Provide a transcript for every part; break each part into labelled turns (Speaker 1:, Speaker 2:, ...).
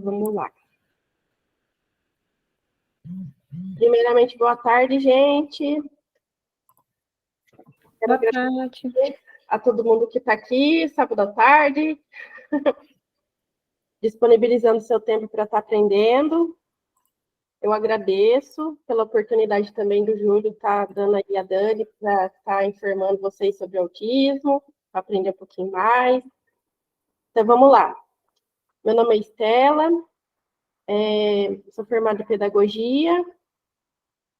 Speaker 1: Vamos lá. Primeiramente, boa tarde, gente.
Speaker 2: Boa tarde.
Speaker 1: A todo mundo que está aqui, sábado à tarde, disponibilizando seu tempo para estar aprendendo. Eu agradeço pela oportunidade também do Júlio estar dando aí a Dani para estar informando vocês sobre autismo, para aprender um pouquinho mais. Então, vamos lá. Meu nome é Estela, sou formada em pedagogia,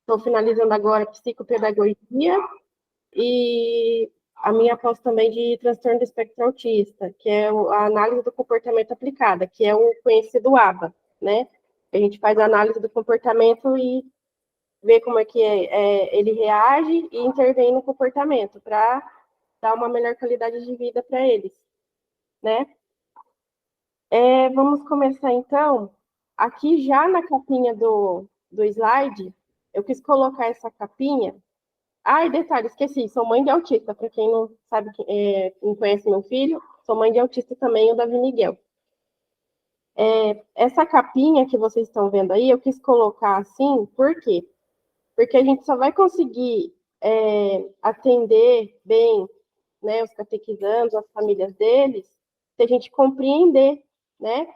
Speaker 1: estou finalizando agora psicopedagogia e a minha pós também de transtorno do espectro autista, que é a análise do comportamento aplicada, que é o conhecido ABA, né? A gente faz a análise do comportamento e vê como é que ele reage e intervém no comportamento para dar uma melhor qualidade de vida para eles, né? Vamos começar, então. Aqui já na capinha do slide, eu quis colocar essa capinha. Ah, e detalhe, esqueci, sou mãe de autista, para quem não sabe, não conhece meu filho, sou mãe de autista também, o Davi Miguel. Essa capinha que vocês estão vendo aí, eu quis colocar assim, por quê? Porque a gente só vai conseguir atender bem, né, os catequizandos, as famílias deles, se a gente compreender, né?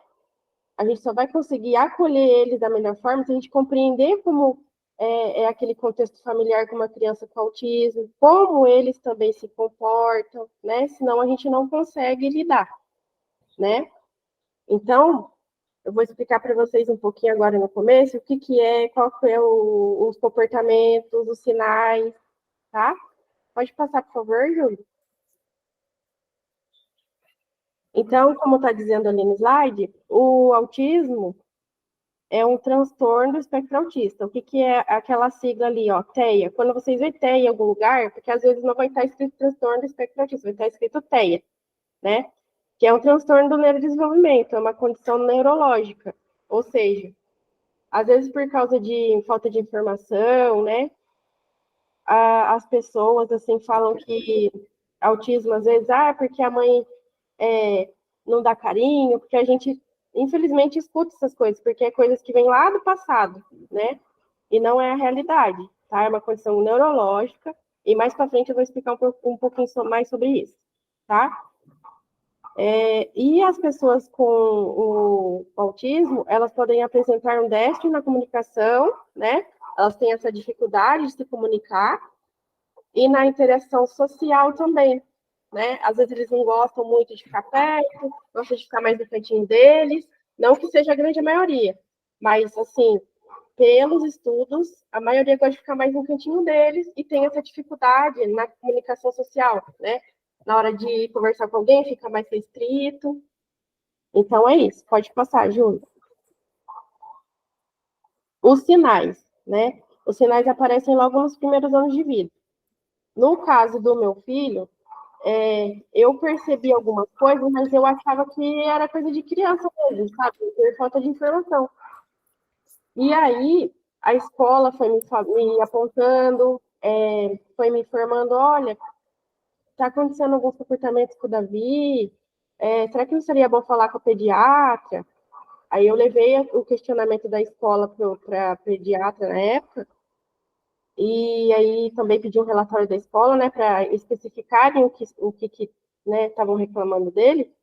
Speaker 1: A gente só vai conseguir acolher eles da melhor forma se a gente compreender como é aquele contexto familiar com uma criança com autismo, como eles também se comportam, né? Senão a gente não consegue lidar, né? Então, eu vou explicar para vocês um pouquinho agora no começo o que é, qual que é os comportamentos, os sinais, tá? Pode passar, por favor, Júlio? Então, como está dizendo ali no slide, o autismo é um transtorno do espectro autista. O que é aquela sigla ali, ó, TEA? Quando vocês veem TEA em algum lugar, porque às vezes não vai estar escrito transtorno do espectro autista, vai estar escrito TEA, né? Que é um transtorno do neurodesenvolvimento, é uma condição neurológica. Ou seja, às vezes por causa de falta de informação, né? As pessoas, assim, falam que autismo, às vezes, porque a mãe não dá carinho, porque a gente, infelizmente, escuta essas coisas, porque é coisas que vêm lá do passado, né? E não é a realidade, tá? É uma condição neurológica, e mais para frente eu vou explicar um pouquinho mais sobre isso, tá? E as pessoas com o autismo, elas podem apresentar um déficit na comunicação, né? Elas têm essa dificuldade de se comunicar, e na interação social também, né? Às vezes eles não gostam muito de ficar perto, gostam de ficar mais no cantinho deles, não que seja a grande maioria, mas, assim, pelos estudos, a maioria gosta de ficar mais no cantinho deles e tem essa dificuldade na comunicação social, né? Na hora de conversar com alguém, fica mais restrito. Então, é isso. Pode passar, Júlia. Os sinais, né? Os sinais aparecem logo nos primeiros anos de vida. No caso do meu filho, eu percebi algumas coisas, mas eu achava que era coisa de criança mesmo, sabe? Por falta de informação. E aí, a escola foi me apontando, foi me informando, olha, está acontecendo alguns comportamentos com o Davi, será que não seria bom falar com a pediatra? Aí eu levei o questionamento da escola para a pediatra na época, e aí também pedi um relatório da escola, né, para especificarem o que né, estavam reclamando dele.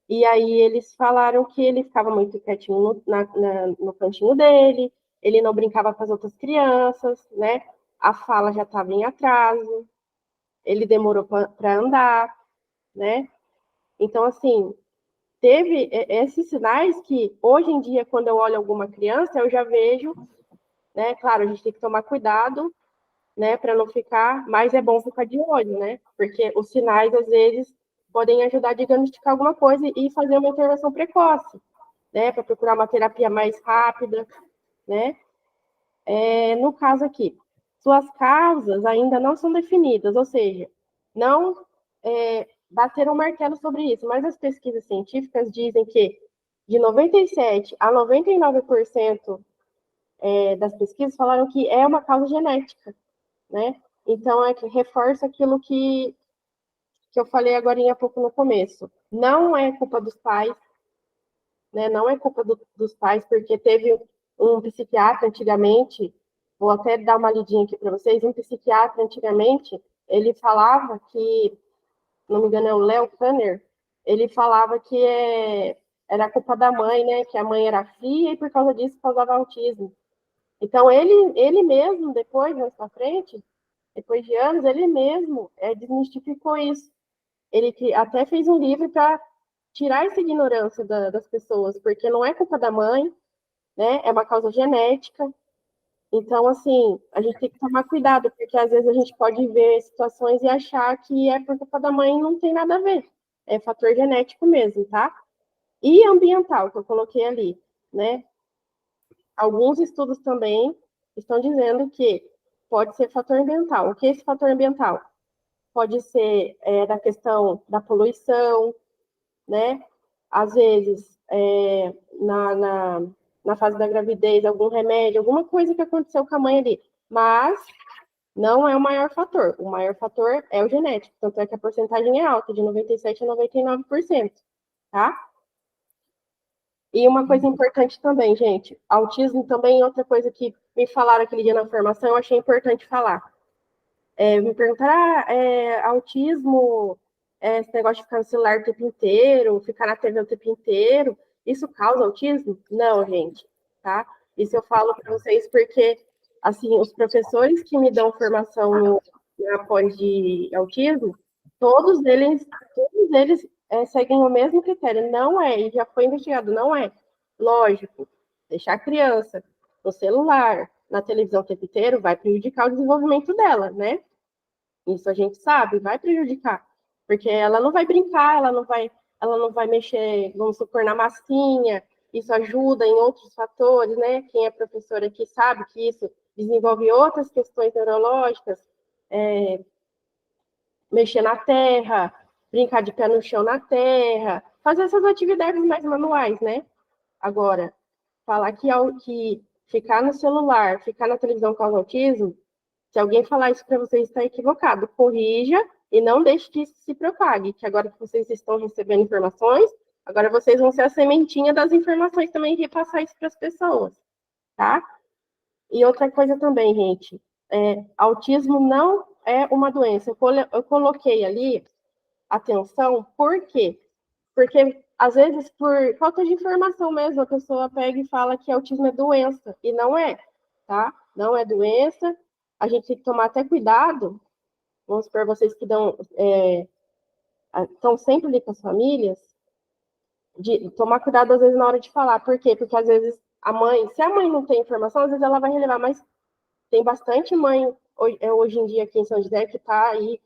Speaker 1: E aí eles falaram que ele ficava muito quietinho no cantinho dele, ele não brincava com as outras crianças, né? A fala já estava em atraso, ele demorou para andar, né? Então, assim, teve esses sinais que, hoje em dia, quando eu olho alguma criança, eu já vejo, né? Claro, a gente tem que tomar cuidado, né? Para não ficar, mas é bom ficar de olho, né? Porque os sinais, às vezes, podem ajudar a diagnosticar alguma coisa e fazer uma intervenção precoce, né? Para procurar uma terapia mais rápida, né? No caso aqui, suas causas ainda não são definidas, ou seja, não bateram um martelo sobre isso, mas as pesquisas científicas dizem que de 97 a 99% das pesquisas falaram que é uma causa genética, né? Então, é que reforça aquilo que eu falei agora há pouco no começo. Não é culpa dos pais, né? Não é culpa dos pais, porque teve um psiquiatra antigamente, vou até dar uma lidinha aqui para vocês, um psiquiatra antigamente, ele falava que, não me engano, é o Léo Kanner, ele falava que era culpa da mãe, né? Que a mãe era fria e por causa disso causava autismo. Então, ele mesmo, depois, mais para frente, depois de anos, ele mesmo desmistificou isso. Ele até fez um livro para tirar essa ignorância das pessoas, porque não é culpa da mãe, né? É uma causa genética. Então, assim, a gente tem que tomar cuidado, porque às vezes a gente pode ver situações e achar que é por culpa da mãe e não tem nada a ver. É fator genético mesmo, tá? E ambiental, que eu coloquei ali, né? Alguns estudos também estão dizendo que pode ser fator ambiental. O que é esse fator ambiental? Pode ser da questão da poluição, né? Às vezes, na fase da gravidez, algum remédio, alguma coisa que aconteceu com a mãe ali. Mas não é o maior fator. O maior fator é o genético. Tanto é que a porcentagem é alta, de 97% a 99%, tá? E uma coisa importante também, gente, autismo também é outra coisa que me falaram aquele dia na formação, eu achei importante falar. Me perguntaram, autismo, esse negócio de ficar no celular o tempo inteiro, ficar na TV o tempo inteiro, isso causa autismo? Não, gente, tá? Isso eu falo para vocês porque, assim, os professores que me dão formação na pós de autismo, todos eles seguem o mesmo critério. Não é, e já foi investigado, não é. Lógico, deixar a criança no celular, na televisão o tempo inteiro, vai prejudicar o desenvolvimento dela, né? Isso a gente sabe, vai prejudicar. Porque ela não vai brincar, ela não vai mexer, vamos supor, na massinha, isso ajuda em outros fatores, né? Quem é professor aqui sabe que isso desenvolve outras questões neurológicas, mexer na terra, brincar de pé no chão na terra, fazer essas atividades mais manuais, né? Agora, falar que ficar no celular, ficar na televisão causa autismo, se alguém falar isso para vocês, está equivocado. Corrija e não deixe que isso se propague, que agora que vocês estão recebendo informações, agora vocês vão ser a sementinha das informações também e repassar isso para as pessoas, tá? E outra coisa também, gente, autismo não é uma doença. Eu coloquei ali atenção, por quê? Porque, às vezes, por falta de informação mesmo, a pessoa pega e fala que autismo é doença, e não é, tá? Não é doença, a gente tem que tomar até cuidado, vamos supor, vocês que estão sempre ali com as famílias, de tomar cuidado, às vezes, na hora de falar. Por quê? Porque, às vezes, se a mãe não tem informação, às vezes ela vai relevar, mas tem bastante mãe hoje em dia aqui em São José que está aí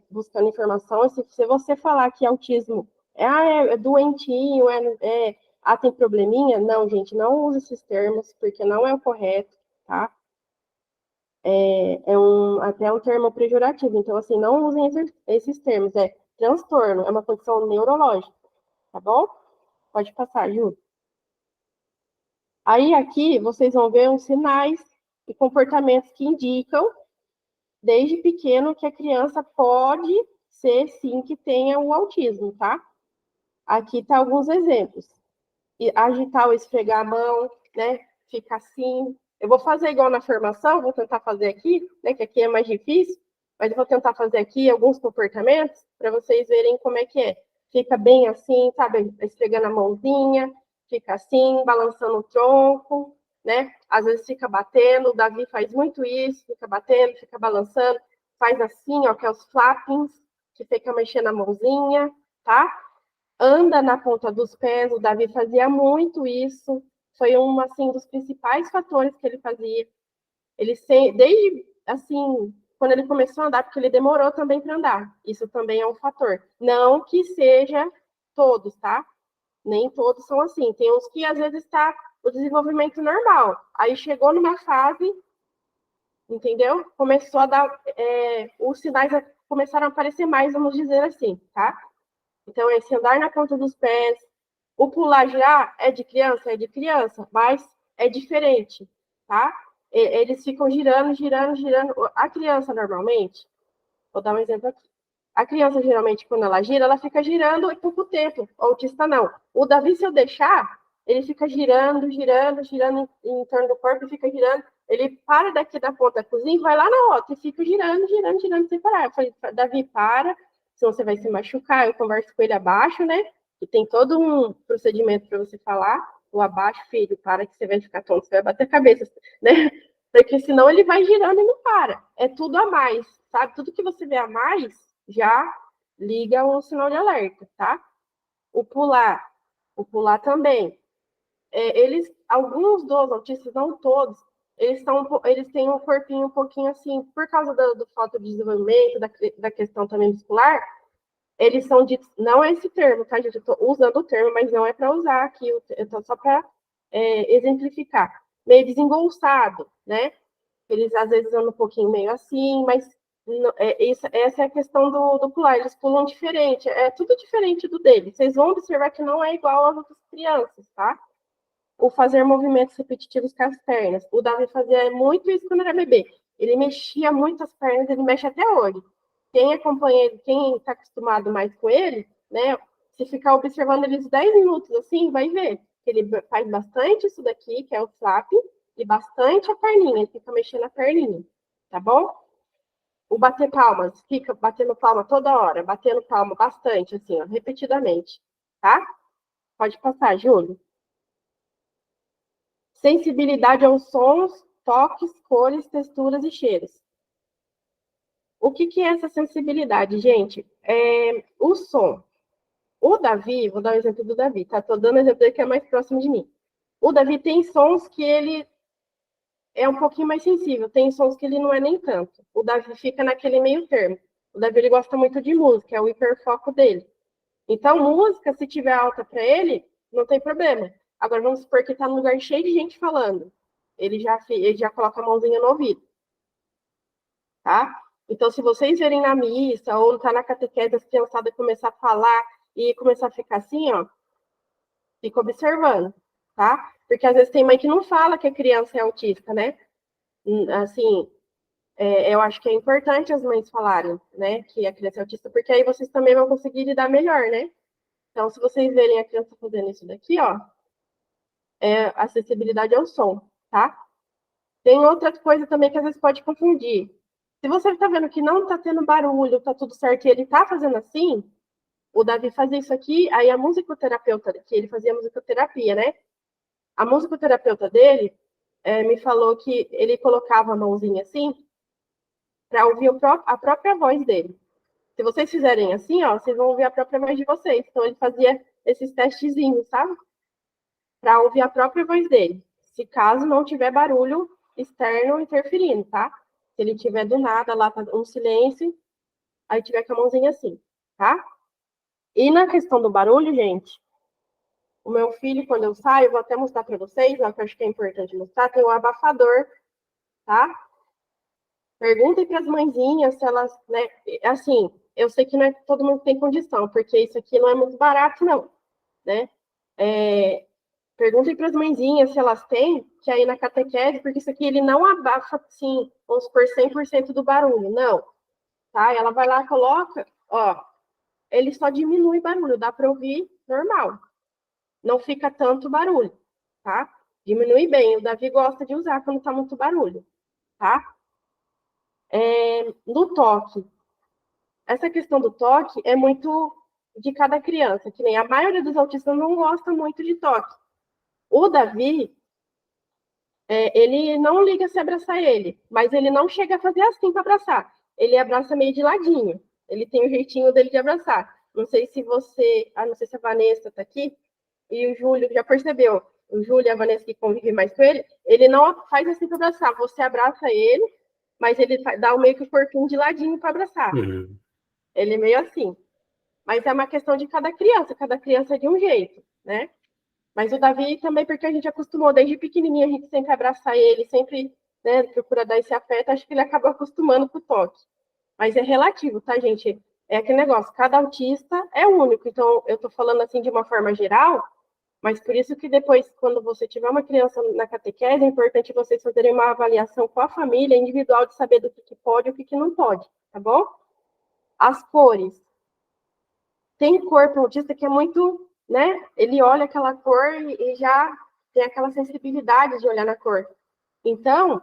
Speaker 1: buscando informação. Se você falar que autismo é doentinho, tem probleminha, não, gente, não use esses termos, porque não é o correto, tá? Até um termo pejorativo, então, assim, não usem esses termos. Transtorno, é uma condição neurológica, tá bom? Pode passar, Ju. Aí, aqui, vocês vão ver uns sinais e comportamentos que indicam desde pequeno que a criança pode ser, sim, que tenha o autismo, tá? Aqui tá alguns exemplos. Agitar ou esfregar a mão, né? Fica assim. Eu vou fazer igual na formação, vou tentar fazer aqui, né? Que aqui é mais difícil, mas eu vou tentar fazer aqui alguns comportamentos para vocês verem como é que é. Fica bem assim, sabe? Esfregando a mãozinha, fica assim, balançando o tronco, né? Às vezes fica batendo, o Davi faz muito isso, fica batendo, fica balançando, faz assim, ó, que é os flappings, que fica mexendo a mãozinha, tá? Anda na ponta dos pés, o Davi fazia muito isso, foi um, assim, dos principais fatores que ele fazia. Desde, assim, quando ele começou a andar, porque ele demorou também para andar, isso também é um fator. Não que seja todos, tá? Nem todos são assim. Tem uns que às vezes está o desenvolvimento normal. Aí chegou numa fase, entendeu? Começou a dar. Os sinais começaram a aparecer mais, vamos dizer assim, tá? Então, esse andar na ponta dos pés. O pular já é de criança, mas é diferente, tá? Eles ficam girando, girando, girando. A criança, normalmente, vou dar um exemplo aqui. A criança, geralmente, quando ela gira, ela fica girando por pouco tempo. O autista, não. O Davi, se eu deixar, ele fica girando, girando, girando em torno do corpo, e fica girando. Ele para daqui da ponta da cozinha e vai lá na outra, e fica girando, girando, girando, sem parar. Eu falei, Davi, para, senão você vai se machucar. Eu converso com ele abaixo, né? E tem todo um procedimento para você falar. O abaixo, filho, para que você vai ficar tonto, você vai bater a cabeça, né? Porque senão ele vai girando e não para. É tudo a mais, sabe? Tudo que você vê a mais, já liga um sinal de alerta, tá? O pular também. Alguns dos autistas, não todos, eles têm um corpinho um pouquinho assim, por causa do falta de desenvolvimento, da questão também muscular, eles são ditos, não é esse termo, tá, gente? Eu tô usando o termo, mas não é para usar aqui, eu tô só para exemplificar. Meio desengolçado, né? Eles às vezes andam um pouquinho meio assim, mas essa é a questão do pular, eles pulam diferente, é tudo diferente do deles. Vocês vão observar que não é igual às outras crianças, tá? O fazer movimentos repetitivos com as pernas. O Davi fazia muito isso quando era bebê. Ele mexia muito as pernas, ele mexe até hoje. Quem acompanha ele, quem está acostumado mais com ele, né? Se ficar observando eles 10 minutos assim, vai ver que ele faz bastante isso daqui, que é o flap, e bastante a perninha, ele fica mexendo a perninha, tá bom? O bater palmas, fica batendo palma toda hora, batendo palma bastante, assim, ó, repetidamente, tá? Pode passar, Júlio. Sensibilidade aos sons, toques, cores, texturas e cheiros. O que é essa sensibilidade, gente? O som. O Davi, vou dar o um exemplo do Davi, tá? Tô dando exemplo dele que é mais próximo de mim. O Davi tem sons que ele é um pouquinho mais sensível, tem sons que ele não é nem tanto. O Davi fica naquele meio termo. O Davi ele gosta muito de música, é o hiperfoco dele. Então, música, se tiver alta para ele, não tem problema. Agora, vamos supor que está num lugar cheio de gente falando. Ele já coloca a mãozinha no ouvido, tá? Então, se vocês verem na missa ou tá na catequese, as criançadas começar a falar e começar a ficar assim, ó, fica observando, tá? Porque às vezes tem mãe que não fala que a criança é autista, né? Assim, eu acho que é importante as mães falarem, né, que a criança é autista, porque aí vocês também vão conseguir lidar melhor, né? Então, se vocês verem a criança fazendo isso daqui, ó, acessibilidade ao som, tá? Tem outra coisa também que às vezes pode confundir. Se você está vendo que não está tendo barulho, está tudo certo e ele está fazendo assim, o Davi fazia isso aqui, aí a musicoterapeuta, que ele fazia musicoterapia, né? A musicoterapeuta dele me falou que ele colocava a mãozinha assim para ouvir a própria voz dele. Se vocês fizerem assim, ó, vocês vão ouvir a própria voz de vocês. Então ele fazia esses testezinhos, sabe? Para ouvir a própria voz dele. Se caso não tiver barulho externo interferindo, tá? Se ele tiver do nada lá, tá um silêncio, aí tiver com a mãozinha assim, tá? E na questão do barulho, gente, o meu filho, quando eu saio, vou até mostrar para vocês, ó, que eu acho que é importante mostrar, tem um abafador, tá? Perguntem para as mãezinhas se elas, né, assim, eu sei que não é todo mundo tem condição, porque isso aqui não é muito barato, não, né? Perguntem para as mãezinhas se elas têm, que aí na catequese, porque isso aqui ele não abafa, assim, vamos supor, 100% do barulho, não, tá? Ela vai lá, coloca, ó, ele só diminui barulho, dá para ouvir normal, não fica tanto barulho, tá? Diminui bem, o Davi gosta de usar quando tá muito barulho, tá? No toque, essa questão do toque é muito de cada criança, que nem a maioria dos autistas não gosta muito de toque. O Davi, ele não liga se abraçar ele, mas ele não chega a fazer assim para abraçar. Ele abraça meio de ladinho. Ele tem o jeitinho dele de abraçar. Não sei se não sei se a Vanessa está aqui, e o Júlio já percebeu. O Júlio e a Vanessa que convivem mais com ele não faz assim para abraçar. Você abraça ele, mas ele dá meio que o corpinho de ladinho para abraçar.
Speaker 2: Uhum.
Speaker 1: Ele é meio assim. Mas é uma questão de cada criança é de um jeito, né? Mas o Davi também, porque a gente acostumou desde pequenininho, a gente sempre abraçar ele, sempre, né, procura dar esse afeto, acho que ele acaba acostumando com o toque. Mas é relativo, tá, gente? É aquele negócio, cada autista é único, então eu tô falando assim de uma forma geral, mas por isso que depois, quando você tiver uma criança na catequese, é importante vocês fazerem uma avaliação com a família individual de saber do que pode e o que não pode, tá bom? As cores. Tem cor para autista que é muito né? Ele olha aquela cor e já tem aquela sensibilidade de olhar na cor. Então,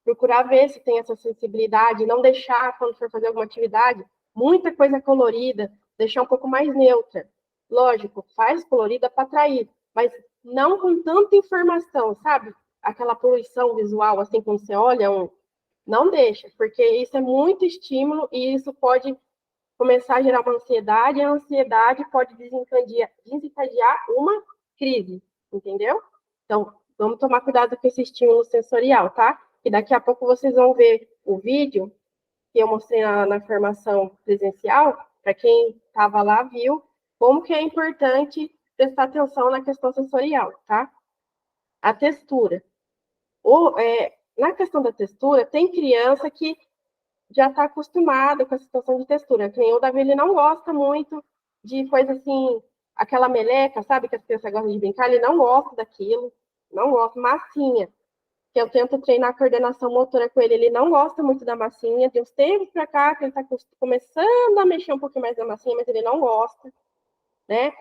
Speaker 1: procurar ver se tem essa sensibilidade, não deixar, quando for fazer alguma atividade, muita coisa colorida, deixar um pouco mais neutra. Lógico, faz colorida para atrair, mas não com tanta informação, sabe? Aquela poluição visual, assim, quando você olha, não deixa, porque isso é muito estímulo e isso pode começar a gerar uma ansiedade, e a ansiedade pode desencadear uma crise, entendeu? Então, vamos tomar cuidado com esse estímulo sensorial, tá? E daqui a pouco vocês vão ver o vídeo que eu mostrei na formação presencial, para quem estava lá viu, como que é importante prestar atenção na questão sensorial, tá? A textura. Na questão da textura, tem criança que já está acostumada com a situação de textura. Que nem o Davi, ele não gosta muito de coisa assim, aquela meleca, sabe, que as crianças gostam de brincar, ele não gosta daquilo, não gosta, massinha, que eu tento treinar a coordenação motora com ele, ele não gosta muito da massinha, de uns tempos para cá, que ele está começando a mexer um pouquinho mais na massinha, mas ele não gosta, né?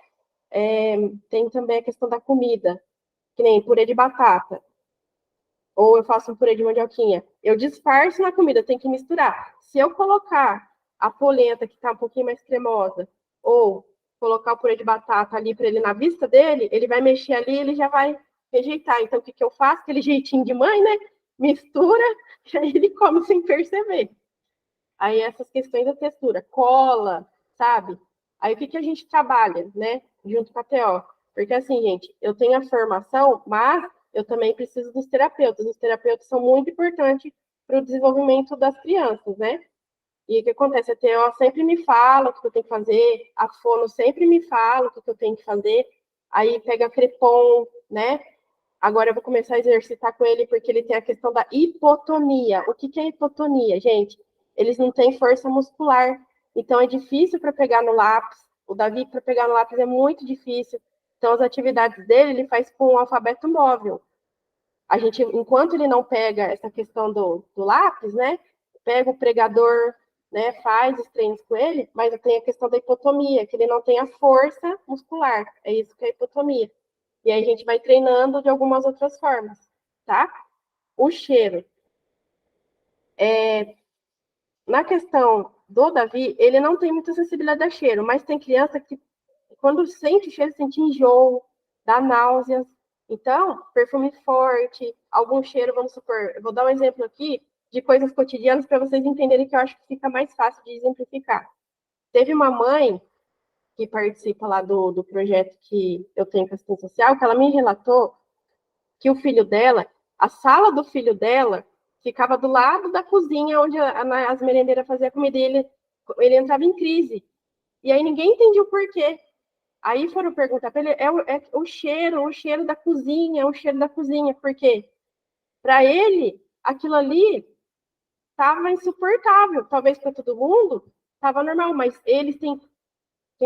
Speaker 1: Tem também a questão da comida, que nem purê de batata, ou eu faço um purê de mandioquinha, eu disfarço na comida, tem que misturar. Se eu colocar a polenta, que está um pouquinho mais cremosa, ou colocar o purê de batata ali para ele na vista dele, ele vai mexer ali, ele já vai rejeitar. Então, o que eu faço? Aquele jeitinho de mãe, né? Mistura, e aí ele come sem perceber. Aí essas questões da textura, cola, sabe? Aí o que a gente trabalha, né? Junto com a TO. Porque assim, gente, eu tenho a formação, mas eu também preciso dos terapeutas. Os terapeutas são muito importantes para o desenvolvimento das crianças, né? E o que acontece? A TO sempre me fala o que eu tenho que fazer, a fono sempre me fala o que eu tenho que fazer, aí pega crepom, né? Agora eu vou começar a exercitar com ele porque ele tem a questão da hipotonia. O que é hipotonia, gente? Eles não têm força muscular, então é difícil para pegar no lápis. O Davi, para pegar no lápis, é muito difícil. Então, as atividades dele, ele faz com o alfabeto móvel. A gente, enquanto ele não pega essa questão do lápis, né? Pega o pregador, né? Faz os treinos com ele, mas tem a questão da hipotomia, que ele não tem a força muscular. É isso que é a hipotomia. E aí a gente vai treinando de algumas outras formas, tá? O cheiro. Na questão do Davi, ele não tem muita sensibilidade a cheiro, mas tem criança que, quando sente o cheiro, sente enjoo, dá náuseas. Então, perfume forte, algum cheiro, vamos supor, eu vou dar um exemplo aqui de coisas cotidianas para vocês entenderem que eu acho que fica mais fácil de exemplificar. Teve uma mãe que participa lá do projeto que eu tenho com assistência social, que ela me relatou que o filho dela, a sala do filho dela, ficava do lado da cozinha onde as merendeiras faziam comida e ele entrava em crise. E aí ninguém entendia o porquê. Aí foram perguntar para ele, é o cheiro da cozinha, é o cheiro da cozinha, porque para ele, aquilo ali estava insuportável. Talvez para todo mundo estava normal, mas eles têm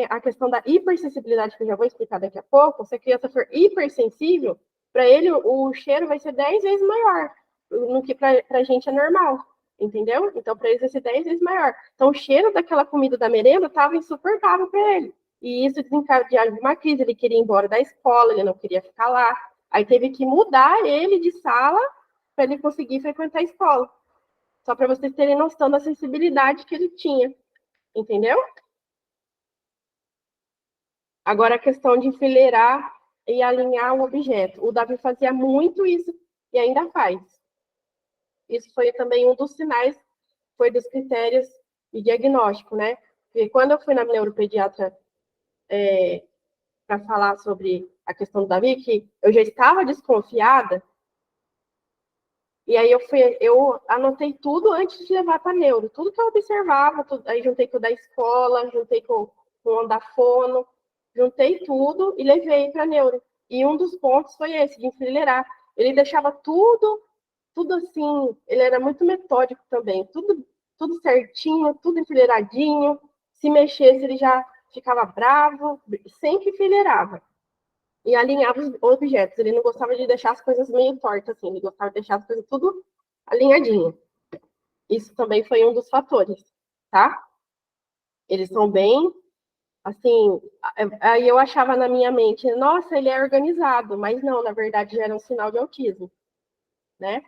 Speaker 1: a questão da hipersensibilidade, que eu já vou explicar daqui a pouco. Se a criança for hipersensível, para ele o cheiro vai ser 10 vezes maior, no que para a gente é normal, entendeu? Então, para eles vai ser 10 vezes maior. Então, o cheiro daquela comida da merenda estava insuportável para ele. E isso desencadeava uma crise. Ele queria ir embora da escola, ele não queria ficar lá. Aí teve que mudar ele de sala para ele conseguir frequentar a escola. Só para vocês terem noção da sensibilidade que ele tinha, entendeu? Agora, a questão de enfileirar e alinhar o objeto. O Davi fazia muito isso e ainda faz. Isso foi também um dos sinais, foi dos critérios de diagnóstico, né? Porque quando eu fui na neuropediatra para falar sobre a questão do Davi, que eu já estava desconfiada, e aí eu anotei tudo antes de levar para neuro, tudo que eu observava, aí juntei com o da escola, juntei com o da fono, juntei tudo e levei para neuro. E um dos pontos foi esse, de enfileirar. Ele deixava tudo assim, ele era muito metódico também, tudo certinho, tudo enfileiradinho. Se mexesse, ele já ficava bravo, sempre enfileirava. E alinhava os objetos. Ele não gostava de deixar as coisas meio tortas, assim, ele gostava de deixar as coisas tudo alinhadinho. Isso também foi um dos fatores, tá? Eles são bem Assim, aí eu achava na minha mente, nossa, ele é organizado, mas não, na verdade já era um sinal de autismo, né?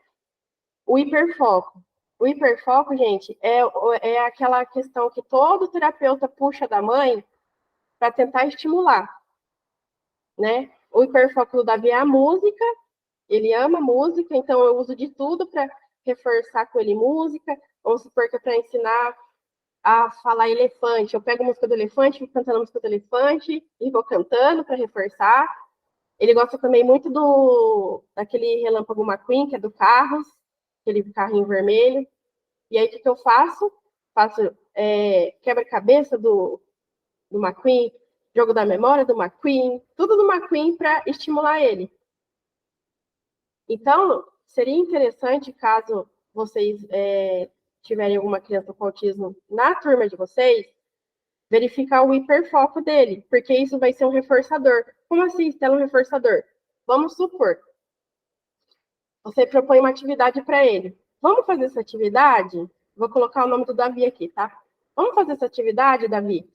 Speaker 1: O hiperfoco. O hiperfoco, gente, é aquela questão que todo terapeuta puxa da mãe para tentar estimular, né? O hiperfoco do Davi é a música, ele ama música, então eu uso de tudo para reforçar com ele música, vamos supor que é para ensinar a falar elefante. Eu pego a música do elefante, fico cantando a música do elefante e vou cantando para reforçar. Ele gosta também muito daquele Relâmpago McQueen, que é do Carros, aquele carrinho vermelho. E aí, o que eu faço? Faço quebra-cabeça do McQueen, jogo da memória do McQueen, tudo do McQueen para estimular ele. Então, seria interessante, caso vocês tiverem alguma criança com autismo na turma de vocês, verificar o hiperfoco dele, porque isso vai ser um reforçador. Como assim, Estela, um reforçador? Vamos supor, você propõe uma atividade para ele. Vamos fazer essa atividade? Vou colocar o nome do Davi aqui, tá? Vamos fazer essa atividade, Davi?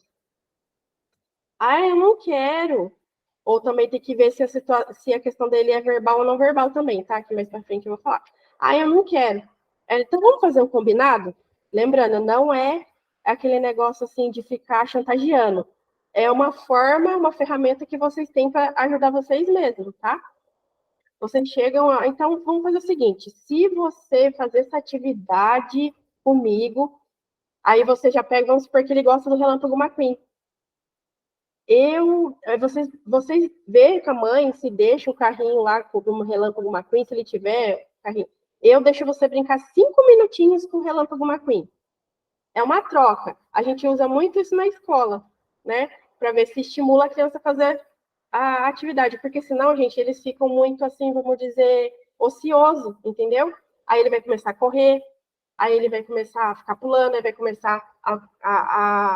Speaker 1: Ah, eu não quero. Ou também tem que ver se a questão dele é verbal ou não verbal também, tá? Que mais pra frente eu vou falar. Ah, eu não quero. Então vamos fazer um combinado? Lembrando, não é aquele negócio assim de ficar chantageando. É uma forma, uma ferramenta que vocês têm para ajudar vocês mesmos, tá? Vocês chegam a. Então, vamos fazer o seguinte: se você fazer essa atividade comigo, aí você já pega, vamos supor que ele gosta do Relâmpago McQueen. Vocês veem com a mãe, se deixa o carrinho lá com o Relâmpago McQueen, se ele tiver carrinho. Eu deixo você brincar 5 minutinhos com o Relâmpago McQueen. É uma troca. A gente usa muito isso na escola, né? Para ver se estimula a criança a fazer a atividade, porque senão, gente, eles ficam muito assim, vamos dizer, ocioso, entendeu? Aí ele vai começar a correr, aí ele vai começar a ficar pulando, aí vai começar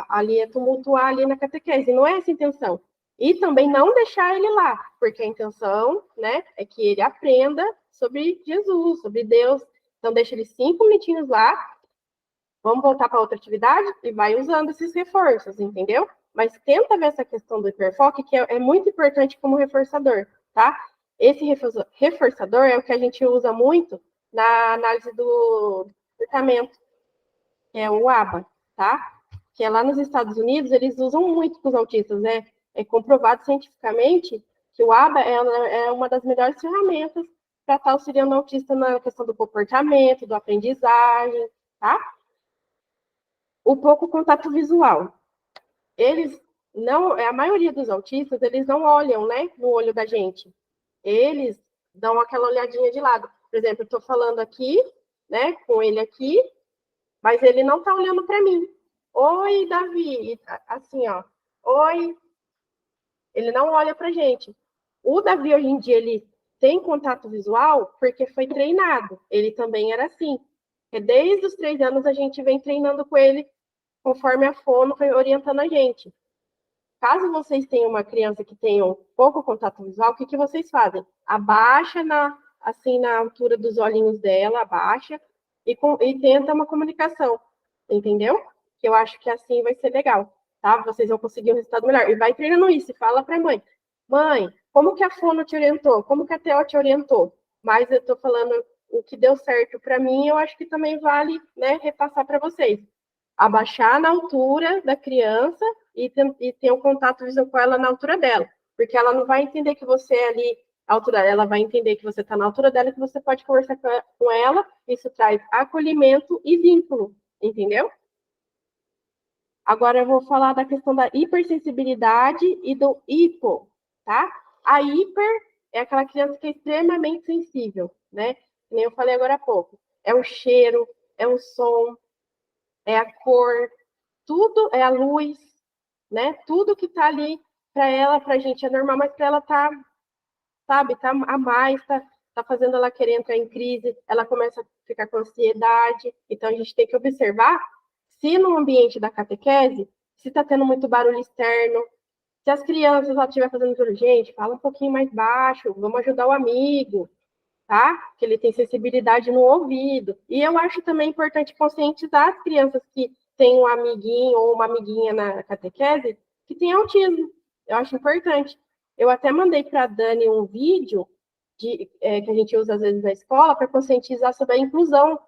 Speaker 1: ali a tumultuar ali na catequese. Não é essa a intenção. E também não deixar ele lá, porque a intenção, né, é que ele aprenda sobre Jesus, sobre Deus. Então deixa ele 5 minutinhos lá, vamos voltar para outra atividade e vai usando esses reforços, entendeu? Mas tenta ver essa questão do hiperfoco, que é muito importante como reforçador, tá? Esse reforçador é o que a gente usa muito na análise do comportamento, que é o ABA, tá? Que é lá nos Estados Unidos, eles usam muito com os autistas, né? É comprovado cientificamente que o ABA é uma das melhores ferramentas para estar auxiliando o autista na questão do comportamento, do aprendizagem, tá? O pouco contato visual. Eles não, a maioria dos autistas, eles não olham, né, no olho da gente. Eles dão aquela olhadinha de lado. Por exemplo, eu estou falando aqui, né, com ele aqui, mas ele não está olhando para mim. Oi, Davi, assim, ó. Oi. Ele não olha para gente. O Davi hoje em dia ele tem contato visual porque foi treinado. Ele também era assim. Porque desde os 3 anos a gente vem treinando com ele conforme a fono foi orientando a gente. Caso vocês tenham uma criança que tenha pouco contato visual, o que vocês fazem? Abaixa assim na altura dos olhinhos dela, abaixa e tenta uma comunicação, entendeu? Que eu acho que assim vai ser legal, tá? Vocês vão conseguir um resultado melhor. E vai treinando isso, e fala para a mãe. Mãe, como que a fono te orientou? Como que a TO te orientou? Mas eu estou falando o que deu certo para mim, eu acho que também vale, né, repassar para vocês. Abaixar na altura da criança e ter um contato visual com ela na altura dela. Porque ela não vai entender que você é ali à altura dela, ela vai entender que você está na altura dela e que você pode conversar com ela. Isso traz acolhimento e vínculo, entendeu? Agora eu vou falar da questão da hipersensibilidade e do hipo, tá? A hiper é aquela criança que é extremamente sensível, né? Nem eu falei agora há pouco. É o cheiro, é o som, é a cor, tudo é a luz, né? Tudo que tá ali para ela, pra gente é normal, mas para ela tá, sabe, tá a mais, tá fazendo ela querer entrar em crise, ela começa a ficar com ansiedade. Então a gente tem que observar se no ambiente da catequese, se tá tendo muito barulho externo, se as crianças lá estiver fazendo barulho, gente, fala um pouquinho mais baixo, vamos ajudar o amigo, tá? Que ele tem sensibilidade no ouvido. E eu acho também importante conscientizar as crianças que têm um amiguinho ou uma amiguinha na catequese, que têm autismo. Eu acho importante. Eu até mandei para a Dani um vídeo que a gente usa às vezes na escola para conscientizar sobre a inclusão.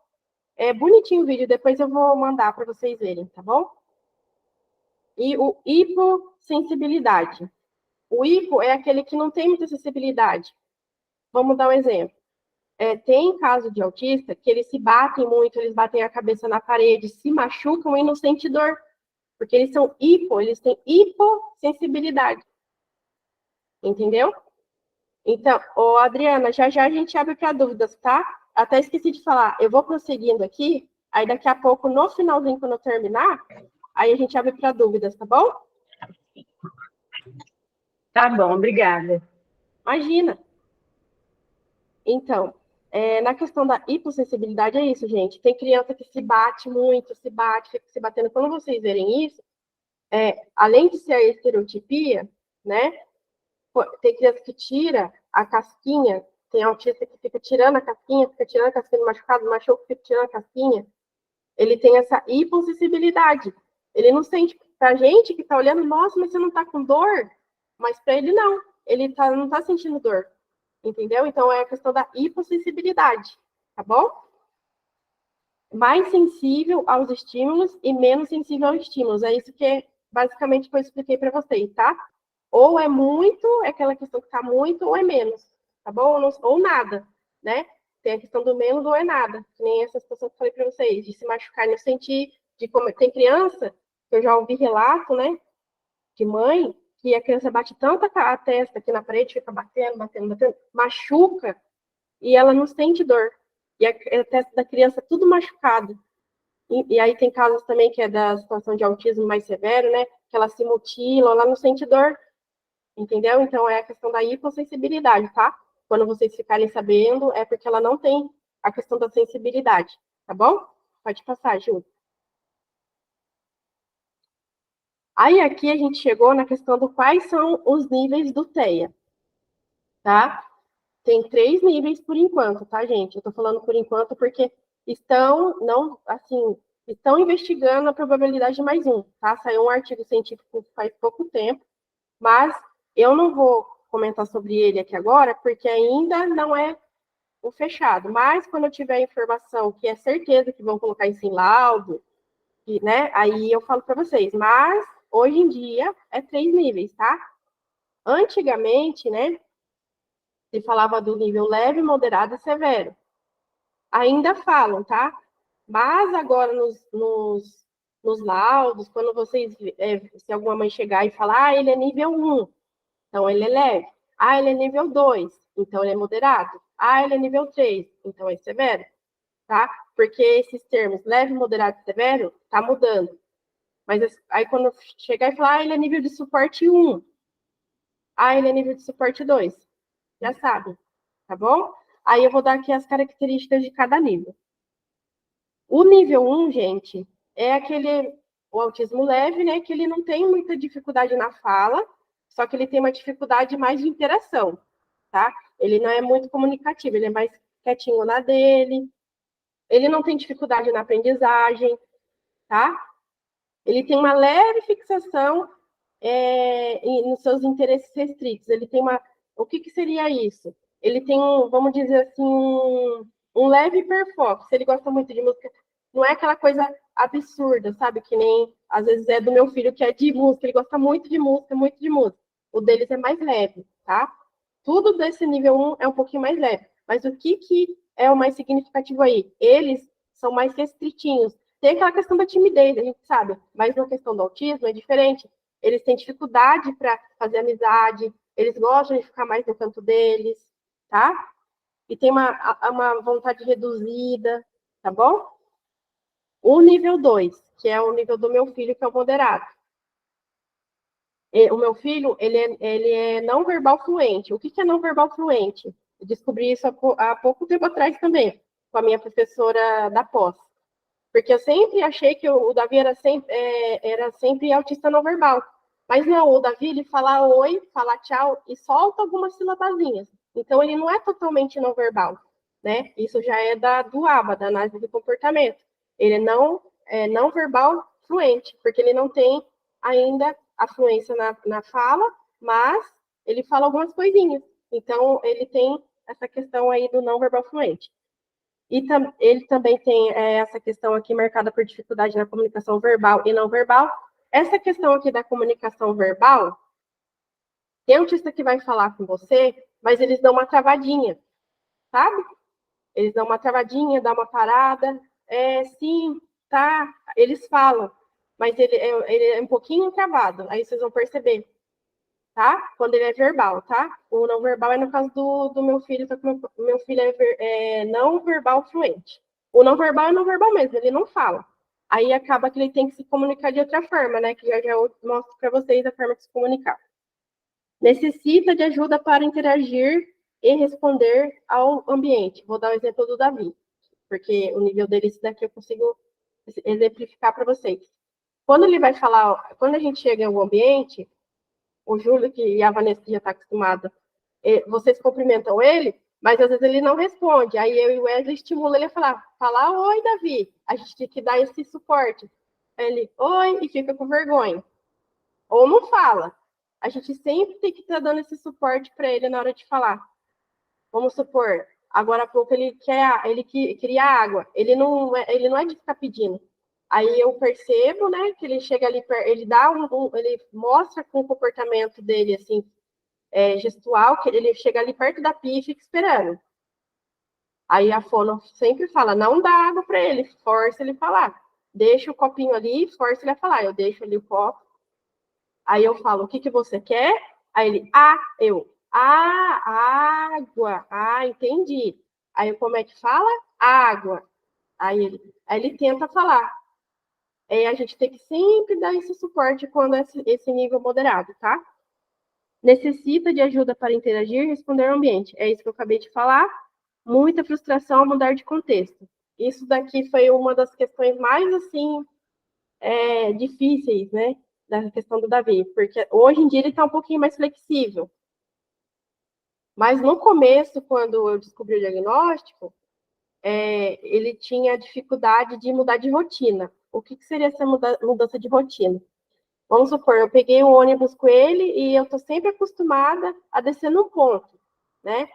Speaker 1: É bonitinho o vídeo, depois eu vou mandar para vocês verem, tá bom? E o hipossensibilidade. O hipo é aquele que não tem muita sensibilidade. Vamos dar um exemplo. Tem caso de autista que eles se batem muito, eles batem a cabeça na parede, se machucam e não sentem dor. Porque eles são eles têm hipossensibilidade. Entendeu? Então, Adriana, já já a gente abre para dúvidas, tá? Até esqueci de falar, eu vou prosseguindo aqui, aí daqui a pouco, no finalzinho, quando eu terminar, aí a gente abre para dúvidas, tá bom?
Speaker 2: Tá bom, obrigada.
Speaker 1: Imagina. Então, na questão da hipossensibilidade é isso, gente. Tem criança que se bate muito, se bate, fica se batendo. Quando vocês verem isso, além de ser a estereotipia, né? Tem criança que tira a casquinha, tem autista que fica tirando a casquinha do machucado, machucado, fica tirando a casquinha. Ele tem essa hipossensibilidade. Ele não sente. Pra gente que tá olhando, nossa, mas você não tá com dor? Mas para ele não. Ele não tá sentindo dor. Entendeu? Então é a questão da hipossensibilidade, tá bom? Mais sensível aos estímulos e menos sensível aos estímulos. É isso que basicamente eu expliquei para vocês, tá? Ou é muito, é aquela questão que tá muito, ou é menos, tá bom? Ou nada, né? Tem a questão do menos ou é nada, que nem essa situação que eu falei para vocês, de se machucar e não sentir, de como tem criança, que eu já ouvi relato, né, de mãe, que a criança bate tanto a testa aqui na parede, fica batendo, batendo, batendo, machuca, e ela não sente dor. E a testa da criança tudo machucado. E aí tem casos também que é da situação de autismo mais severo, né, que ela se mutila, ela não sente dor, entendeu? Então é a questão da hipossensibilidade, tá? Quando vocês ficarem sabendo, é porque ela não tem a questão da sensibilidade, tá bom? Pode passar, Ju. Aí aqui a gente chegou na questão do quais são os níveis do TEA, tá? Tem 3 níveis por enquanto, tá, gente? Eu tô falando por enquanto porque estão investigando a probabilidade de mais um, tá? Saiu um artigo científico faz pouco tempo, mas eu não vou comentar sobre ele aqui agora, porque ainda não é o fechado. Mas quando eu tiver informação que é certeza que vão colocar isso em laudo, né? Aí eu falo para vocês. Mas hoje em dia é 3 níveis, tá? Antigamente, né? Se falava do nível leve, moderado e severo. Ainda falam, tá? Mas agora nos laudos, quando vocês, se alguma mãe chegar e falar, ele é nível 1, então ele é leve. Ele é nível 2, então ele é moderado. Ele é nível 3, então é severo, tá? Porque esses termos, leve, moderado e severo, tá mudando. Mas aí quando chegar e falar, ele é nível de suporte 1, ele é nível de suporte 2, já sabe, tá bom? Aí eu vou dar aqui as características de cada nível. O nível 1, gente, é o autismo leve, né? Que ele não tem muita dificuldade na fala, só que ele tem uma dificuldade mais de interação, tá? Ele não é muito comunicativo, ele é mais quietinho na dele. Ele não tem dificuldade na aprendizagem, tá? Ele tem uma leve fixação nos seus interesses restritos. Ele tem uma. O que seria isso? Ele tem vamos dizer assim, um leve hiperfoco. Se ele gosta muito de música, não é aquela coisa absurda, sabe? Que nem às vezes é do meu filho que é de música. Ele gosta muito de música, muito de música. O deles é mais leve, tá? Tudo desse nível 1 é um pouquinho mais leve. Mas o que é o mais significativo aí? Eles são mais restritinhos. Tem aquela questão da timidez, a gente sabe, mas na questão do autismo é diferente. Eles têm dificuldade para fazer amizade, eles gostam de ficar mais no canto deles, tá? E tem uma vontade reduzida, tá bom? O nível 2, que é o nível do meu filho, que é o moderado. O meu filho, ele é não verbal fluente. O que é não verbal fluente? Eu descobri isso há pouco tempo atrás também, com a minha professora da pós. Porque eu sempre achei que o Davi era sempre autista não verbal. Mas não, o Davi, ele fala oi, fala tchau e solta algumas silabazinhas. Então, ele não é totalmente não verbal, né? Isso já é do ABA, da análise de comportamento. Ele é não verbal fluente, porque ele não tem ainda a fluência na fala, mas ele fala algumas coisinhas. Então, ele tem essa questão aí do não verbal fluente. E ele também tem essa questão aqui marcada por dificuldade na comunicação verbal e não verbal. Essa questão aqui da comunicação verbal, tem autista que vai falar com você, mas eles dão uma travadinha, sabe? Eles dão uma travadinha, dão uma parada. Sim, tá. Eles falam, mas ele é um pouquinho travado. Aí vocês vão perceber, tá? Quando ele é verbal, tá? O não verbal é no caso do meu filho, só que meu filho é não verbal fluente. O não verbal é não verbal mesmo, ele não fala. Aí acaba que ele tem que se comunicar de outra forma, né? Que já eu mostro para vocês a forma de se comunicar. Necessita de ajuda para interagir e responder ao ambiente. Vou dar o exemplo do Davi, porque o nível dele, isso daqui eu consigo exemplificar para vocês. Quando ele vai falar, quando a gente chega ao ambiente, o Júlio e a Vanessa que já está acostumada, vocês cumprimentam ele, mas às vezes ele não responde. Aí eu e o Wesley estimula ele a falar oi, Davi. A gente tem que dar esse suporte. Aí ele, oi, e fica com vergonha. Ou não fala. A gente sempre tem que estar dando esse suporte para ele na hora de falar. Vamos supor, agora há pouco ele queria água. Ele não é de ficar pedindo. Aí eu percebo, né, que ele chega ali, ele dá ele mostra com o comportamento dele, assim, gestual, que ele chega ali perto da pia e fica esperando. Aí a fono sempre fala, não dá água para ele, força ele falar. Deixa o copinho ali, força ele a falar. Eu deixo ali o copo. Aí eu falo, o que você quer? Aí ele, água. Entendi. Aí como é que fala? Água. Aí ele tenta falar. Aí a gente tem que sempre dar esse suporte quando é esse nível moderado, tá? Necessita de ajuda para interagir e responder ao ambiente. É isso que eu acabei de falar. Muita frustração ao mudar de contexto. Isso daqui foi uma das questões mais, assim, difíceis, né? Da questão do Davi. Porque hoje em dia ele está um pouquinho mais flexível. Mas no começo, quando eu descobri o diagnóstico, ele tinha dificuldade de mudar de rotina. O que seria essa mudança de rotina? Vamos supor, eu peguei um ônibus com ele e eu estou sempre acostumada a descer num ponto, né?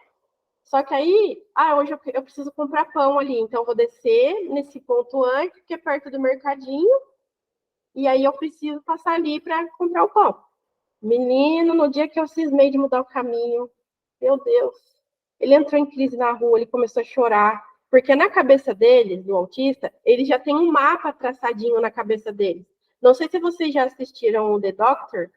Speaker 1: Só que aí, hoje eu preciso comprar pão ali, então eu vou descer nesse ponto antes, que é perto do mercadinho, e aí eu preciso passar ali para comprar o pão. Menino, no dia que eu cismei de mudar o caminho, meu Deus, ele entrou em crise na rua, ele começou a chorar, porque na cabeça dele, do autista, ele já tem um mapa traçadinho na cabeça dele. Não sei se vocês já assistiram o The Doctor,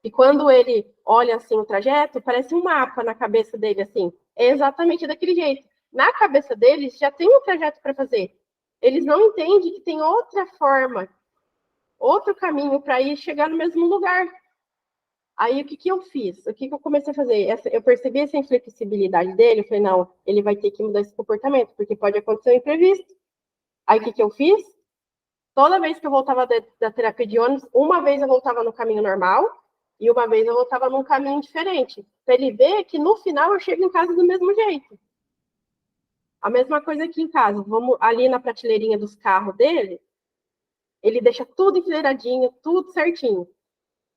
Speaker 1: e quando ele olha assim o trajeto, parece um mapa na cabeça dele, assim. É exatamente daquele jeito. Na cabeça deles já tem um trajeto para fazer. Eles não entendem que tem outra forma, outro caminho para ir chegar no mesmo lugar. Aí o que eu fiz? O que eu comecei a fazer? Eu percebi essa inflexibilidade dele, eu falei, não, ele vai ter que mudar esse comportamento, porque pode acontecer um imprevisto. Aí o que eu fiz? Toda vez que eu voltava da terapia de ônibus, uma vez eu voltava no caminho normal e uma vez eu voltava num caminho diferente. Para ele ver que no final eu chego em casa do mesmo jeito. A mesma coisa aqui em casa. Vamos ali na prateleirinha dos carros dele, ele deixa tudo enfileiradinho, tudo certinho.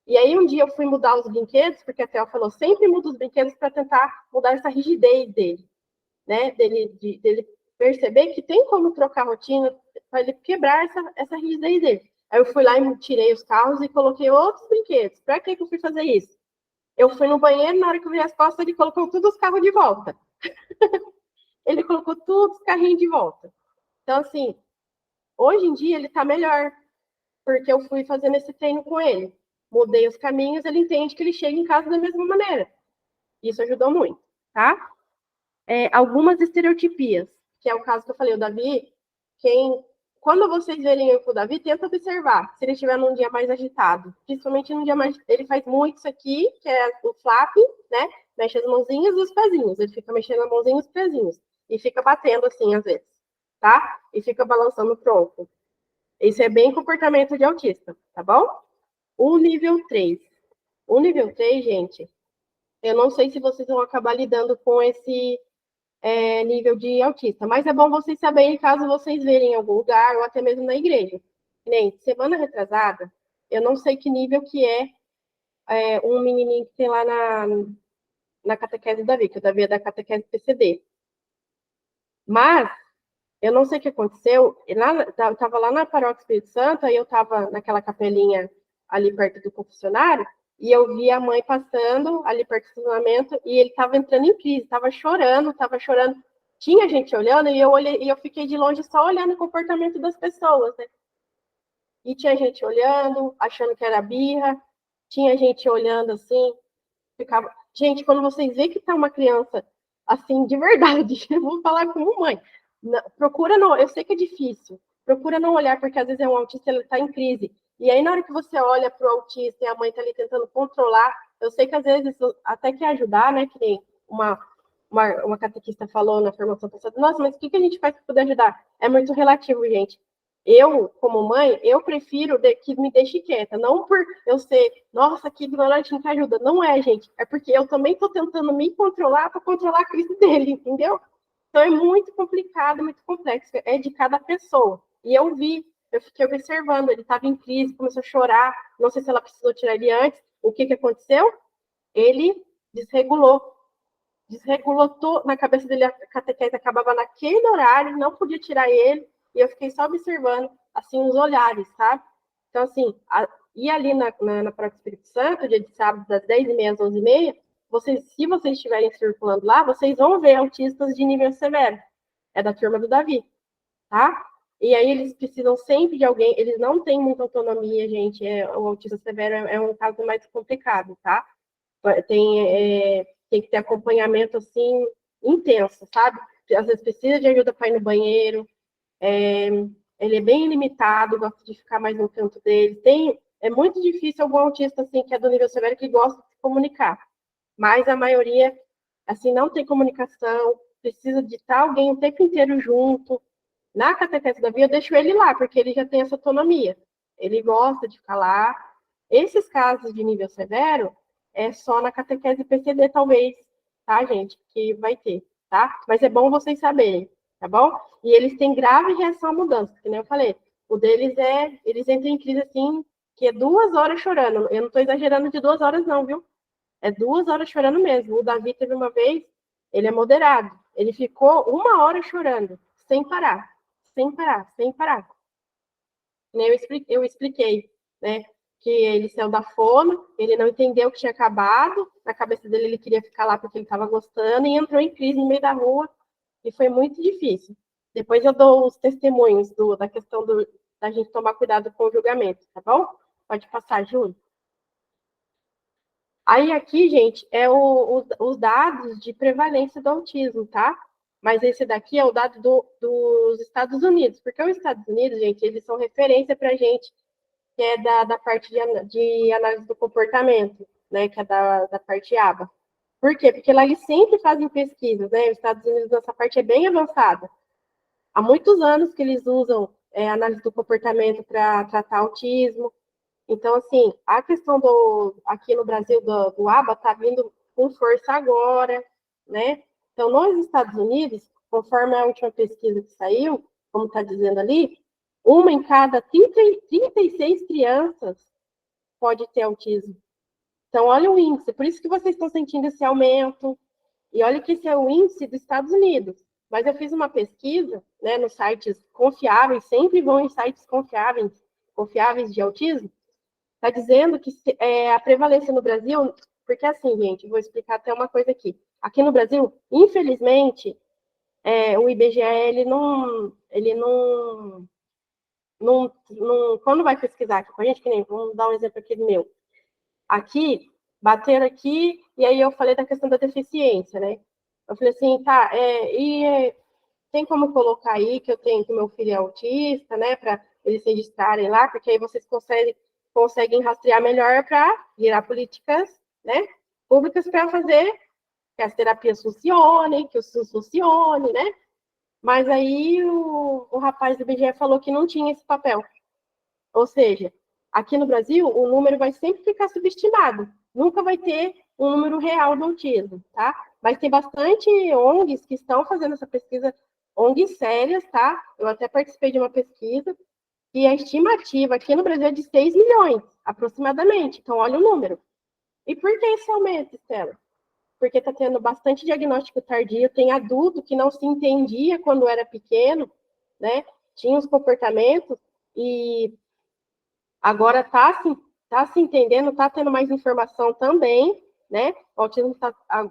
Speaker 1: E aí um dia eu fui mudar os brinquedos, porque a Theo falou, sempre muda os brinquedos para tentar mudar essa rigidez dele, né? Dele perceber que tem como trocar a rotina para ele quebrar essa rigidez dele. Aí eu fui lá e tirei os carros e coloquei outros brinquedos. Para que eu fui fazer isso? Eu fui no banheiro, na hora que eu vi as costas, ele colocou todos os carros de volta. Ele colocou todos os carrinhos de volta. Então, assim, hoje em dia ele está melhor, porque eu fui fazendo esse treino com ele. Mudei os caminhos, ele entende que ele chega em casa da mesma maneira. Isso ajudou muito, tá? Algumas estereotipias, que é o caso que eu falei, o Davi, quando vocês verem o Davi, tenta observar se ele estiver num dia mais agitado, principalmente num dia mais, ele faz muito isso aqui, que é o flap, né, mexe as mãozinhas e os pezinhos, ele fica mexendo a mãozinha e os pezinhos, e fica batendo assim, às vezes, tá? E fica balançando o tronco. Isso é bem comportamento de autista, tá bom? O nível 3. O nível 3, gente, eu não sei se vocês vão acabar lidando com esse nível de autista. Mas é bom vocês saberem caso vocês verem em algum lugar ou até mesmo na igreja. Nem semana retrasada, Eu não sei que nível que é um menininho que tem lá na catequese do Davi, que o Davi é da catequese PCD. Mas eu não sei o que aconteceu. Eu estava lá na Paróquia Espírito Santo, aí eu estava naquela capelinha ali perto do confessionário, e eu vi a mãe passando ali perto do estacionamento, e ele estava entrando em crise, estava chorando, estava chorando. Tinha gente olhando, e eu olhei, e eu fiquei de longe só olhando o comportamento das pessoas, né? E tinha gente olhando, achando que era birra, tinha gente olhando assim, ficava. Gente, quando vocês veem que tá uma criança assim, de verdade, eu vou falar como mãe. Procura não, eu sei que é difícil. Procura não olhar, porque às vezes é um autista, ele está em crise. E aí, na hora que você olha para o autista e a mãe está ali tentando controlar, eu sei que às vezes até quer ajudar, né? Que nem uma catequista falou na formação passada, nossa, mas o que a gente faz para poder ajudar? É muito relativo, gente. Eu, como mãe, eu prefiro que me deixe quieta, não por eu ser, nossa, que ignorante, não te ajuda. Não é, gente. É porque eu também estou tentando me controlar para controlar a crise dele, entendeu? Então é muito complicado, muito complexo. É de cada pessoa. E eu fiquei observando, ele estava em crise, começou a chorar. Não sei se ela precisou tirar ele antes. O que aconteceu? Ele desregulou. Desregulou na cabeça dele, a catequese acabava naquele horário, não podia tirar ele, e eu fiquei só observando, assim, os olhares, sabe? Então, assim, e ali na Paróquia Espírito Santo, dia de sábado, das 10h30 às 11h30, se vocês estiverem circulando lá, vocês vão ver autistas de nível severo. É da turma do Davi, tá? E aí eles precisam sempre de alguém, eles não têm muita autonomia, gente, o autista severo é um caso mais complicado, tá? Tem que ter acompanhamento, assim, intenso, sabe? Às vezes precisa de ajuda para ir no banheiro, ele é bem limitado, gosta de ficar mais no canto dele. É muito difícil algum autista, assim, que é do nível severo, que gosta de se comunicar. Mas a maioria, assim, não tem comunicação, precisa de estar alguém o tempo inteiro junto. Na catequese da Via, eu deixo ele lá, porque ele já tem essa autonomia. Ele gosta de ficar lá. Esses casos de nível severo, é só na catequese PCD, talvez, tá, gente? Que vai ter, tá? Mas é bom vocês saberem, tá bom? E eles têm grave reação à mudança, que nem eu falei. O deles eles entram em crise assim, que é 2 horas chorando. Eu não estou exagerando de 2 horas, não, viu? É 2 horas chorando mesmo. O Davi teve uma vez, ele é moderado. Ele ficou 1 hora chorando, sem parar, sem parar, sem parar. Eu expliquei, né? Que ele saiu da fono, ele não entendeu que tinha acabado, na cabeça dele ele queria ficar lá porque ele estava gostando, e entrou em crise no meio da rua, e foi muito difícil. Depois eu dou os testemunhos da questão da gente tomar cuidado com o julgamento, tá bom? Pode passar, Júlio. Aí aqui, gente, os dados de prevalência do autismo, tá? Mas esse daqui é o dado dos Estados Unidos, porque os Estados Unidos, gente, eles são referência para a gente, que é da parte de análise do comportamento, né? Que é da parte ABA. Por quê? Porque lá eles sempre fazem pesquisas, né? Os Estados Unidos, nessa parte, é bem avançada. Há muitos anos que eles usam análise do comportamento para tratar autismo. Então, assim, a questão aqui no Brasil do ABA está vindo com força agora, né? Então, nos Estados Unidos, conforme a última pesquisa que saiu, como está dizendo ali, uma em cada 36 crianças pode ter autismo. Então, olha o índice, por isso que vocês estão sentindo esse aumento. E olha que esse é o índice dos Estados Unidos. Mas eu fiz uma pesquisa, né, nos sites confiáveis, sempre vão em sites confiáveis de autismo, está dizendo que a prevalência no Brasil, porque assim, gente, vou explicar até uma coisa aqui. Aqui no Brasil, infelizmente, o IBGE, quando vai pesquisar aqui com a gente, que nem, vamos dar um exemplo aqui do meu. Aqui, bateram aqui, e aí eu falei da questão da deficiência, né? Eu falei assim, tá, tem como colocar aí que que o meu filho é autista, né, para eles se registrarem lá, porque aí vocês conseguem rastrear melhor para virar políticas, né, públicas para fazer que as terapias funcionem, que o SUS funcione, né? Mas aí o rapaz do IBGE falou que não tinha esse papel. Ou seja, aqui no Brasil, o número vai sempre ficar subestimado. Nunca vai ter um número real do autismo, tá? Mas tem bastante ONGs que estão fazendo essa pesquisa, ONGs sérias, tá? Eu até participei de uma pesquisa, E a estimativa aqui no Brasil é de 6 milhões, aproximadamente. Então, olha o número. E por que esse aumento, Estela? Porque está tendo bastante diagnóstico tardio, tem adulto que não se entendia quando era pequeno, né? Tinha os comportamentos e agora tá se entendendo, está tendo mais informação também, né? O autismo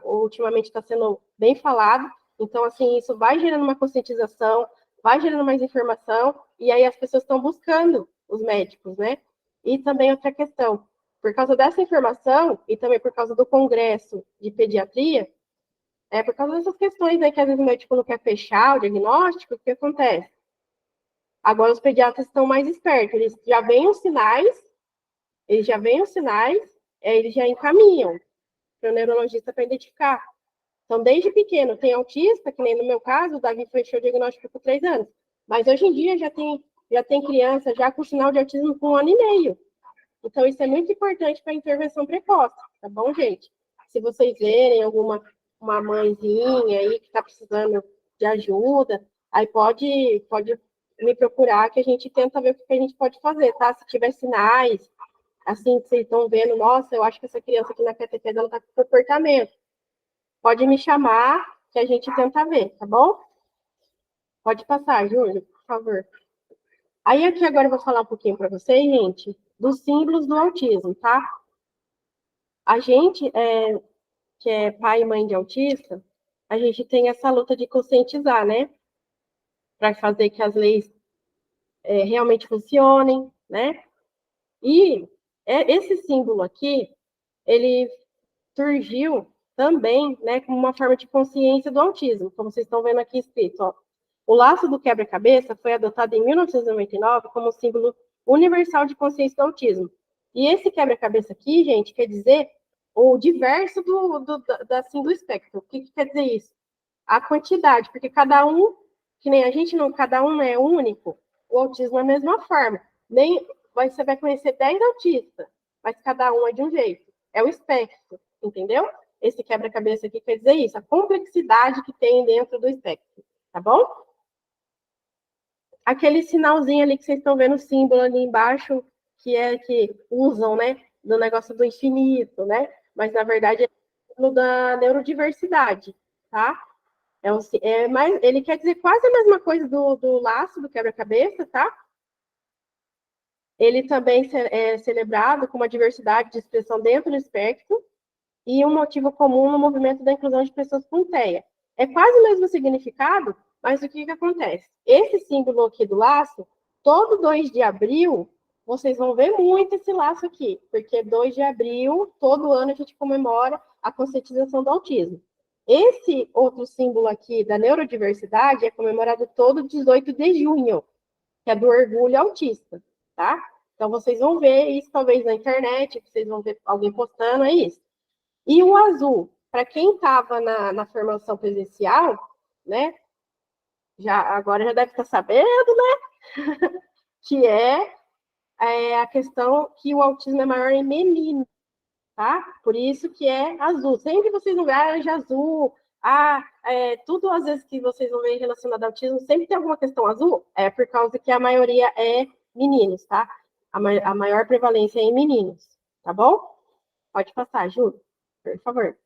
Speaker 1: ultimamente está sendo bem falado, então, assim, isso vai gerando uma conscientização, vai gerando mais informação, e aí as pessoas estão buscando os médicos, né? E também outra questão, por causa dessa informação, e também por causa do congresso de pediatria, por causa dessas questões, né, que às vezes o médico não quer fechar o diagnóstico, o que acontece? Agora os pediatras estão mais espertos, eles já veem os sinais, eles já encaminham para o neurologista para identificar. Então, desde pequeno, tem autista, que nem no meu caso, o Davi fechou o diagnóstico com 3 anos. Mas hoje em dia já tem criança já com sinal de autismo com 1 ano e meio. Então, isso é muito importante para a intervenção precoce, tá bom, gente? Se vocês verem uma mãezinha aí que está precisando de ajuda, aí pode me procurar que a gente tenta ver o que a gente pode fazer, tá? Se tiver sinais, assim, que vocês estão vendo, nossa, eu acho que essa criança aqui na catequese, ela está com comportamento. Pode me chamar que a gente tenta ver, tá bom? Pode passar, Júlio, por favor. Aí aqui agora eu vou falar um pouquinho para vocês, gente, dos símbolos do autismo, tá? A gente, que é pai e mãe de autista, a gente tem essa luta de conscientizar, né? Para fazer que as leis realmente funcionem, né? E esse símbolo aqui, ele surgiu também, né, como uma forma de consciência do autismo, como vocês estão vendo aqui escrito, ó. O laço do quebra-cabeça foi adotado em 1999 como símbolo universal de consciência do autismo. E esse quebra-cabeça aqui, gente, quer dizer o diverso do espectro. O que quer dizer isso? A quantidade, porque cada um, que nem a gente não, cada um é único, o autismo é a mesma forma. Nem você vai conhecer 10 autistas, mas cada um é de um jeito. É o espectro, entendeu? Esse quebra-cabeça aqui quer dizer isso, a complexidade que tem dentro do espectro, tá bom? Aquele sinalzinho ali que vocês estão vendo, o símbolo ali embaixo, que usam, né, do negócio do infinito, né? Mas na verdade é o símbolo da neurodiversidade, tá? Ele quer dizer quase a mesma coisa do laço, do quebra-cabeça, tá? Ele também é celebrado com uma diversidade de expressão dentro do espectro e um motivo comum no movimento da inclusão de pessoas com TEA. É quase o mesmo significado, mas o que acontece? Esse símbolo aqui do laço, todo 2 de abril, vocês vão ver muito esse laço aqui, porque 2 de abril, todo ano a gente comemora a conscientização do autismo. Esse outro símbolo aqui da neurodiversidade é comemorado todo 18 de junho, que é do orgulho autista, tá? Então, vocês vão ver isso talvez na internet, vocês vão ver alguém postando, é isso. E o azul, para quem estava na formação presencial, né? Agora já deve estar sabendo, né? Que a questão que o autismo é maior em menino, tá? Por isso que é azul. Sempre vocês vão ver de azul. Tudo às vezes que vocês vão ver relacionado ao autismo, sempre tem alguma questão azul. É por causa que a maioria é meninos, tá? A maior prevalência é em meninos, tá bom? Pode passar, Ju, por favor.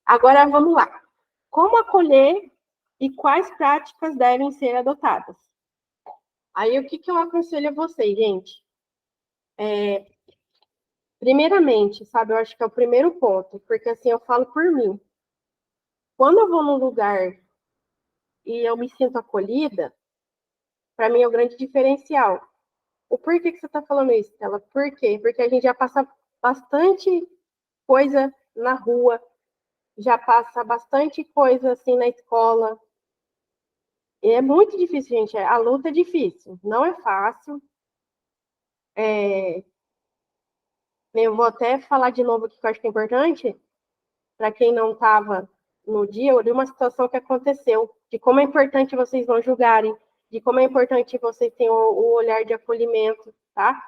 Speaker 1: Agora vamos lá. Como acolher e quais práticas devem ser adotadas? Aí o que eu aconselho a vocês, gente? Primeiramente, sabe, eu acho que é o primeiro ponto, porque assim eu falo por mim. Quando eu vou num lugar e eu me sinto acolhida, para mim é o grande diferencial. O porquê que você está falando isso, Stella? Por quê? Porque a gente já passa bastante coisa na rua, já passa bastante coisa assim na escola. E é muito difícil, gente. A luta é difícil, não é fácil. Eu vou até falar de novo aqui que eu acho que é importante, para quem não estava no dia, de uma situação que aconteceu, de como é importante vocês não julgarem, de como é importante vocês terem o olhar de acolhimento, tá?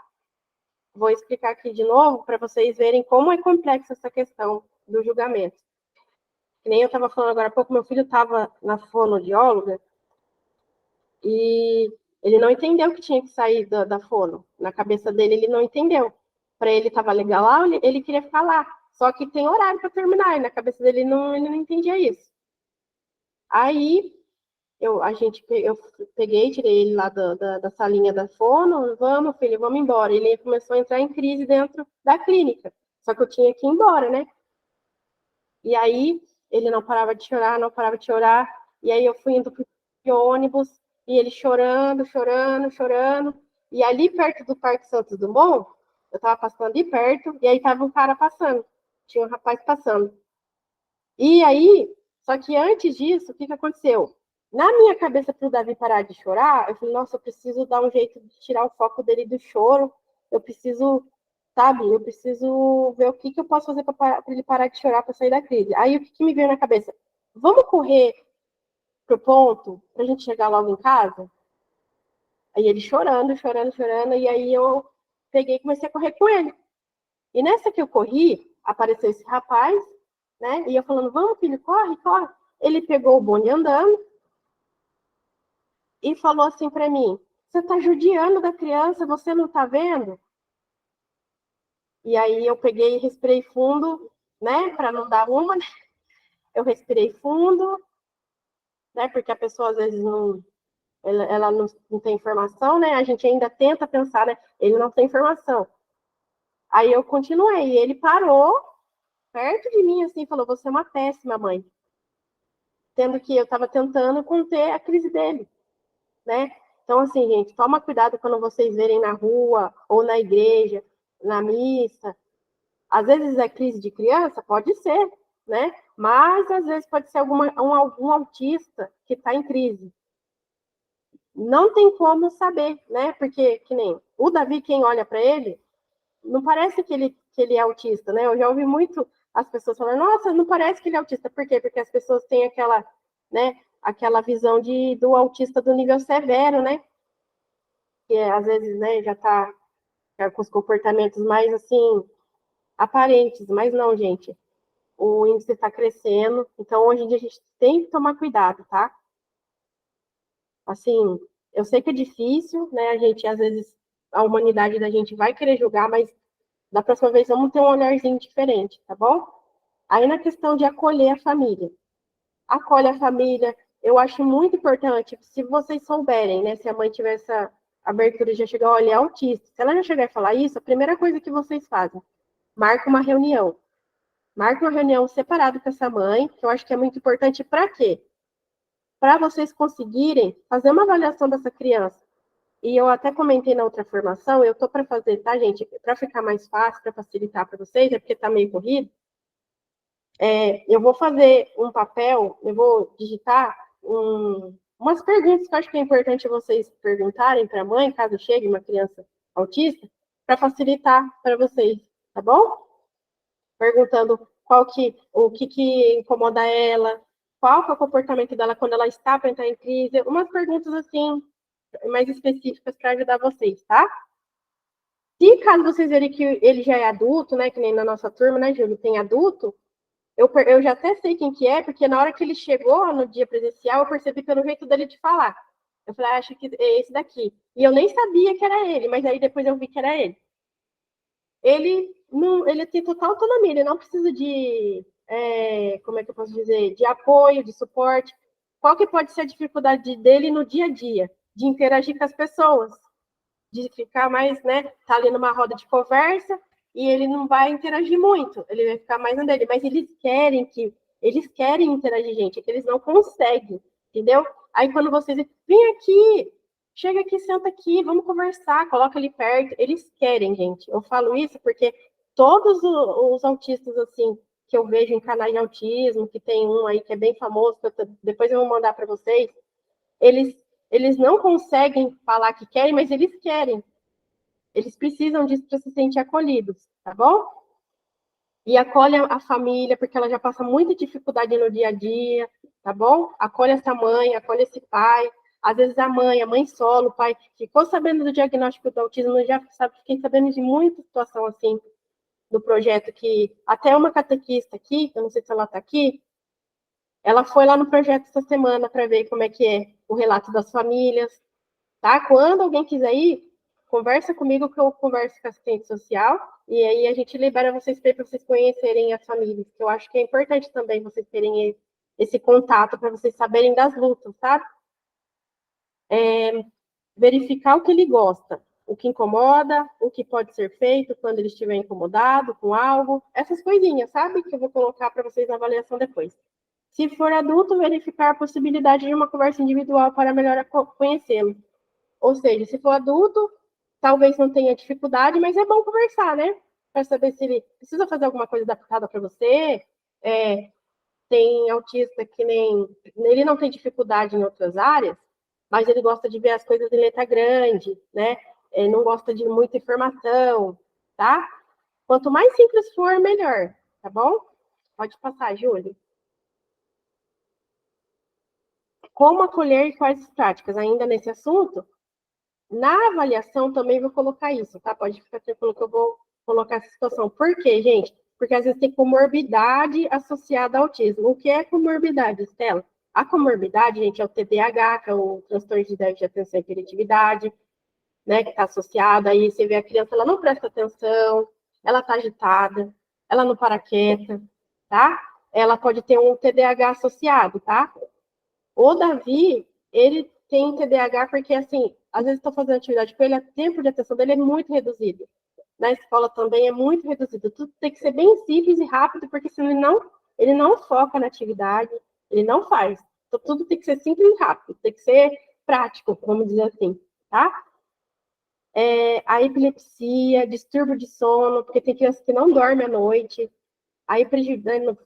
Speaker 1: Vou explicar aqui de novo para vocês verem como é complexa essa questão do julgamento. Que nem eu estava falando agora há pouco, meu filho estava na fonoaudióloga e Ele não entendeu que tinha que sair da fono. Na cabeça dele, ele não entendeu. Para ele estava legal lá, ele queria ficar lá. Só que tem horário para terminar, e na cabeça dele ele não entendia isso. Aí eu peguei, tirei ele lá da salinha da fono, vamos, filho, vamos embora. Ele começou a entrar em crise dentro da clínica. Só que eu tinha que ir embora, né? E aí ele não parava de chorar, não parava de chorar. E aí eu fui indo pro ônibus, e ele chorando, chorando, chorando. E ali perto do Parque Santos Dumont, eu tava passando ali perto, e aí tava um cara passando. Tinha um rapaz passando. E aí, só que antes disso, o que aconteceu? Na minha cabeça, para o Davi parar de chorar, eu falei, nossa, eu preciso dar um jeito de tirar o foco dele do choro. Eu preciso, sabe, eu preciso ver o que eu posso fazer para ele parar de chorar, para sair da crise. Aí, o que me veio na cabeça? Vamos correr pro ponto, para a gente chegar logo em casa? Aí ele chorando, chorando, chorando, e aí eu peguei e comecei a correr com ele. E nessa que eu corri, apareceu esse rapaz, né? E eu falando, vamos, filho, corre, corre. Ele pegou o bonde andando e falou assim para mim, você tá judiando da criança, você não tá vendo? E aí eu peguei e respirei fundo, né? Para não dar uma, né? Eu respirei fundo, né? Porque a pessoa às vezes ela não tem informação, né? A gente ainda tenta pensar, né? Ele não tem informação. Aí eu continuei, e ele parou perto de mim, assim, falou, você é uma péssima mãe. Tendo que eu estava tentando conter a crise dele, né? Então, assim, gente, toma cuidado quando vocês verem na rua ou na igreja, na missa. Às vezes é crise de criança, pode ser, né? Mas às vezes pode ser algum autista que está em crise. Não tem como saber, né? Porque, que nem o Davi, quem olha para ele, não parece que ele é autista, né? Eu já ouvi muito as pessoas falando, nossa, não parece que ele é autista. Por quê? Porque as pessoas têm aquela, né, aquela visão do autista do nível severo, né? Que às vezes, né, já está com os comportamentos mais, assim, aparentes. Mas não, gente. O índice está crescendo. Então, hoje em dia, a gente tem que tomar cuidado, tá? Assim, eu sei que é difícil, né? A gente, às vezes, a humanidade da gente vai querer julgar, mas da próxima vez vamos ter um olharzinho diferente, tá bom? Aí na questão de acolher a família. Acolhe a família. Eu acho muito importante, se vocês souberem, né? Se a mãe tiver essa abertura de já chegar, olha, é autista. Se ela já chegar e falar isso, a primeira coisa que vocês fazem, marca uma reunião. Marca uma reunião separada com essa mãe, que eu acho que é muito importante. Para quê? Para vocês conseguirem fazer uma avaliação dessa criança. E eu até comentei na outra formação, eu tô para fazer, tá, gente? Para ficar mais fácil, para facilitar para vocês, é porque tá meio corrido. Eu vou fazer um papel, eu vou digitar umas perguntas que eu acho que é importante vocês perguntarem para a mãe, caso chegue uma criança autista, para facilitar para vocês, tá bom? Perguntando o que incomoda ela, qual que é o comportamento dela quando ela está para entrar em crise, umas perguntas assim mais específicas para ajudar vocês, tá? Se caso vocês verem que ele já é adulto, né, que nem na nossa turma, né, Júlio, tem adulto, eu já até sei quem que é, porque na hora que ele chegou no dia presencial, eu percebi pelo jeito dele de falar. Eu falei, acho que é esse daqui. E eu nem sabia que era ele, mas aí depois eu vi que era ele. Ele tem total autonomia, ele não precisa como é que eu posso dizer, de apoio, de suporte. Qual que pode ser a dificuldade dele no dia a dia? De interagir com as pessoas, de ficar mais, né, tá ali numa roda de conversa e ele não vai interagir muito, ele vai ficar mais no dele, mas eles querem interagir, gente, é que eles não conseguem, entendeu? Aí quando vocês vem aqui, chega aqui, senta aqui, vamos conversar, coloca ali perto, eles querem, gente. Eu falo isso porque todos os autistas, assim, que eu vejo em canais de autismo, que tem um aí que é bem famoso, depois eu vou mandar para vocês, eles não conseguem falar que querem, mas eles querem. Eles precisam disso para se sentir acolhidos, tá bom? E acolhe a família, porque ela já passa muita dificuldade no dia a dia, tá bom? Acolhe essa mãe, acolhe esse pai. Às vezes a mãe solo, o pai ficou sabendo do diagnóstico do autismo, já fiquei sabendo de muita situação assim do projeto que até uma catequista aqui, eu não sei se ela está aqui, ela foi lá no projeto essa semana para ver como é que é o relato das famílias. tá? Quando alguém quiser ir, conversa comigo que eu converso com a assistente social e aí a gente libera vocês para vocês conhecerem as famílias, que eu acho que é importante também vocês terem esse contato para vocês saberem das lutas, sabe? Verificar o que ele gosta, o que incomoda, o que pode ser feito quando ele estiver incomodado com algo, essas coisinhas, sabe? Que eu vou colocar para vocês na avaliação depois. Se for adulto, verificar a possibilidade de uma conversa individual para melhor conhecê-lo. Ou seja, se for adulto, talvez não tenha dificuldade, mas é bom conversar, né? Para saber se ele precisa fazer alguma coisa adaptada para você. Tem autista que nem. Ele não tem dificuldade em outras áreas, mas ele gosta de ver as coisas em letra grande, né? Ele não gosta de muita informação, tá? Quanto mais simples for, melhor, tá bom? Pode passar, Júlio. Como acolher e quais práticas? Ainda nesse assunto, na avaliação também vou colocar isso, tá? Pode ficar tranquilo que eu vou colocar essa situação. Por quê, gente? Porque às vezes tem comorbidade associada ao autismo. O que é comorbidade, Estela? A comorbidade, gente, é o TDAH, que é o transtorno de déficit de atenção e hiperatividade, né? Que está associado. Aí você vê a criança, ela não presta atenção, ela está agitada, ela não para quieta, tá? Ela pode ter um TDAH associado, tá? O Davi, ele tem TDAH porque, assim, às vezes estou fazendo atividade com ele, o tempo de atenção dele é muito reduzido. Na escola também é muito reduzido. Tudo tem que ser bem simples e rápido, porque senão ele não foca na atividade, ele não faz. Então, tudo tem que ser simples e rápido, tem que ser prático, vamos dizer assim, tá? A epilepsia, distúrbio de sono, porque tem criança que não dorme à noite, aí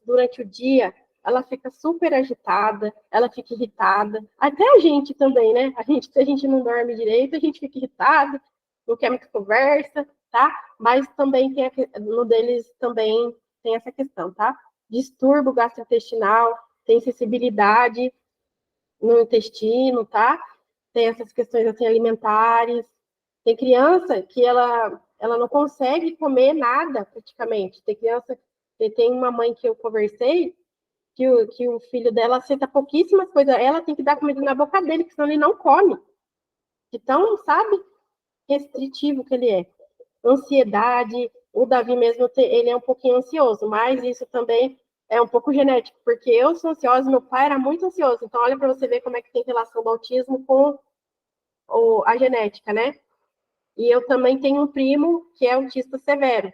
Speaker 1: durante o dia ela fica super agitada, ela fica irritada. Até a gente também, né? Se a gente não dorme direito, a gente fica irritado, não quer muita conversa, tá? Mas também no deles também tem essa questão, tá? Distúrbio gastrointestinal, tem sensibilidade no intestino, tá? Tem essas questões assim alimentares. Tem criança que ela não consegue comer nada praticamente. Tem criança, tem uma mãe que eu conversei que o filho dela aceita pouquíssimas coisas. Ela tem que dar comida na boca dele, porque senão ele não come. Então, sabe, restritivo que ele é. Ansiedade, o Davi mesmo, ele é um pouquinho ansioso, mas isso também é um pouco genético, porque eu sou ansiosa, meu pai era muito ansioso. Então, olha para você ver como é que tem relação do autismo com a genética, né? E eu também tenho um primo que é autista severo.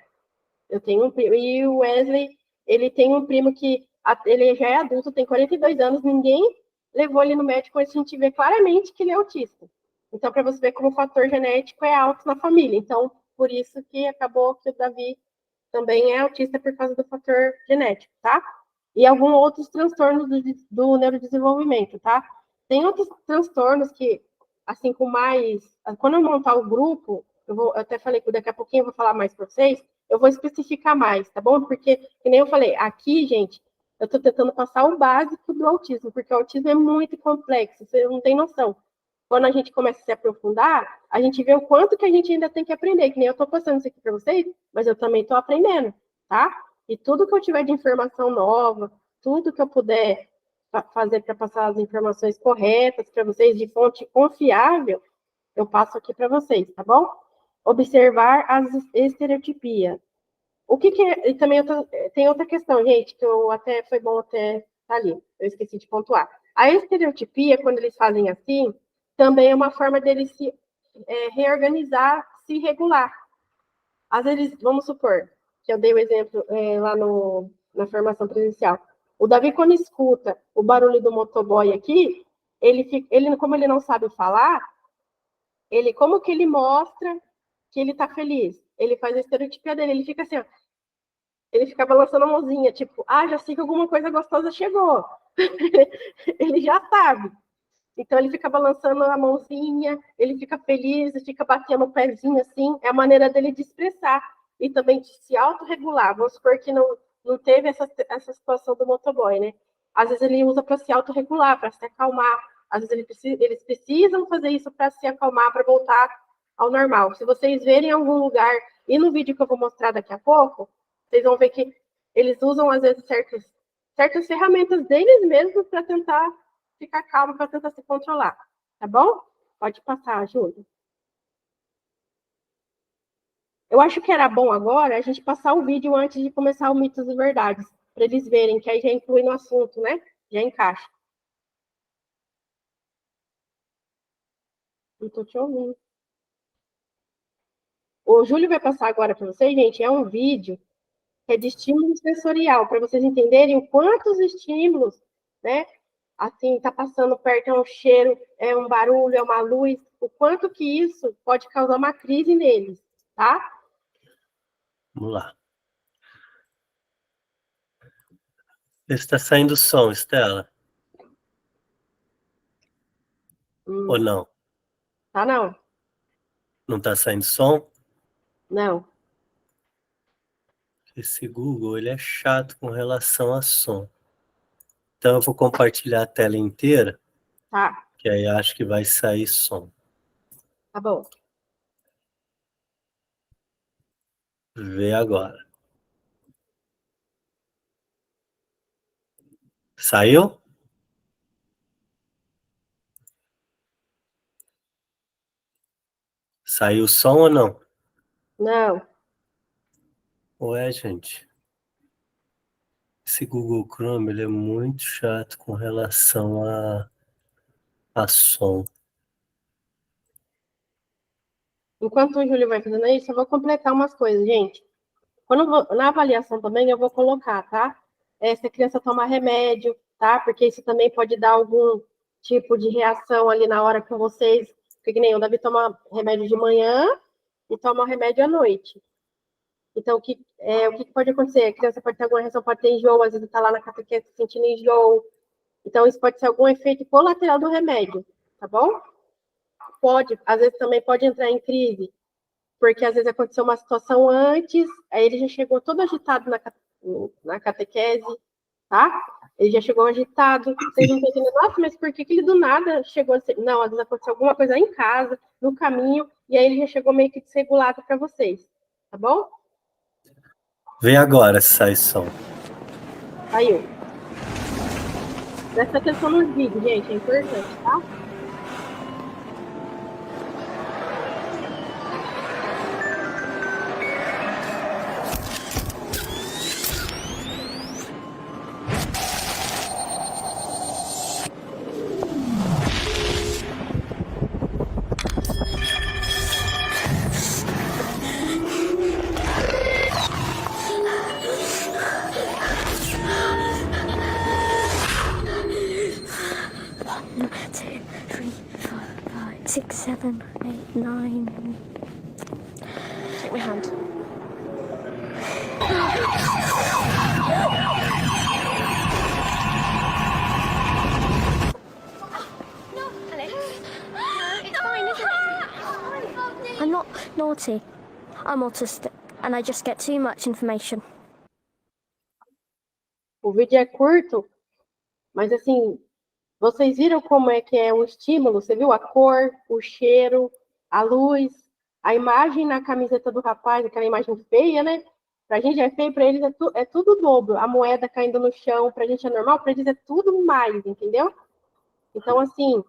Speaker 1: Eu tenho um primo. E o Wesley, ele tem um primo que ele já é adulto, tem 42 anos, ninguém levou ele no médico, mas a gente vê claramente que ele é autista. Então, para você ver como o fator genético é alto na família. Então, por isso que acabou que o Davi também é autista por causa do fator genético, tá? E alguns outros transtornos do neurodesenvolvimento, tá? Tem outros transtornos que, assim, com mais... Quando eu montar o grupo, eu até falei que daqui a pouquinho eu vou falar mais para vocês, eu vou especificar mais, tá bom? Porque, que nem eu falei, aqui, gente, eu estou tentando passar o básico do autismo, porque o autismo é muito complexo, você não tem noção. Quando a gente começa a se aprofundar, a gente vê o quanto que a gente ainda tem que aprender, que nem eu estou passando isso aqui para vocês, mas eu também estou aprendendo, tá? E tudo que eu tiver de informação nova, tudo que eu puder fazer para passar as informações corretas para vocês, de fonte confiável, eu passo aqui para vocês, tá bom? Observar as estereotipias. O que é... E também tem outra questão, gente, que eu até foi bom até estar ali, eu esqueci de pontuar. A estereotipia, quando eles fazem assim, também é uma forma deles se reorganizar, se regular. Às vezes, vamos supor, que eu dei o exemplo lá na formação presencial. O Davi, quando escuta o barulho do motoboy aqui, como ele não sabe falar, como que ele mostra que ele tá feliz? Ele faz a estereotipia dele, ele fica assim, ó, ele fica balançando a mãozinha, tipo, já sei que alguma coisa gostosa chegou. Ele já sabe. Então ele fica balançando a mãozinha, ele fica feliz, fica batendo o pezinho assim, é a maneira dele de expressar e também de se autorregular. Vamos supor que não teve essa situação do motoboy, né? Às vezes ele usa para se autorregular, para se acalmar. Às vezes eles precisam fazer isso para se acalmar, para voltar ao normal. Se vocês verem em algum lugar, e no vídeo que eu vou mostrar daqui a pouco, vocês vão ver que eles usam, às vezes, certas ferramentas deles mesmos para tentar ficar calmo, para tentar se controlar, tá bom? Pode passar, Júlio. Eu acho que era bom agora a gente passar o vídeo antes de começar o Mitos e Verdades, para eles verem, que aí já inclui no assunto, né? Já encaixa. Não estou te ouvindo. O Júlio vai passar agora para vocês, gente, é um vídeo que é de estímulo sensorial, para vocês entenderem o quantos estímulos, né? Assim, tá passando perto, é um cheiro, é um barulho, é uma luz, o quanto que isso pode causar uma crise neles, tá?
Speaker 3: Vamos lá. Está saindo som, Estela? Ou não?
Speaker 1: Tá, não.
Speaker 3: Não está saindo som?
Speaker 1: Não.
Speaker 3: Esse Google, ele é chato com relação a som. Então eu vou compartilhar a tela inteira,
Speaker 1: Tá.
Speaker 3: que aí acho que vai sair som.
Speaker 1: Tá bom.
Speaker 3: Vê agora. Saiu? Saiu o som ou não?
Speaker 1: Não.
Speaker 3: Ué, gente. Esse Google Chrome, ele é muito chato com relação a som.
Speaker 1: Enquanto o Júlio vai fazendo isso, eu vou completar umas coisas, gente. Na avaliação também eu vou colocar, tá? Se a criança toma remédio, tá? Porque isso também pode dar algum tipo de reação ali na hora com vocês. Porque que nem o Davi toma remédio de manhã e toma remédio à noite. Então, o que pode acontecer? A criança pode ter alguma reação, pode ter enjoo, às vezes está lá na catequese sentindo enjoo. Então, isso pode ser algum efeito colateral do remédio, tá bom? Pode, às vezes também pode entrar em crise, porque às vezes aconteceu uma situação antes, aí ele já chegou todo agitado na catequese, tá? Ele já chegou agitado, vocês não estão entendendo, nossa, mas por que ele do nada chegou assim? Não, às vezes aconteceu alguma coisa em casa, no caminho, e aí ele já chegou meio que desregulado para vocês, tá bom?
Speaker 3: Vê agora se sai som.
Speaker 1: Saiu. Presta atenção nos vídeos, gente, é importante, tá?
Speaker 4: Six, seven, eight, nine. Take my hand. No, Alex. It's fine, isn't it? I'm not naughty. I'm autistic, and I just get too much information.
Speaker 1: O vídeo é curto, mas assim, vocês viram como é que é o estímulo? Você viu a cor, o cheiro, a luz, a imagem na camiseta do rapaz, aquela imagem feia, né? Pra gente é feio, pra eles é tudo dobro. A moeda caindo no chão, pra gente é normal, pra eles é tudo mais, entendeu? Então, assim,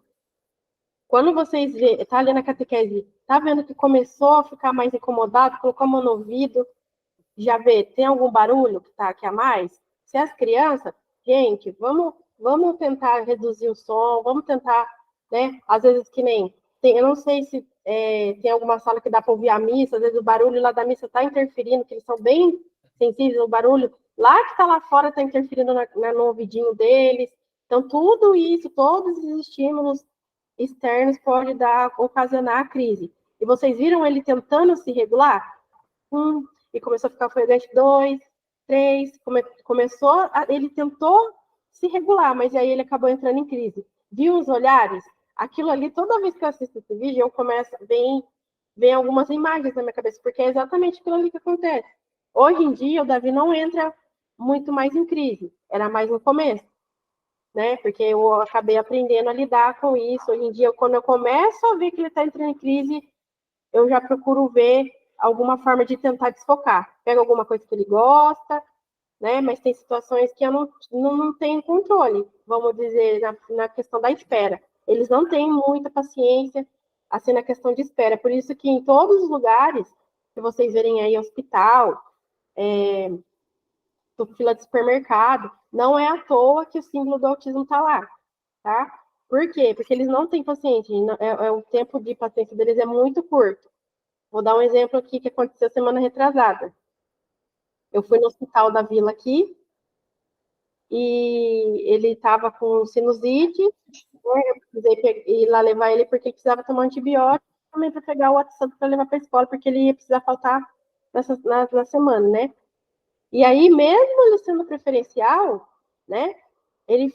Speaker 1: quando vocês vê, tá ali na catequese, tá vendo que começou a ficar mais incomodado, colocou a mão no ouvido, já vê, tem algum barulho que tá aqui a mais? Se as crianças, gente, vamos tentar reduzir o som, vamos tentar, né? Às vezes que nem tem, eu não sei se tem alguma sala que dá para ouvir a missa, às vezes o barulho lá da missa está interferindo, que eles são bem sensíveis ao barulho, lá que está lá fora está interferindo no ouvidinho deles. Então, tudo isso, todos os estímulos externos podem ocasionar a crise. E vocês viram ele tentando se regular? E começou a ficar ofegante 2, 3, começou, ele tentou se regular, mas aí ele acabou entrando em crise. Viu os olhares? Aquilo ali, toda vez que eu assisto esse vídeo, eu começo, vem algumas imagens na minha cabeça, porque é exatamente aquilo ali que acontece. Hoje em dia, o Davi não entra muito mais em crise, era mais no começo, né? Porque eu acabei aprendendo a lidar com isso. Hoje em dia, quando eu começo a ver que ele está entrando em crise, eu já procuro ver alguma forma de tentar desfocar. Pega alguma coisa que ele gosta, né? Mas tem situações que eu não tenho controle, vamos dizer, na questão da espera. Eles não têm muita paciência, assim, na questão de espera. Por isso que em todos os lugares que vocês verem aí, hospital, fila de supermercado, não é à toa que o símbolo do autismo está lá, tá? Por quê? Porque eles não têm paciente, o tempo de paciência deles é muito curto. Vou dar um exemplo aqui que aconteceu semana retrasada. Eu fui no hospital da vila aqui, e ele estava com sinusite, né? Eu precisei ir lá levar ele porque ele precisava tomar antibiótico, também para pegar o WhatsApp para levar para a escola, porque ele ia precisar faltar na semana, né? E aí, mesmo ele sendo preferencial, né?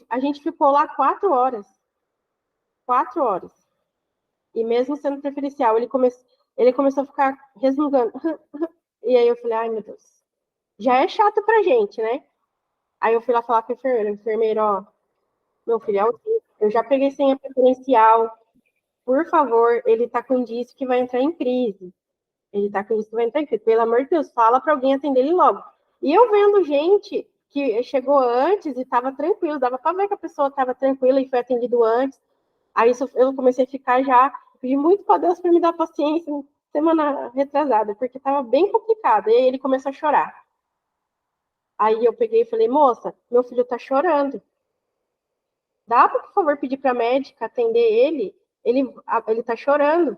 Speaker 1: A gente ficou lá 4 horas. 4 horas. E mesmo sendo preferencial, ele começou a ficar resmungando. E aí eu falei, ai meu Deus, já é chato pra gente, né? Aí eu fui lá falar com a enfermeira, ó, meu filho é autista, eu já peguei senha preferencial, por favor, ele tá com indício que vai entrar em crise. Ele tá com indício que vai entrar em crise. Pelo amor de Deus, fala pra alguém atender ele logo. E eu vendo gente que chegou antes e tava tranquilo, dava pra ver que a pessoa tava tranquila e foi atendido antes. Aí eu comecei a ficar já, pedi muito pra Deus pra me dar paciência semana retrasada, porque tava bem complicado. E aí ele começou a chorar. Aí eu peguei e falei, moça, meu filho tá chorando. Dá pra, por favor, pedir pra médica atender ele? Ele tá chorando.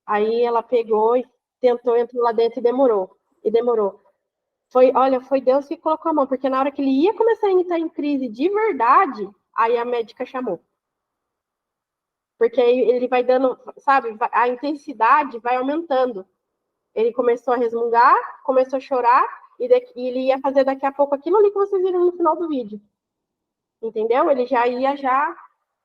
Speaker 1: Aí ela pegou e entrou lá dentro e demorou. Foi Deus que colocou a mão, porque na hora que ele ia começar a entrar em crise de verdade, aí a médica chamou. Porque aí ele vai dando, sabe, a intensidade vai aumentando. Ele começou a resmungar, começou a chorar, e ele ia fazer daqui a pouco aquilo ali que vocês viram no final do vídeo. Entendeu? Ele já ia já.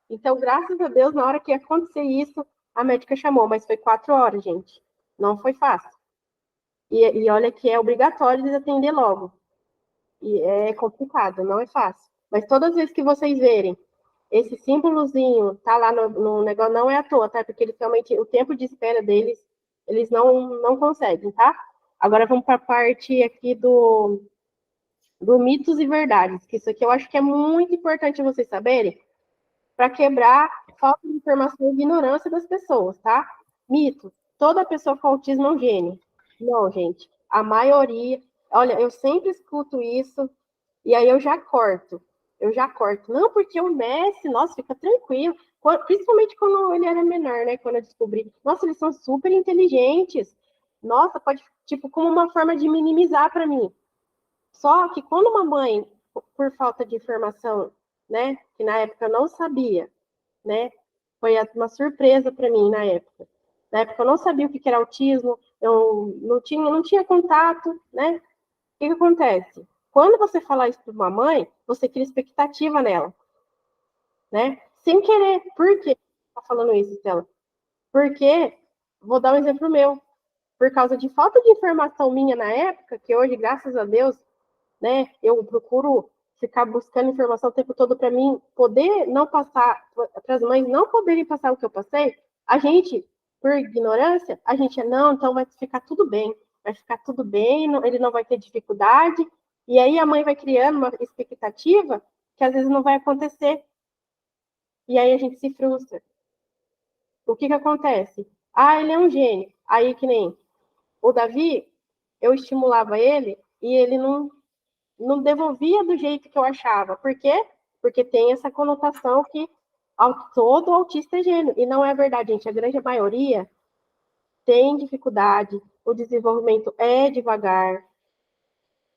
Speaker 1: Então, graças a Deus, na hora que ia acontecer isso, a médica chamou, mas foi 4 horas, gente. Não foi fácil. E olha que é obrigatório eles atender logo. E é complicado, não é fácil. Mas todas as vezes que vocês verem esse símbolozinho tá lá no negócio, não é à toa, tá? Porque eles realmente, o tempo de espera deles, eles não conseguem, tá? Agora vamos para a parte aqui do mitos e verdades, que isso aqui eu acho que é muito importante vocês saberem, para quebrar falta de informação e ignorância das pessoas, tá? Mito: toda pessoa com autismo é um gênio. Não, gente. A maioria... Olha, eu sempre escuto isso, e aí eu já corto. Não, porque o Messi, nossa, fica tranquilo. Principalmente quando ele era menor, né? Quando eu descobri. Nossa, eles são super inteligentes. Nossa, pode... Tipo, como uma forma de minimizar para mim. Só que quando uma mãe, por falta de informação, né? Que na época eu não sabia, né? Foi uma surpresa para mim na época. Na época eu não sabia o que era autismo, eu não tinha contato, né? O que acontece? Quando você fala isso para uma mãe, você cria expectativa nela, né? Sem querer. Por que tá falando isso, Stella? Porque, vou dar um exemplo meu, por causa de falta de informação minha na época, que hoje, graças a Deus, né, eu procuro ficar buscando informação o tempo todo para mim poder não passar, para as mães não poderem passar o que eu passei, a gente, por ignorância, a gente não, então vai ficar tudo bem, ele não vai ter dificuldade, e aí a mãe vai criando uma expectativa que às vezes não vai acontecer, e aí a gente se frustra. O que acontece? Ah, ele é um gênio. Aí que nem o Davi, eu estimulava ele e ele não devolvia do jeito que eu achava. Por quê? Porque tem essa conotação que todo autista é gênio. E não é verdade, gente. A grande maioria tem dificuldade, o desenvolvimento é devagar,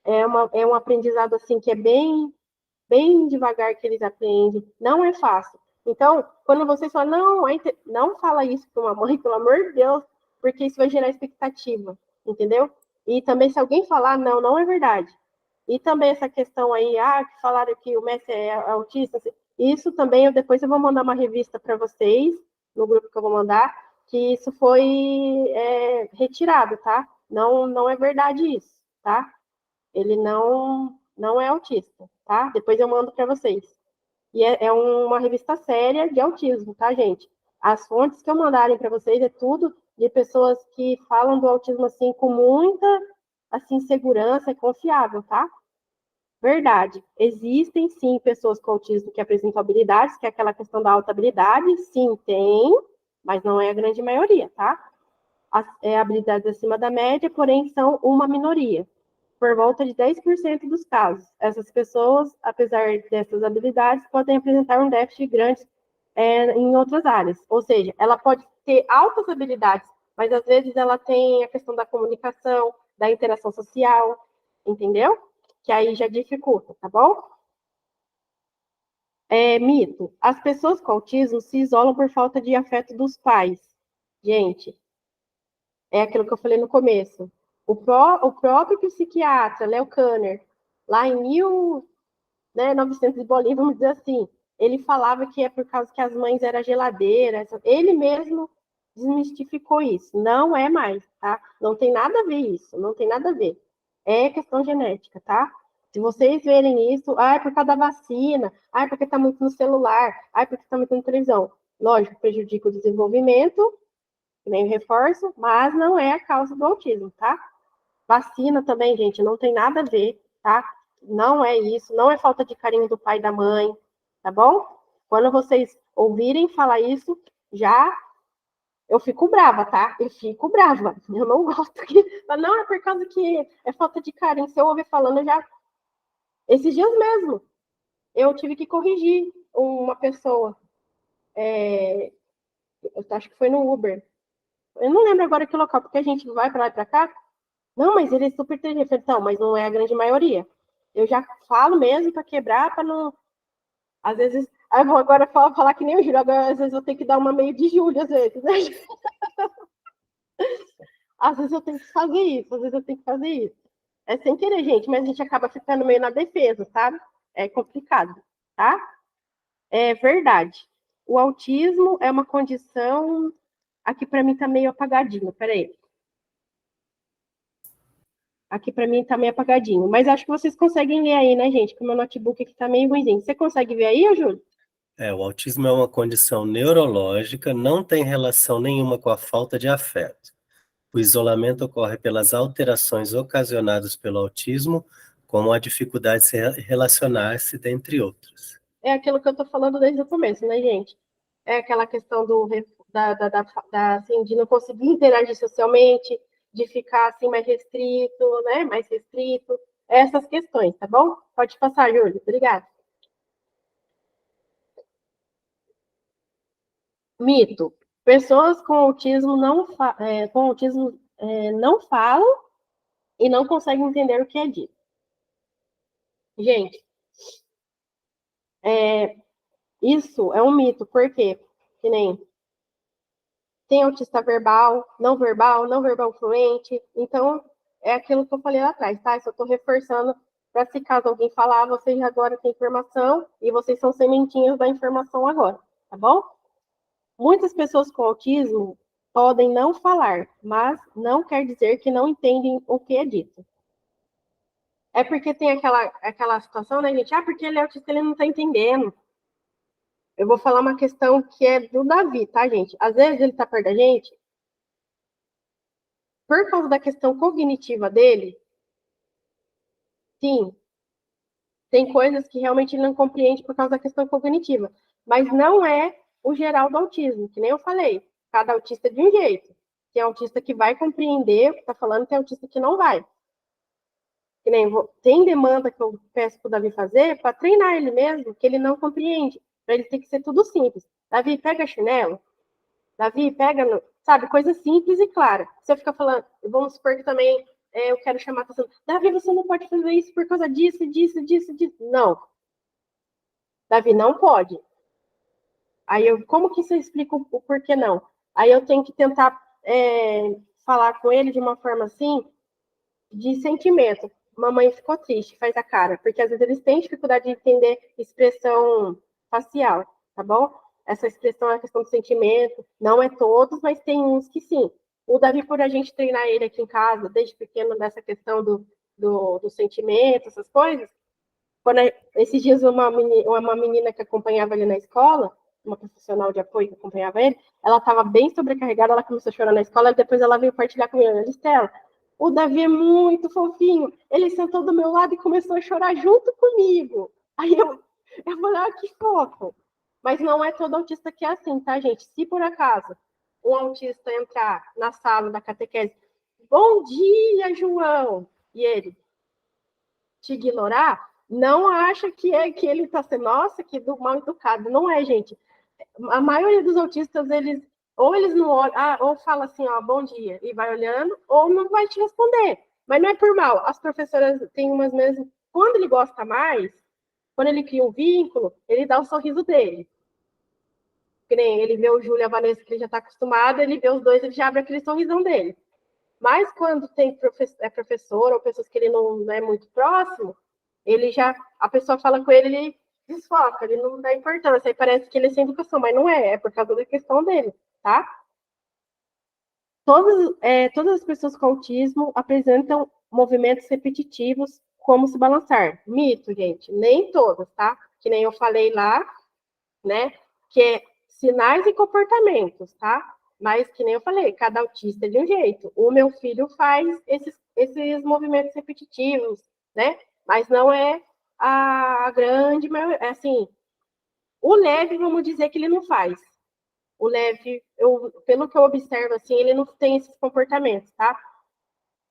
Speaker 1: é um aprendizado assim que é bem, bem devagar que eles aprendem, não é fácil. Então, quando vocês falam, não fala isso para uma mãe, pelo amor de Deus, porque isso vai gerar expectativa, entendeu? E também se alguém falar, não é verdade. E também essa questão aí, que falaram que o Messi é autista, isso também, depois eu vou mandar uma revista para vocês, no grupo que eu vou mandar, que isso foi retirado, tá? Não é verdade isso, tá? Ele não é autista, tá? Depois eu mando para vocês. E é uma revista séria de autismo, tá, gente? As fontes que eu mandarem para vocês é tudo de pessoas que falam do autismo assim com muita assim segurança, é confiável, tá? Verdade. Existem sim pessoas com autismo que apresentam habilidades, que é aquela questão da alta habilidade, sim, tem, mas não é a grande maioria, tá? Habilidades acima da média, porém são uma minoria, por volta de 10% dos casos. Essas pessoas, apesar dessas habilidades, podem apresentar um déficit grande em outras áreas. Ou seja, ela pode ter altas habilidades, mas às vezes ela tem a questão da comunicação, da interação social, entendeu? Que aí já dificulta, tá bom? Mito. As pessoas com autismo se isolam por falta de afeto dos pais. Gente, é aquilo que eu falei no começo. O próprio psiquiatra, Léo Kanner, lá em 1900 e bolinha, vamos dizer assim, ele falava que é por causa que as mães eram geladeiras. Ele mesmo desmistificou isso. Não é mais, tá? Não tem nada a ver isso, não tem nada a ver. É questão genética, tá? Se vocês verem isso, é por causa da vacina, é porque está muito no celular, é porque está muito na televisão. Lógico, prejudica o desenvolvimento, nem reforço, mas não é a causa do autismo, tá? Vacina também, gente, não tem nada a ver, tá? Não é isso, não é falta de carinho do pai e da mãe, tá bom? Quando vocês ouvirem falar isso, eu fico brava, tá? Eu fico brava. Eu não gosto que. Não, é por causa que é falta de carinho. Se eu ouvir falando, esses dias mesmo, eu tive que corrigir uma pessoa. Eu acho que foi no Uber. Eu não lembro agora que local, porque a gente vai para lá e para cá. Não, mas ele é super inteligente. Então, mas não é a grande maioria. Eu já falo mesmo para quebrar, para não. Às vezes. Aí eu vou agora falar que nem o Júlio. Agora, às vezes, eu tenho que dar uma meio de Júlio, às vezes, né? Às vezes eu tenho que fazer isso, às vezes eu tenho que fazer isso. É sem querer, gente, mas a gente acaba ficando meio na defesa, sabe? É complicado, tá? É verdade. O autismo é uma condição. Aqui para mim tá meio apagadinho, peraí. Aqui para mim tá meio apagadinho. Mas acho que vocês conseguem ver aí, né, gente? Que o meu notebook aqui tá meio ruimzinho. Você consegue ver aí, Júlio?
Speaker 3: O autismo é uma condição neurológica, não tem relação nenhuma com a falta de afeto. O isolamento ocorre pelas alterações ocasionadas pelo autismo, como a dificuldade de se relacionar-se, dentre outras.
Speaker 1: É aquilo que eu tô falando desde o começo, né, gente? É aquela questão assim, de não conseguir interagir socialmente, de ficar assim mais restrito, né? Mais restrito. Essas questões, tá bom? Pode passar, Júlio. Obrigada. Mito. Pessoas com autismo não falam e não conseguem entender o que é dito. Gente, isso é um mito, por quê? Que nem tem autista verbal, não verbal, não verbal fluente. Então, é aquilo que eu falei lá atrás, tá? Isso eu estou reforçando para se caso alguém falar, vocês agora têm informação e vocês são sementinhas da informação agora, tá bom? Muitas pessoas com autismo podem não falar, mas não quer dizer que não entendem o que é dito. É porque tem aquela situação, né, gente? Porque ele é autista, ele não está entendendo. Eu vou falar uma questão que é do Davi, tá, gente? Às vezes ele está perto da gente, por causa da questão cognitiva dele, sim, tem coisas que realmente ele não compreende por causa da questão cognitiva. Mas não é o geral do autismo, que nem eu falei. Cada autista é de um jeito. Tem autista que vai compreender o que está falando, tem autista que não vai. Que nem tem demanda que eu peço para o Davi fazer para treinar ele mesmo, que ele não compreende. Para ele ter que ser tudo simples. Davi, pega chinelo. Davi, pega, sabe, coisa simples e clara. Você fica falando, vamos supor que também eu quero chamar a atenção. Davi, você não pode fazer isso por causa disso, disso, disso, disso. Não. Davi, não pode. Aí como que você explica o porquê não? Aí eu tenho que tentar falar com ele de uma forma assim, de sentimento. Mamãe ficou triste, faz a cara, porque às vezes eles têm dificuldade de entender expressão facial, tá bom? Essa expressão é a questão do sentimento, não é todos, mas tem uns que sim. O Davi, por a gente treinar ele aqui em casa, desde pequeno, nessa questão do sentimento, essas coisas, esses dias uma menina que acompanhava ele na escola, uma profissional de apoio que acompanhava ele, ela estava bem sobrecarregada, ela começou a chorar na escola, e depois ela veio partilhar comigo, ela disse, Estela, o Davi é muito fofinho, ele sentou do meu lado e começou a chorar junto comigo. Aí eu falei, que fofo. Mas não é todo autista que é assim, tá, gente? Se por acaso um autista entrar na sala da catequese, bom dia, João, e ele te ignorar, não acha que ele está sendo, nossa, que mal educado. Não é, gente. A maioria dos autistas, eles não olham, ou fala assim, ó, bom dia, e vai olhando, ou não vai te responder. Mas não é por mal. As professoras têm umas mesmo, quando ele gosta mais, quando ele cria um vínculo, ele dá o sorriso dele. Que nem ele vê o Júlio e a Vanessa, que ele já está acostumado, ele vê os dois, ele já abre aquele sorrisão dele. Mas quando tem professor ou pessoas que ele não é muito próximo, a pessoa fala com ele, ele desfoca, ele não dá importância. Aí parece que ele é sem educação, mas não é por causa da questão dele, tá? Todas as pessoas com autismo apresentam movimentos repetitivos, como se balançar. Mito, gente, nem todas, tá? Que nem eu falei lá, né? Que é sinais e comportamentos, tá? Mas, que nem eu falei, cada autista é de um jeito. O meu filho faz esses movimentos repetitivos, né? Mas não é a grande maioria. Assim, o leve, vamos dizer que ele não faz. O leve, pelo que eu observo, assim, ele não tem esses comportamentos, tá?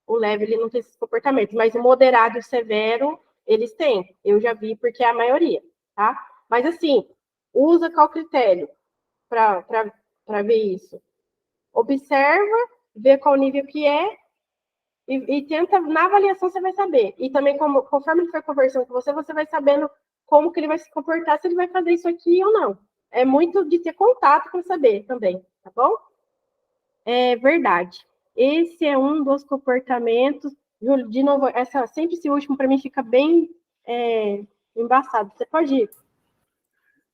Speaker 1: O leve, ele não tem esses comportamentos. Mas o moderado e o severo, eles têm. Eu já vi, porque é a maioria, tá? Mas, assim, usa qual critério para ver isso? Observa, vê qual nível que é e tenta, na avaliação você vai saber. E também, conforme ele for conversando com você, você vai sabendo como que ele vai se comportar, se ele vai fazer isso aqui ou não. É muito de ter contato para saber também, tá bom? É verdade. Esse é um dos comportamentos. Júlio, de novo, sempre esse último para mim fica bem embaçado. Você pode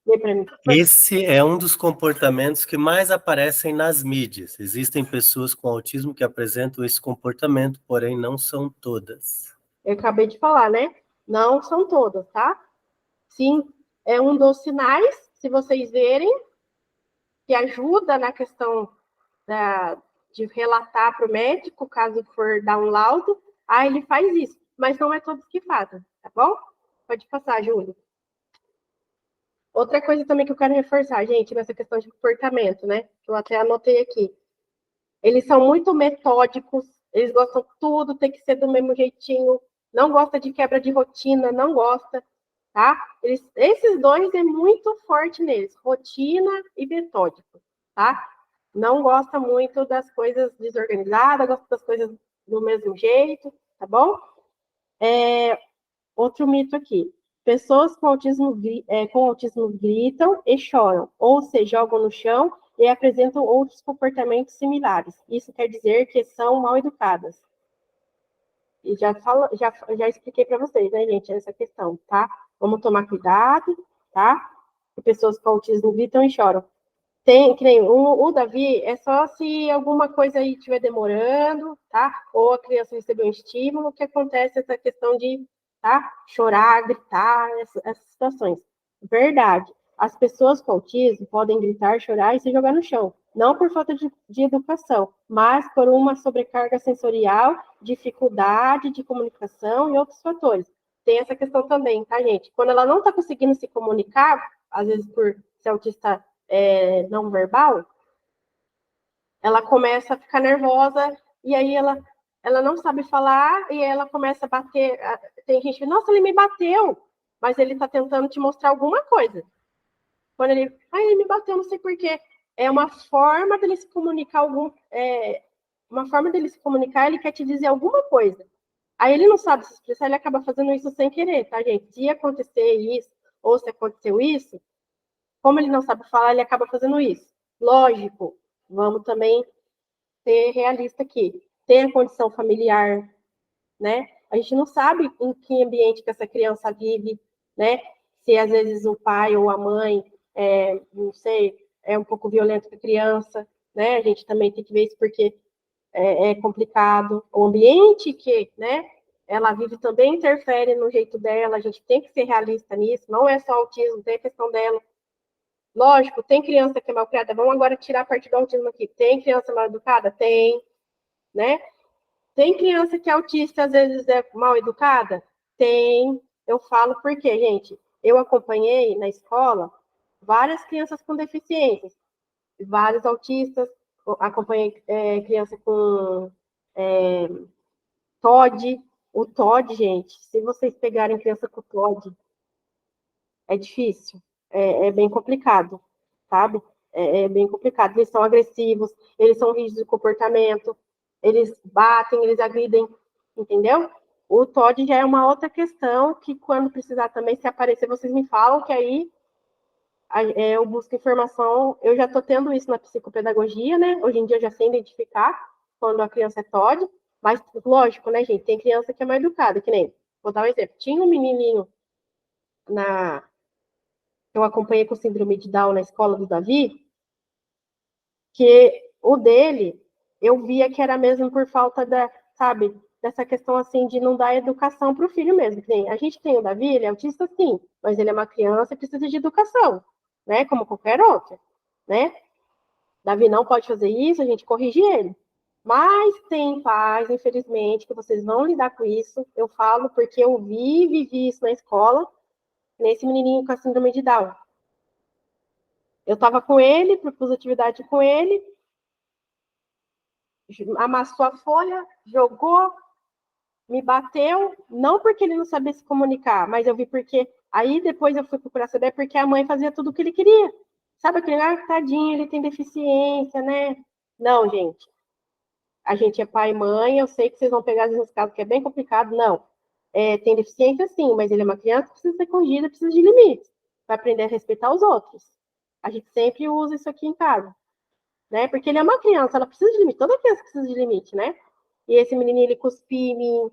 Speaker 1: ler para mim?
Speaker 3: Esse é um dos comportamentos que mais aparecem nas mídias. Existem pessoas com autismo que apresentam esse comportamento, porém não são todas.
Speaker 1: Eu acabei de falar, né? Não são todas, tá? Sim, é um dos sinais, se vocês verem, que ajuda na questão de relatar para o médico, caso for dar um laudo, ele faz isso. Mas não é todos que fazem, tá bom? Pode passar, Júlio. Outra coisa também que eu quero reforçar, gente, nessa questão de comportamento, né? Que eu até anotei aqui. Eles são muito metódicos, eles gostam tudo, tem que ser do mesmo jeitinho, não gosta de quebra de rotina, não gosta, tá? Esses dois é muito forte neles, rotina e metódico, tá? Não gosta muito das coisas desorganizadas, gosta das coisas do mesmo jeito, tá bom? Outro mito aqui. Pessoas com autismo gritam e choram, ou se jogam no chão e apresentam outros comportamentos similares. Isso quer dizer que são mal educadas. E já expliquei para vocês, né, gente, essa questão, tá? Vamos tomar cuidado, tá? Que pessoas com autismo gritam e choram. Que nem o Davi, é só se alguma coisa aí estiver demorando, tá? Ou a criança recebeu um estímulo, que acontece essa questão de, tá? Chorar, gritar, essas situações. Verdade. As pessoas com autismo podem gritar, chorar e se jogar no chão. Não por falta de educação, mas por uma sobrecarga sensorial, dificuldade de comunicação e outros fatores. Tem essa questão também, tá, gente? Quando ela não está conseguindo se comunicar, às vezes por ser autista não verbal, ela começa a ficar nervosa e aí ela não sabe falar e ela começa a bater. Tem gente que, nossa, ele me bateu, mas ele está tentando te mostrar alguma coisa. Quando ele me bateu, não sei porquê. É uma forma dele se comunicar uma forma dele se comunicar, ele quer te dizer alguma coisa. Aí ele não sabe se expressar, ele acaba fazendo isso sem querer, tá, gente? Se acontecer isso, ou se aconteceu isso, como ele não sabe falar, ele acaba fazendo isso. Lógico, vamos também ser realista aqui. Tem a condição familiar, né? A gente não sabe em que ambiente que essa criança vive, né? Se às vezes o pai ou a mãe, não sei, é um pouco violento com a criança, né? A gente também tem que ver isso porque é complicado. O ambiente que, né? Ela vive também interfere no jeito dela, a gente tem que ser realista nisso, não é só autismo, tem a questão dela. Lógico, tem criança que é mal criada. Vamos agora tirar a parte do autismo aqui. Tem criança mal educada? Tem, né? Tem criança que é autista, às vezes é mal educada? Tem. Eu falo porque, gente, eu acompanhei na escola várias crianças com deficiências, vários autistas, acompanhei criança com TOD. O TOD, gente, se vocês pegarem criança com TOD, é difícil, é bem complicado, sabe? É bem complicado. Eles são agressivos, eles são rígidos de comportamento, eles batem, eles agridem, entendeu? O TOD já é uma outra questão que, quando precisar também, se aparecer, vocês me falam, que aí eu busco informação. Eu já estou tendo isso na psicopedagogia, né? Hoje em dia eu já sei identificar quando a criança é TOD, mas, lógico, né, gente? Tem criança que é mais educada, que nem, vou dar um exemplo. Tinha um menininho eu acompanhei com síndrome de Down na escola do Davi, que o dele, eu via que era mesmo por falta sabe, dessa questão assim de não dar educação para o filho mesmo. A gente tem o Davi, ele é autista sim, mas ele é uma criança e precisa de educação, né, como qualquer outro, né? Davi não pode fazer isso, a gente corrige ele. Mas tem pais, infelizmente, que vocês vão lidar com isso. Eu falo porque eu vivi isso na escola, nesse menininho com a síndrome de Down. Eu estava com ele, propus atividade com ele, amassou a folha, jogou, me bateu, não porque ele não sabia se comunicar, mas eu vi porque, aí depois eu fui procurar saber porque a mãe fazia tudo o que ele queria. Sabe aquele, tadinho, ele tem deficiência, né? Não, gente. A gente é pai e mãe, eu sei que vocês vão pegar esses casos que é bem complicado, não. Tem deficiência sim, mas ele é uma criança, precisa ser corrigida, precisa de limites, para aprender a respeitar os outros. A gente sempre usa isso aqui em casa, né? Porque ele é uma criança, ela precisa de limite, toda criança precisa de limite, né? E esse menininho, ele cuspia em mim,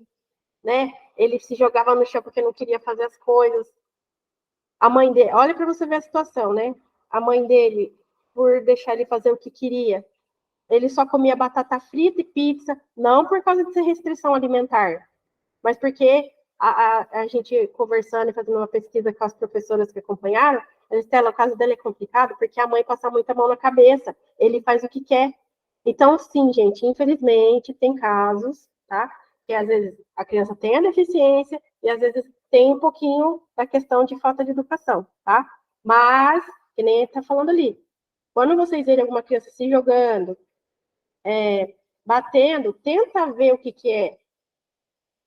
Speaker 1: né? Ele se jogava no chão porque não queria fazer as coisas. A mãe dele, olha para você ver a situação, né? A mãe dele, por deixar ele fazer o que queria, ele só comia batata frita e pizza, não por causa de ser restrição alimentar, mas porque a gente conversando e fazendo uma pesquisa com as professoras que acompanharam, Estela, o caso dele é complicado porque a mãe passa muita mão na cabeça, ele faz o que quer. Então, sim, gente, infelizmente, tem casos, tá? Que às vezes a criança tem a deficiência e às vezes tem um pouquinho da questão de falta de educação, tá? Mas, que nem está falando ali, quando vocês verem alguma criança se jogando, batendo, tenta ver o que é.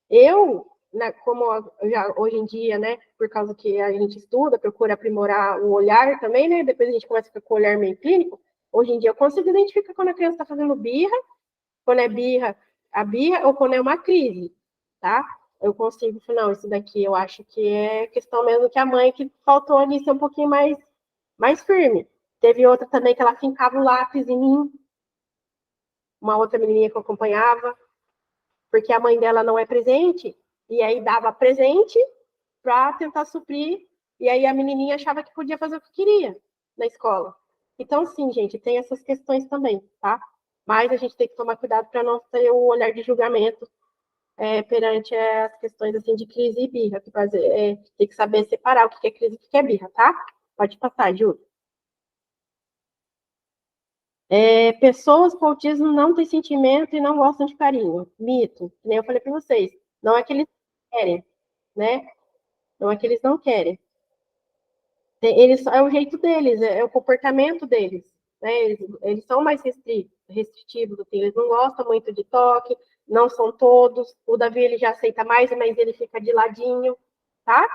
Speaker 1: Eu, né, como já hoje em dia, né, por causa que a gente estuda, procura aprimorar o olhar também, né, depois a gente começa com o olhar meio clínico, hoje em dia eu consigo identificar quando a criança está fazendo birra, quando é birra, a birra, ou quando é uma crise, tá? Eu consigo falar, não, isso daqui eu acho que é questão mesmo que a mãe que faltou ali ser um pouquinho mais firme. Teve outra também que ela fincava o lápis em mim, uma outra menininha que eu acompanhava, porque a mãe dela não é presente, e aí dava presente para tentar suprir, e aí a menininha achava que podia fazer o que queria na escola. Então, sim, gente, tem essas questões também, tá? Mas a gente tem que tomar cuidado para não ter o olhar de julgamento perante as questões assim, de crise e birra, que tem que saber separar o que é crise e o que é birra, tá? Pode passar, Júlia. Pessoas com autismo não têm sentimento e não gostam de carinho. Mito, que nem eu falei para vocês. Não é que eles querem, né? Não é que eles não querem. É o jeito deles, é o comportamento deles. Né? Eles são mais restritivos, assim, eles não gostam muito de toque, não são todos. O Davi ele já aceita mais, mas ele fica de ladinho, tá?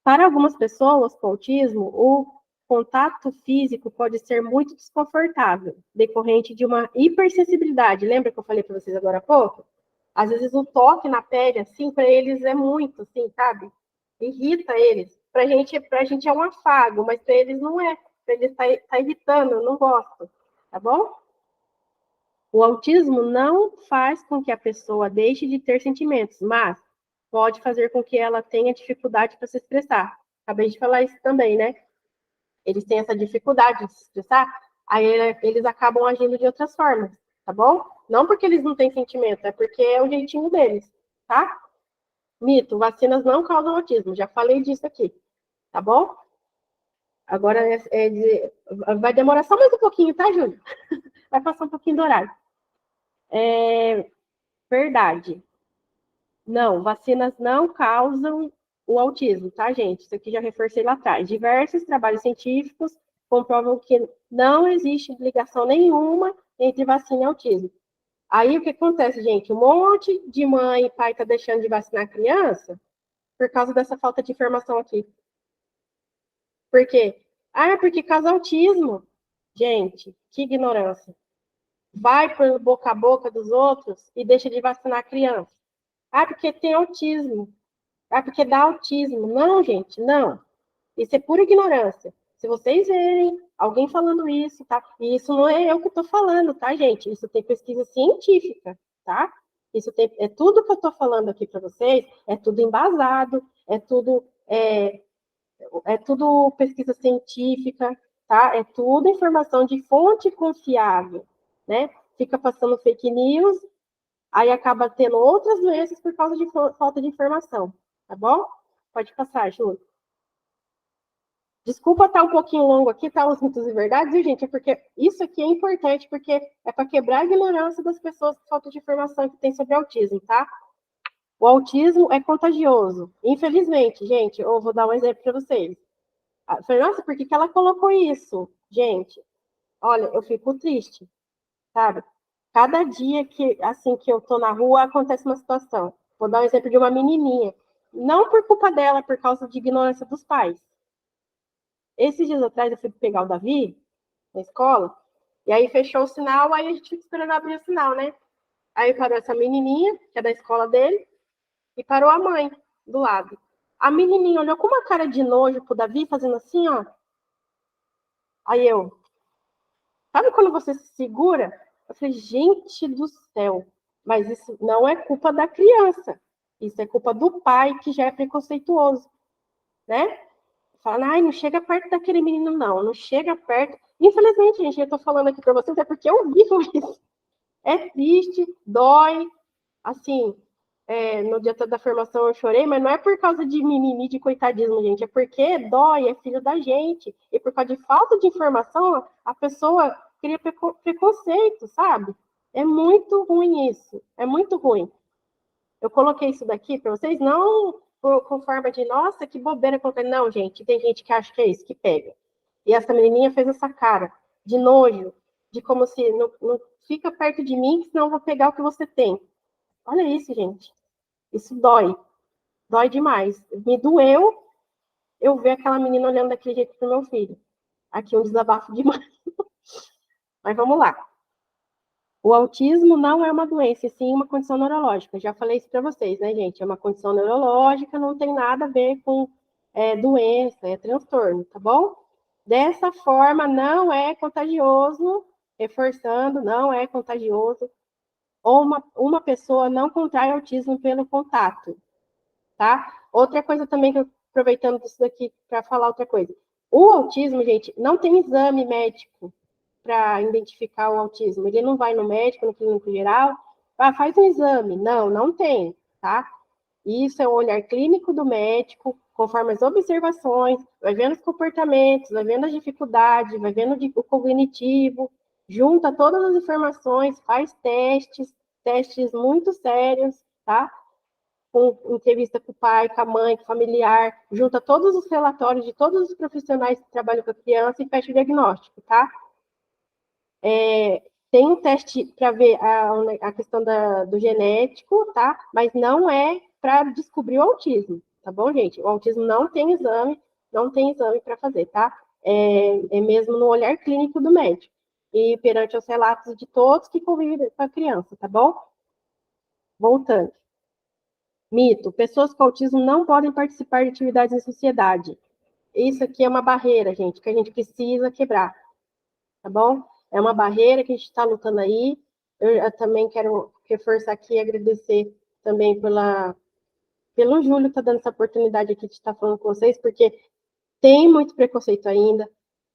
Speaker 1: Para algumas pessoas com autismo, o contato físico pode ser muito desconfortável, decorrente de uma hipersensibilidade. Lembra que eu falei para vocês agora há pouco? Às vezes o toque na pele, assim, para eles é muito, assim, sabe? Irrita eles. Pra gente é um afago, mas para eles não é. Para eles tá irritando, eu não gosto. Tá bom? O autismo não faz com que a pessoa deixe de ter sentimentos, mas pode fazer com que ela tenha dificuldade para se expressar. Acabei de falar isso também, né? Eles têm essa dificuldade de se expressar, aí eles acabam agindo de outras formas, tá bom? Não porque eles não têm sentimento, é porque é o jeitinho deles, tá? Mito, vacinas não causam autismo, já falei disso aqui, tá bom? Agora vai demorar só mais um pouquinho, tá, Júlia? Vai passar um pouquinho do horário. Verdade. Não, vacinas não causam o autismo, tá, gente? Isso aqui já reforcei lá atrás. Diversos trabalhos científicos comprovam que não existe ligação nenhuma entre vacina e autismo. Aí, o que acontece, gente? Um monte de mãe e pai está deixando de vacinar a criança por causa dessa falta de informação aqui. Por quê? Ah, porque causa autismo. Gente, que ignorância. Vai por boca a boca dos outros e deixa de vacinar a criança. Ah, porque tem autismo. Ah, porque dá autismo. Não, gente, não. Isso é pura ignorância. Se vocês verem alguém falando isso, tá? E isso não é eu que estou falando, tá, gente? Isso tem pesquisa científica, tá? É tudo que eu estou falando aqui para vocês, é tudo embasado, é tudo pesquisa científica, tá? É tudo informação de fonte confiável, né? Fica passando fake news, aí acaba tendo outras doenças por causa de falta de informação, tá bom? Pode passar, Júlio. Desculpa estar um pouquinho longo aqui, tá? Os mitos e verdades, viu, gente? É porque isso aqui é importante, porque é para quebrar a ignorância das pessoas por falta de informação que tem sobre autismo, tá? O autismo é contagioso. Infelizmente, gente, eu vou dar um exemplo para vocês. Eu falei, nossa, por que ela colocou isso? Gente, olha, eu fico triste, sabe? Cada dia que, assim, que eu tô na rua, acontece uma situação. Vou dar um exemplo de uma menininha. Não por culpa dela, por causa de ignorância dos pais. Esses dias atrás eu fui pegar o Davi na escola, e aí fechou o sinal, aí a gente fica esperando abrir o sinal, né? Aí parou essa menininha, que é da escola dele, e parou a mãe do lado. A menininha olhou com uma cara de nojo pro Davi, fazendo assim, ó. Aí eu, sabe quando você se segura? Eu falei, gente do céu, mas isso não é culpa da criança. Isso é culpa do pai, que já é preconceituoso, né? Fala, ai, não chega perto daquele menino, não chega perto. Infelizmente, gente, eu tô falando aqui para vocês, é porque eu vivo isso. É triste, dói. Assim, no dia da formação eu chorei, mas não é por causa de mimimi, de coitadismo, gente. É porque dói, é filho da gente. E por causa de falta de informação, a pessoa cria preconceito, sabe? É muito ruim isso. É muito ruim. Eu coloquei isso daqui para vocês, não com forma de, nossa, que bobeira. Não, gente, tem gente que acha que é isso, que pega. E essa menininha fez essa cara de nojo, de como se não fica perto de mim, senão eu vou pegar o que você tem. Olha isso, gente. Isso dói. Dói demais. Me doeu eu ver aquela menina olhando daquele jeito pro meu filho. Aqui um desabafo demais. Mas vamos lá. O autismo não é uma doença, e sim uma condição neurológica. Já falei isso para vocês, né, gente? É uma condição neurológica, não tem nada a ver com doença, é transtorno, tá bom? Dessa forma, não é contagioso, reforçando, não é contagioso, ou uma pessoa não contrai autismo pelo contato, tá? Outra coisa também, que eu, aproveitando disso daqui para falar outra coisa. O autismo, gente, não tem exame médico para identificar o autismo. Ele não vai no médico, no clínico geral, faz um exame. Não, não tem, tá? Isso é o olhar clínico do médico, conforme as observações, vai vendo os comportamentos, vai vendo as dificuldades, vai vendo o cognitivo, junta todas as informações, faz testes muito sérios, tá? Com entrevista com o pai, com a mãe, com o familiar, junta todos os relatórios de todos os profissionais que trabalham com a criança e fecha o diagnóstico, tá? Tem um teste para ver a questão do genético, tá? Mas não é para descobrir o autismo, tá bom, gente? O autismo não tem exame para fazer, tá? É mesmo no olhar clínico do médico e perante os relatos de todos que convivem com a criança, tá bom? Voltando. Mito: pessoas com autismo não podem participar de atividades em sociedade. Isso aqui é uma barreira, gente, que a gente precisa quebrar, tá bom? É uma barreira que a gente está lutando aí. Eu também quero reforçar aqui e agradecer também pelo Júlio que está dando essa oportunidade aqui de estar falando com vocês, porque tem muito preconceito ainda,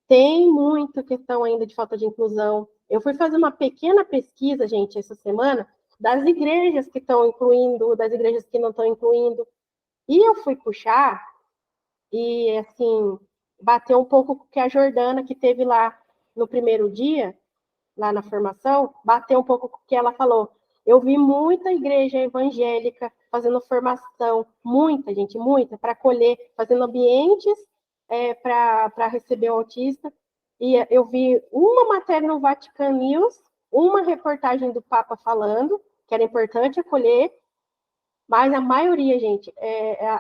Speaker 1: tem muita questão ainda de falta de inclusão. Eu fui fazer uma pequena pesquisa, gente, essa semana, das igrejas que estão incluindo, das igrejas que não estão incluindo, e eu fui puxar e, assim, bateu um pouco com o que a Jordana, que teve lá no primeiro dia, lá na formação, bateu um pouco com o que ela falou. Eu vi muita igreja evangélica fazendo formação, muita gente, muita, para acolher, fazendo ambientes para receber o autista, e eu vi uma matéria no Vatican News, uma reportagem do Papa falando que era importante acolher, mas a maioria, gente,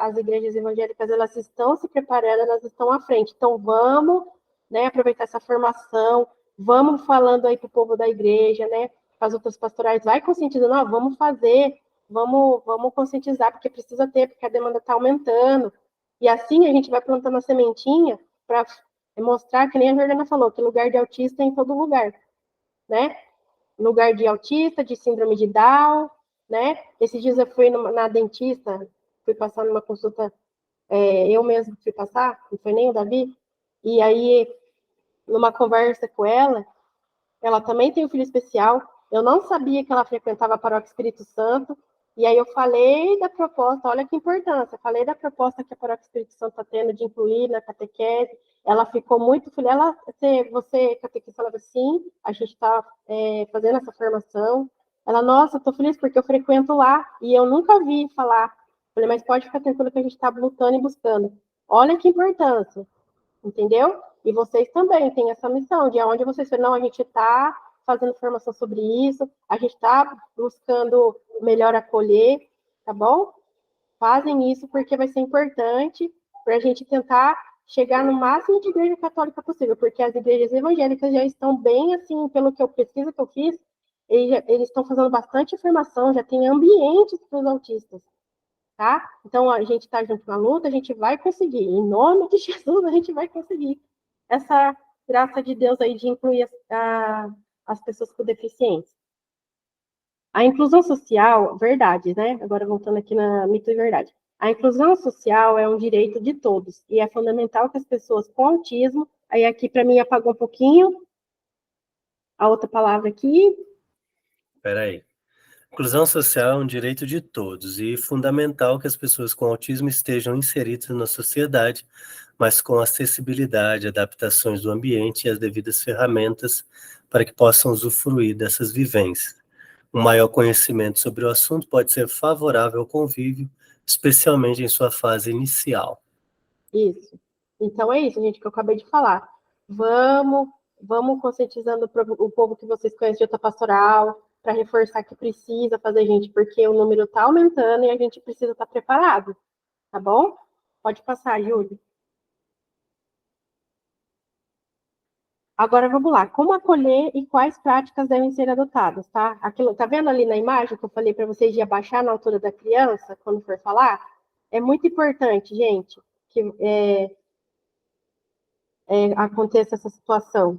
Speaker 1: as igrejas evangélicas, elas estão se preparando, elas estão à frente. Então, vamos, né, aproveitar essa formação, vamos falando aí para o povo da igreja, né, para as outras pastorais, vai conscientizando, ó, vamos fazer, vamos conscientizar, porque precisa ter, porque a demanda está aumentando. E assim a gente vai plantando a sementinha para mostrar, que nem a Jordana falou, que lugar de autista é em todo lugar, né? Lugar de autista, de síndrome de Down, né? Esses dias eu fui na dentista, fui passar numa consulta, eu mesmo fui passar, não foi nem o Davi, e aí, numa conversa com ela também tem um filho especial, eu não sabia que ela frequentava a Paróquia Espírito Santo, e aí eu falei da proposta, olha que importância, falei da proposta que a Paróquia Espírito Santo está tendo de incluir na catequese, ela ficou muito feliz, você catequista, ela falou, sim, a gente está fazendo essa formação, ela, nossa, estou feliz porque eu frequento lá, e eu nunca vi falar, falei, mas pode ficar tranquilo que a gente está lutando e buscando, olha que importância, entendeu? E vocês também têm essa missão, de onde vocês falam, não, a gente está fazendo formação sobre isso, a gente está buscando melhor acolher, tá bom? Fazem isso porque vai ser importante para a gente tentar chegar no máximo de igreja católica possível, porque as igrejas evangélicas já estão bem, assim, pelo que eu pesquisa que eu fiz, eles estão fazendo bastante formação, já tem ambientes para os autistas, tá? Então, a gente está junto na luta, a gente vai conseguir, em nome de Jesus, a gente vai conseguir essa graça de Deus aí de incluir as pessoas com deficiência. A inclusão social, verdade, né? Agora voltando aqui na mito e verdade. A inclusão social é um direito de todos e é fundamental que as pessoas com autismo, aí aqui para mim apagou um pouquinho a outra palavra aqui.
Speaker 3: Espera aí. Inclusão social é um direito de todos e fundamental que as pessoas com autismo estejam inseridas na sociedade, mas com acessibilidade, adaptações do ambiente e as devidas ferramentas para que possam usufruir dessas vivências. Um maior conhecimento sobre o assunto pode ser favorável ao convívio, especialmente em sua fase inicial.
Speaker 1: Isso. Então é isso, gente, que eu acabei de falar. Vamos conscientizando o povo que vocês conhecem de outra pastoral, para reforçar que precisa fazer, gente, porque o número está aumentando e a gente precisa estar preparado, tá bom? Pode passar, Júlio. Agora vamos lá. Como acolher e quais práticas devem ser adotadas, tá? Aquilo, tá vendo ali na imagem que eu falei para vocês de abaixar na altura da criança quando for falar? É muito importante, gente, que aconteça essa situação.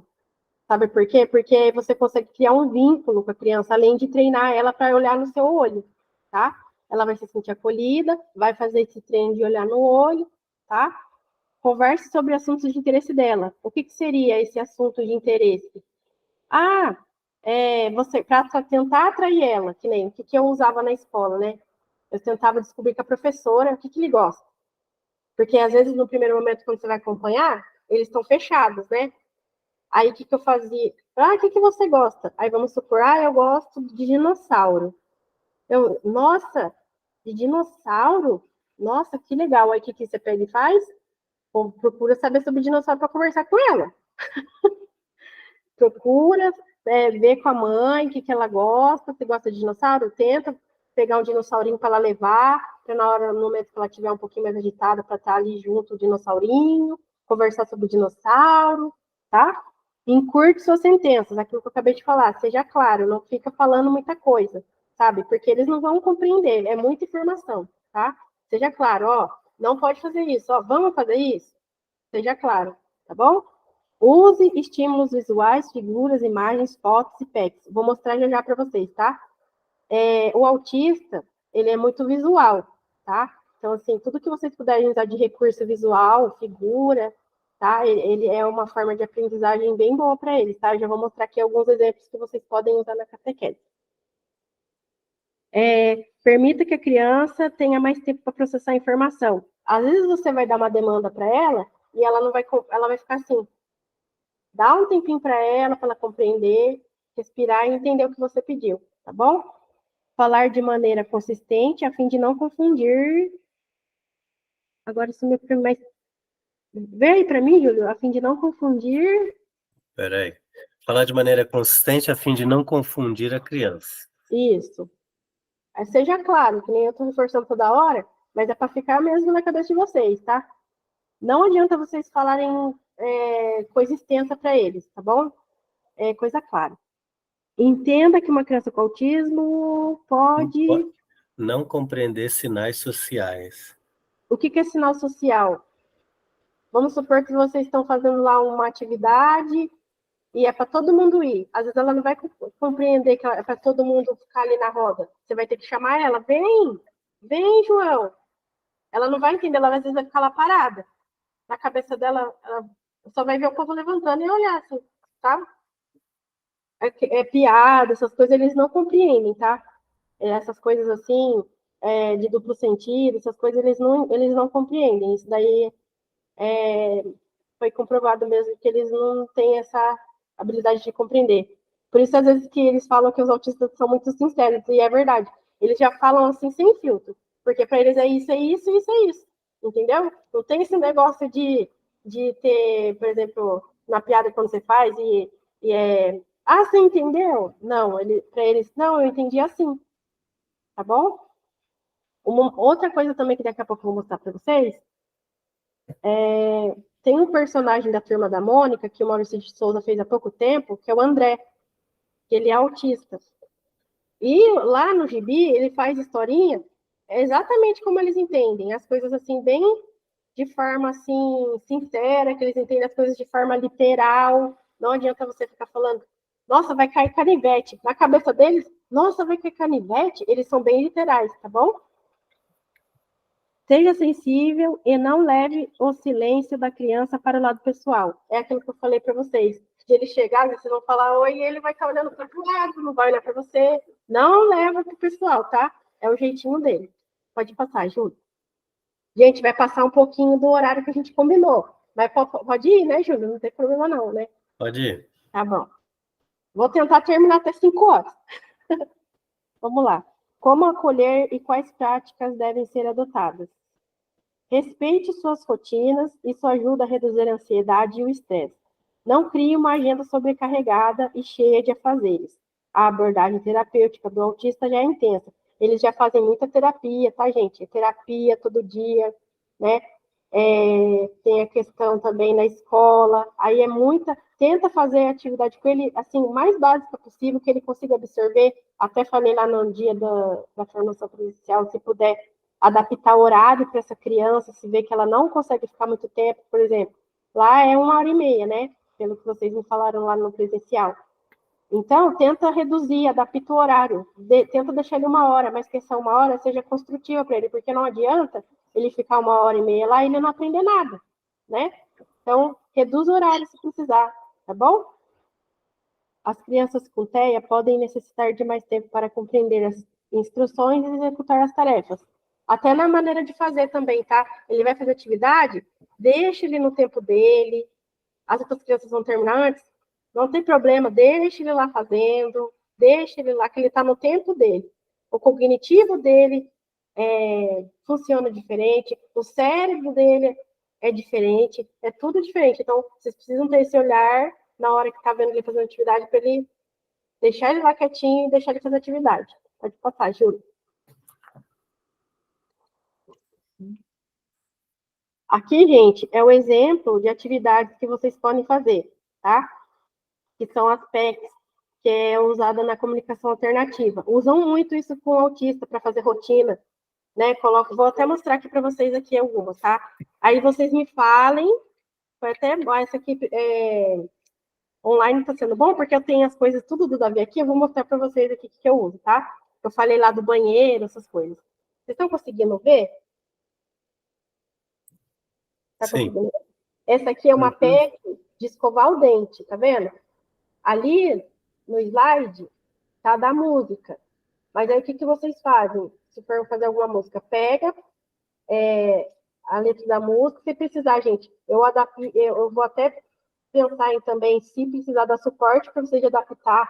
Speaker 1: Sabe por quê? Porque aí você consegue criar um vínculo com a criança, além de treinar ela para olhar no seu olho, tá? Ela vai se sentir acolhida, vai fazer esse treino de olhar no olho, tá? Converse sobre assuntos de interesse dela. O que seria esse assunto de interesse? Ah, você, para tentar atrair ela, que nem o que eu usava na escola, né? Eu tentava descobrir com a professora o que ele gosta. Porque às vezes, no primeiro momento, quando você vai acompanhar, eles estão fechados, né? Aí, o que eu fazia? Ah, o que você gosta? Aí, vamos supor, eu gosto de dinossauro. Nossa, de dinossauro? Nossa, que legal. Aí, o que você pega e faz? Procura saber sobre dinossauro para conversar com ela. Procura ver com a mãe o que ela gosta. Você gosta de dinossauro? Tenta pegar um dinossaurinho para ela levar, para no momento que ela estiver um pouquinho mais agitada, para estar ali junto o dinossaurinho, conversar sobre o dinossauro, tá? Encurte suas sentenças, aquilo que eu acabei de falar, seja claro, não fica falando muita coisa, sabe? Porque eles não vão compreender, é muita informação, tá? Seja claro, não pode fazer isso, vamos fazer isso? Seja claro, tá bom? Use estímulos visuais, figuras, imagens, fotos e PECs. Vou mostrar já para vocês, tá? O autista, ele é muito visual, tá? Então, assim, tudo que vocês puderem usar de recurso visual, figura, tá? Ele é uma forma de aprendizagem bem boa para eles, tá? Eu já vou mostrar aqui alguns exemplos que vocês podem usar na catequese. Permita que a criança tenha mais tempo para processar a informação. Às vezes você vai dar uma demanda para ela e ela vai ficar assim. Dá um tempinho para ela compreender, respirar e entender o que você pediu, tá bom? Falar de maneira consistente a fim de não confundir. Agora isso me mais. Vê aí para mim, Júlio, a fim de não confundir.
Speaker 3: Peraí. Falar de maneira consistente a fim de não confundir a criança.
Speaker 1: Isso. Aí seja claro, que nem eu tô reforçando toda hora, mas é para ficar mesmo na cabeça de vocês, tá? Não adianta vocês falarem coisa extensa para eles, tá bom? É coisa clara. Entenda que uma criança com autismo pode...
Speaker 3: Não compreender sinais sociais.
Speaker 1: O que é sinal social? Vamos supor que vocês estão fazendo lá uma atividade e é para todo mundo ir. Às vezes ela não vai compreender que é para todo mundo ficar ali na roda. Você vai ter que chamar ela, vem, João. Ela não vai entender, ela às vezes vai ficar lá parada. Na cabeça dela, ela só vai ver o povo levantando e olhar assim, tá? Piada, essas coisas eles não compreendem, tá? Essas coisas assim, de duplo sentido, essas coisas eles não compreendem. Isso daí foi comprovado mesmo que eles não têm essa habilidade de compreender. Por isso, às vezes, que eles falam que os autistas são muito sinceros, e é verdade. Eles já falam assim, sem filtro. Porque para eles é isso, isso, é isso. Entendeu? Não tem esse negócio de ter, por exemplo, na piada quando você faz você entendeu? Não, para eles, não, eu entendi assim. Tá bom? Outra coisa também que daqui a pouco eu vou mostrar para vocês tem um personagem da Turma da Mônica, que o Maurício de Souza fez há pouco tempo, que é o André, que ele é autista. E lá no Gibi, ele faz historinha exatamente como eles entendem, as coisas assim, bem de forma assim, sincera, que eles entendem as coisas de forma literal. Não adianta você ficar falando, nossa, vai cair canivete. Na cabeça deles, nossa, vai cair canivete. Eles são bem literais, tá bom? Seja sensível e não leve o silêncio da criança para o lado pessoal. É aquilo que eu falei para vocês. De ele chegar, vocês vão falar oi, e ele vai estar olhando para o lado, não vai olhar para você. Não leva para o pessoal, tá? É o jeitinho dele. Pode passar, Júlio. Gente, vai passar um pouquinho do horário que a gente combinou. Mas pode ir, né, Júlio? Não tem problema não, né?
Speaker 3: Pode ir.
Speaker 1: Tá bom. Vou tentar terminar até 5 horas. Vamos lá. Como acolher e quais práticas devem ser adotadas? Respeite suas rotinas, isso ajuda a reduzir a ansiedade e o estresse. Não crie uma agenda sobrecarregada e cheia de afazeres. A abordagem terapêutica do autista já é intensa. Eles já fazem muita terapia, tá, gente? Terapia todo dia, né? Tem a questão também na escola. Aí tenta fazer a atividade com ele, assim, o mais básica possível, que ele consiga absorver. Até falei lá no dia da formação presencial, se puder adaptar o horário para essa criança, se vê que ela não consegue ficar muito tempo, por exemplo. Lá é 1h30, né? Pelo que vocês me falaram lá no presencial. Então, tenta reduzir, adapta o horário, tenta deixar ele 1 hora, mas que essa 1 hora seja construtiva para ele, porque não adianta ele ficar 1h30 lá e ele não aprender nada, né? Então, reduz o horário se precisar, tá bom? As crianças com TEA podem necessitar de mais tempo para compreender as instruções e executar as tarefas. Até na maneira de fazer também, tá? Ele vai fazer atividade, deixa ele no tempo dele, as outras crianças vão terminar antes, não tem problema, deixa ele lá fazendo, deixa ele lá, que ele está no tempo dele. O cognitivo dele funciona diferente, o cérebro dele é diferente, é tudo diferente. Então, vocês precisam ter esse olhar na hora que está vendo ele fazendo atividade, para ele deixar ele lá quietinho e deixar ele fazer atividade. Pode passar, Júlio. Aqui, gente, é o exemplo de atividades que vocês podem fazer, tá? Que são as PECs, que é usada na comunicação alternativa. Usam muito isso com o autista para fazer rotina, né? Vou até mostrar aqui para vocês aqui algumas, tá? Aí vocês me falem, foi até bom, essa aqui online está sendo bom, porque eu tenho as coisas tudo do Davi aqui, eu vou mostrar para vocês aqui o que eu uso, tá? Eu falei lá do banheiro, essas coisas. Vocês estão conseguindo ver? Tá conseguindo ver? Essa aqui é uma PEC de escovar o dente, tá vendo? Ali no slide tá da música. Mas aí o que vocês fazem? Se for fazer alguma música, pega a letra da música. Se precisar, gente, eu vou até pensar em também, se precisar dar suporte para vocês adaptar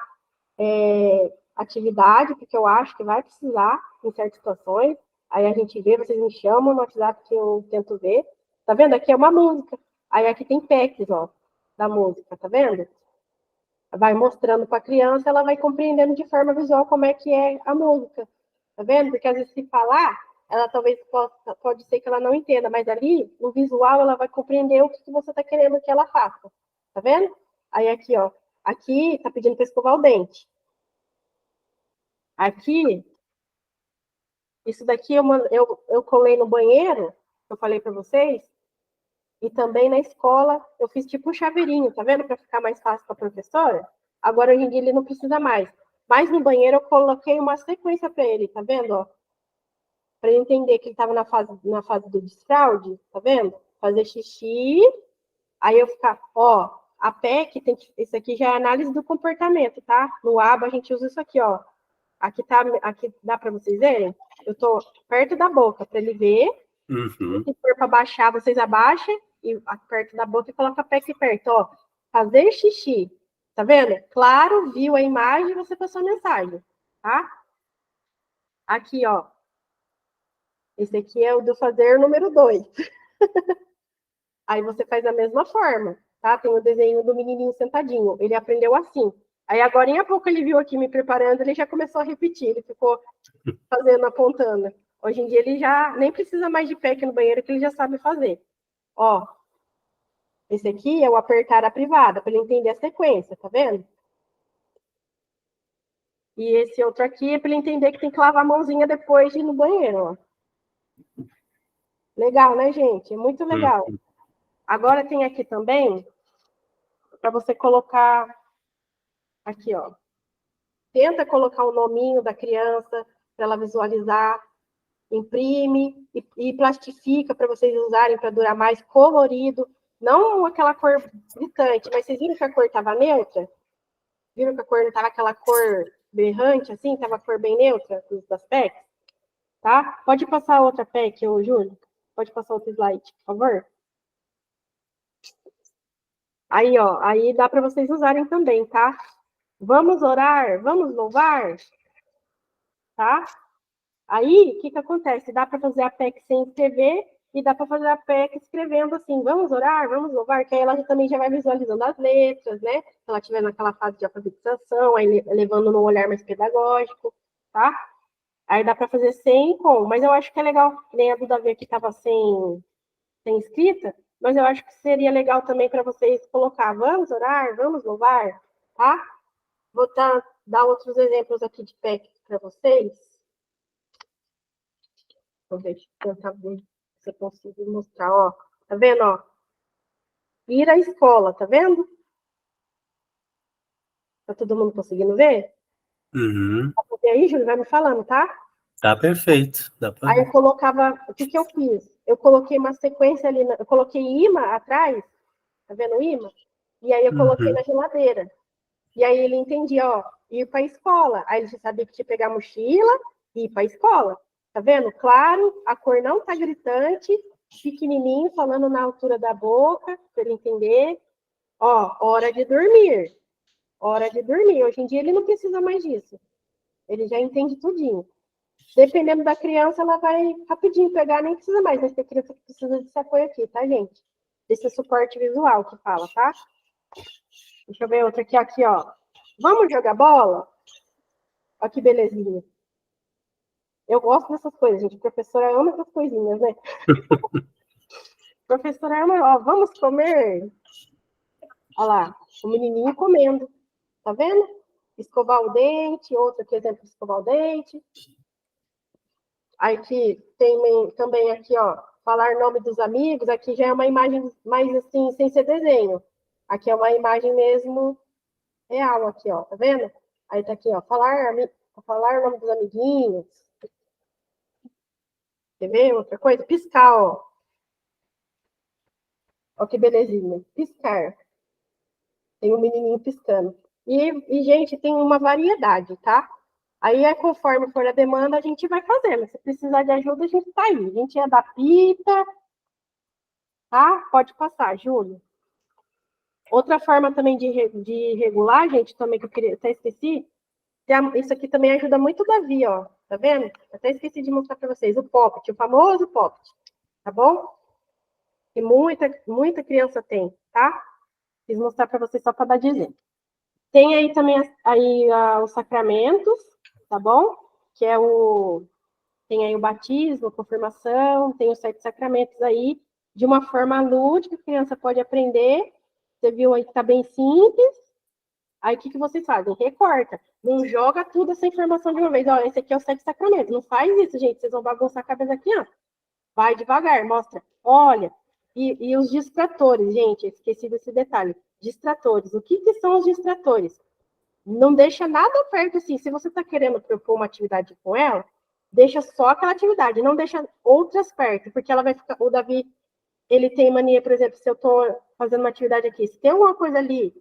Speaker 1: atividade, porque eu acho que vai precisar em certas situações. Aí a gente vê, vocês me chamam no WhatsApp que eu tento ver. Tá vendo? Aqui é uma música. Aí aqui tem packs, ó, da música, tá vendo? vai mostrando para a criança, ela vai compreendendo de forma visual como é que é a música. Tá vendo? Porque às vezes se falar, ela talvez pode ser que ela não entenda, mas ali, no visual, ela vai compreender o que você está querendo que ela faça. Tá vendo? Aí aqui, ó. Aqui tá pedindo para escovar o dente. Aqui, isso daqui eu colei no banheiro, que eu falei para vocês, e também na escola eu fiz tipo um chaveirinho, tá vendo? Para ficar mais fácil para a professora. Agora, hoje em dia, ele não precisa mais. Mas no banheiro eu coloquei uma sequência para ele, tá vendo? Ó? Para ele entender que ele estava na fase do desfraude, tá vendo? Fazer xixi, aí eu ficar, ó, a PEC tem que, isso aqui já é análise do comportamento, tá? No ABA a gente usa isso aqui, ó. Aqui dá para vocês verem? Eu tô perto da boca para ele ver.
Speaker 3: Uhum.
Speaker 1: Se for para baixar, vocês abaixam e perto da boca e coloca a PEC perto, ó. Fazer xixi. Tá vendo? Claro, viu a imagem, você passou a mensagem, tá? Aqui, ó. Esse aqui é o do fazer número 2. Aí você faz da mesma forma, tá? Tem o desenho do menininho sentadinho. Ele aprendeu assim. Aí agora, em pouco, ele viu aqui me preparando, ele já começou a repetir. Ele ficou fazendo, apontando. Hoje em dia, ele já nem precisa mais de PEC no banheiro, que ele já sabe fazer. Ó, esse aqui é o apertar a privada, para ele entender a sequência, tá vendo? E esse outro aqui é para ele entender que tem que lavar a mãozinha depois de ir no banheiro, ó. Legal, né, gente? É muito legal. Agora tem aqui também, para você colocar aqui, ó. Tenta colocar o nominho da criança para ela visualizar. Imprime e plastifica para vocês usarem para durar mais, colorido. Não aquela cor gritante, mas vocês viram que a cor estava neutra? Viram que a cor não estava aquela cor berrante, assim? Estava a cor bem neutra das PECs? Tá? Pode passar outra PEC, ô Júlio? Pode passar outro slide, por favor? Aí, ó, aí dá para vocês usarem também, tá? Vamos orar, vamos louvar, tá? Aí, o que acontece? Dá para fazer a PEC sem escrever e dá para fazer a PEC escrevendo assim, vamos orar, vamos louvar, que aí ela também já vai visualizando as letras, né? Se ela estiver naquela fase de alfabetização, aí levando num olhar mais pedagógico, tá? Aí dá para fazer sem e com, mas eu acho que é legal, nem a Duda veio que estava sem escrita, mas eu acho que seria legal também para vocês colocar, vamos orar, vamos louvar, tá? Vou dar outros exemplos aqui de PEC para vocês. Deixa eu tentar ver se eu consigo mostrar, ó. Tá vendo, ó? Ir à escola, tá vendo? Tá todo mundo conseguindo ver?
Speaker 3: Uhum.
Speaker 1: E aí, Júlio, vai me falando, tá?
Speaker 3: Tá perfeito. Dá pra...
Speaker 1: Aí eu colocava, o que eu fiz? Eu coloquei uma sequência ali, eu coloquei imã atrás, tá vendo o imã? E aí eu coloquei na geladeira. E aí ele entendia, ó, ir para a escola. Aí ele já sabia que tinha que pegar a mochila e ir para a escola. Tá vendo? Claro, a cor não tá gritante, pequenininho, falando na altura da boca, para ele entender. Ó, hora de dormir. Hora de dormir. Hoje em dia ele não precisa mais disso. Ele já entende tudinho. Dependendo da criança, ela vai rapidinho pegar, nem precisa mais. Mas tem criança que precisa desse apoio aqui, tá, gente? Desse suporte visual que fala, tá? Deixa eu ver outra aqui, ó. Vamos jogar bola? Olha que belezinha. Eu gosto dessas coisas, gente. A professora ama essas coisinhas, né? Professora ama, ó, vamos comer? Olha lá, o menininho comendo. Tá vendo? Escovar o dente, outro aqui, exemplo de escovar o dente. Aqui tem também aqui, ó, falar nome dos amigos. Aqui já é uma imagem mais assim, sem ser desenho. Aqui é uma imagem mesmo real, aqui, ó, tá vendo? Aí tá aqui, ó, falar o nome dos amiguinhos. Quer ver outra coisa? Piscar, ó. Ó que belezinha. Piscar. Tem um menininho piscando. E, gente, tem uma variedade, tá? Aí, conforme for a demanda, a gente vai fazendo. Se precisar de ajuda, a gente tá aí. A gente adapta, tá? Pode passar, Júlio. Outra forma também de regular, gente, também que eu até esqueci, isso aqui também ajuda muito o Davi, ó. Tá vendo? Até esqueci de mostrar para vocês. O Poppet, o famoso Poppet. Tá bom? Que muita criança tem, tá? Quis mostrar para vocês só para dar de exemplo. Tem aí também os sacramentos, tá bom? Que é tem aí o batismo, a confirmação, tem os 7 sacramentos aí, de uma forma lúdica, a criança pode aprender. Você viu aí que tá bem simples. Aí o que vocês fazem? Recorta. Não joga tudo essa informação de uma vez. Ó, esse aqui é o 7 sacramentos. Não faz isso, gente. Vocês vão bagunçar a cabeça aqui, ó. Vai devagar, mostra. Olha, e os distratores, gente, esqueci desse detalhe. Distratores. O que são os distratores? Não deixa nada perto, assim. Se você está querendo propor uma atividade com ela, deixa só aquela atividade, não deixa outras perto, porque ela vai ficar. O Davi, ele tem mania, por exemplo, se eu estou fazendo uma atividade aqui, se tem alguma coisa ali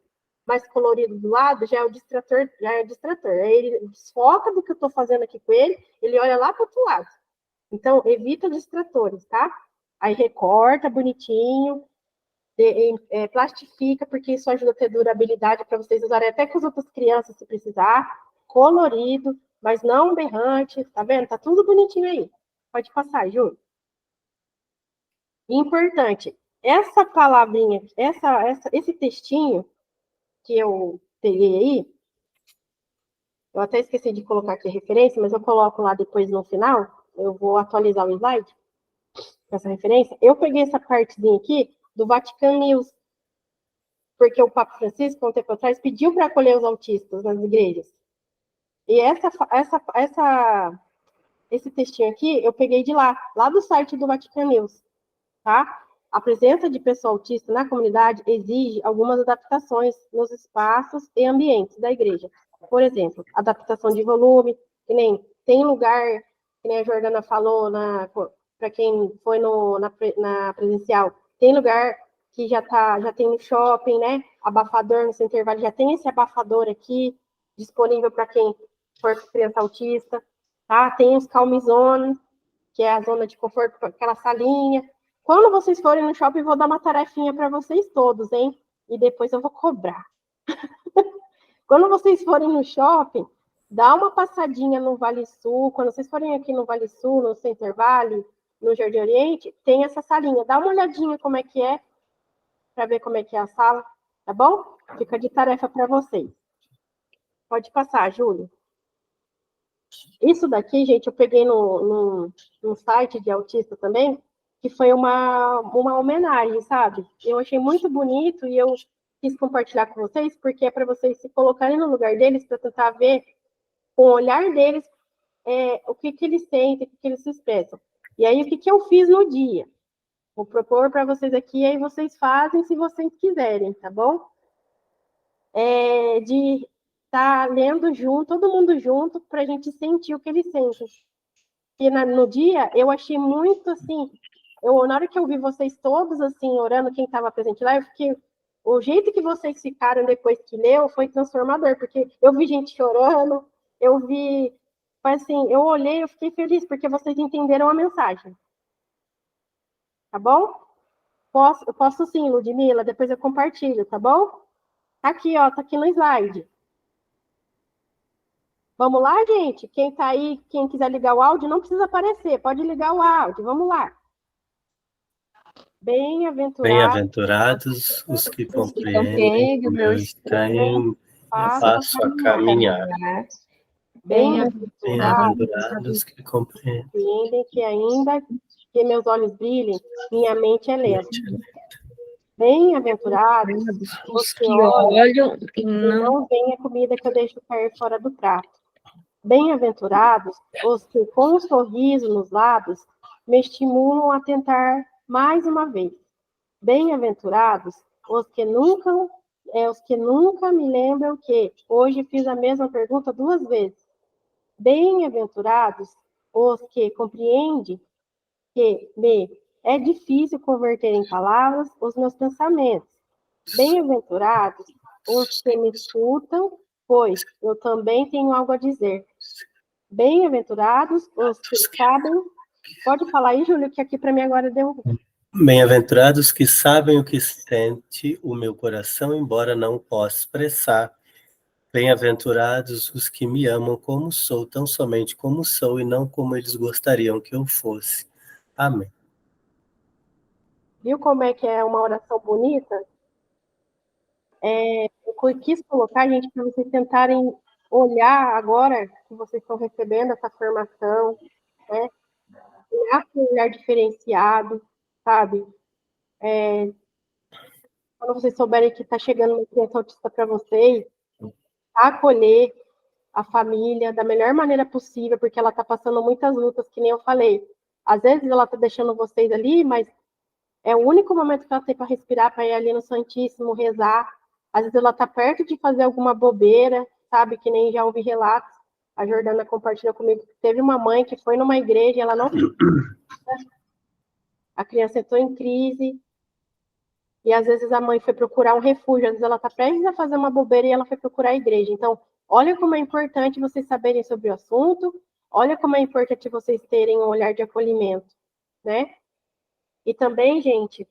Speaker 1: mais colorido do lado, já é o distrator, Aí ele desfoca do que eu estou fazendo aqui com ele, ele olha lá para o outro lado. Então, evita distratores, tá? Aí recorta bonitinho, plastifica, porque isso ajuda a ter durabilidade para vocês usarem até com as outras crianças, se precisar. Colorido, mas não berrante, tá vendo? Tá tudo bonitinho aí. Pode passar, Ju. Importante, essa palavrinha, esse textinho que eu peguei aí, eu até esqueci de colocar aqui a referência, mas eu coloco lá depois no final, eu vou atualizar o slide com essa referência. Eu peguei essa partezinha aqui do Vatican News, porque o Papa Francisco, há um tempo atrás, pediu para acolher os autistas nas igrejas. E esse textinho aqui, eu peguei de lá do site do Vatican News, tá? A presença de pessoa autista na comunidade exige algumas adaptações nos espaços e ambientes da igreja. Por exemplo, adaptação de volume, que nem tem lugar, que nem a Jordana falou, para quem foi na presencial, tem lugar que já tem no shopping, né? Abafador nesse intervalo, já tem esse abafador aqui, disponível para quem for criança autista, tá? Tem os calm zones, que é a zona de conforto, aquela salinha. Quando vocês forem no shopping, eu vou dar uma tarefinha para vocês todos, hein? E depois eu vou cobrar. Quando vocês forem no shopping, dá uma passadinha no Vale Sul. Quando vocês forem aqui no Vale Sul, no Center Valley, no Jardim Oriente, tem essa salinha. Dá uma olhadinha como é que é, para ver como é que é a sala, tá bom? Fica de tarefa para vocês. Pode passar, Júlio. Isso daqui, gente, eu peguei no site de autista também, que foi uma homenagem, sabe? Eu achei muito bonito e eu quis compartilhar com vocês, porque é para vocês se colocarem no lugar deles, para tentar ver com o olhar deles o que eles sentem, o que eles se expressam. E aí, o que eu fiz no dia? Vou propor para vocês aqui, e aí vocês fazem se vocês quiserem, tá bom? De estar lendo junto, todo mundo junto, para a gente sentir o que eles sentem. E no dia, eu achei muito, assim, na hora que eu vi vocês todos, assim, orando, quem estava presente lá, eu fiquei, o jeito que vocês ficaram depois que leu foi transformador, porque eu vi gente chorando, assim, eu olhei, eu fiquei feliz, porque vocês entenderam a mensagem. Tá bom? Eu posso sim, Ludmila, depois eu compartilho, tá bom? Aqui, ó, tá aqui no slide. Vamos lá, gente? Quem tá aí, quem quiser ligar o áudio, não precisa aparecer, pode ligar o áudio, vamos lá.
Speaker 3: Bem-aventurados os que compreendem o meu estranho, passo a caminhar. Bem-aventurados que compreendem
Speaker 1: que ainda que meus olhos brilhem, minha mente é lenta. Bem-aventurados os que olham e não veem a comida que eu deixo cair fora do prato. Bem-aventurados os que, com um sorriso nos lábios, me estimulam a tentar mais uma vez. Bem-aventurados os que nunca me lembram que hoje fiz a mesma pergunta 2 vezes. Bem-aventurados os que compreendem que é difícil converter em palavras os meus pensamentos. Bem-aventurados os que me escutam, pois eu também tenho algo a dizer. Bem-aventurados os que sabem... Pode falar aí, Júlio, que aqui para mim agora deu...
Speaker 3: Bem-aventurados que sabem o que sente o meu coração, embora não possa expressar. Bem-aventurados os que me amam como sou, tão somente como sou, e não como eles gostariam que eu fosse. Amém.
Speaker 1: Viu como é que é uma oração bonita? eu quis colocar, gente, para vocês tentarem olhar agora que vocês estão recebendo essa formação, né? Olhar com um olhar diferenciado, sabe? Quando vocês souberem que está chegando uma criança autista para vocês, acolher a família da melhor maneira possível, porque ela está passando muitas lutas, que nem eu falei. Às vezes ela está deixando vocês ali, mas é o único momento que ela tem para respirar, para ir ali no Santíssimo, rezar. Às vezes ela está perto de fazer alguma bobeira, sabe? Que nem já ouvi relatos. A Jordana compartilhou comigo que teve uma mãe que foi numa igreja, ela não... A criança entrou em crise, e às vezes a mãe foi procurar um refúgio, às vezes ela está prestes a fazer uma bobeira e ela foi procurar a igreja. Então, olha como é importante vocês saberem sobre o assunto, olha como é importante vocês terem um olhar de acolhimento, né? E também, gente,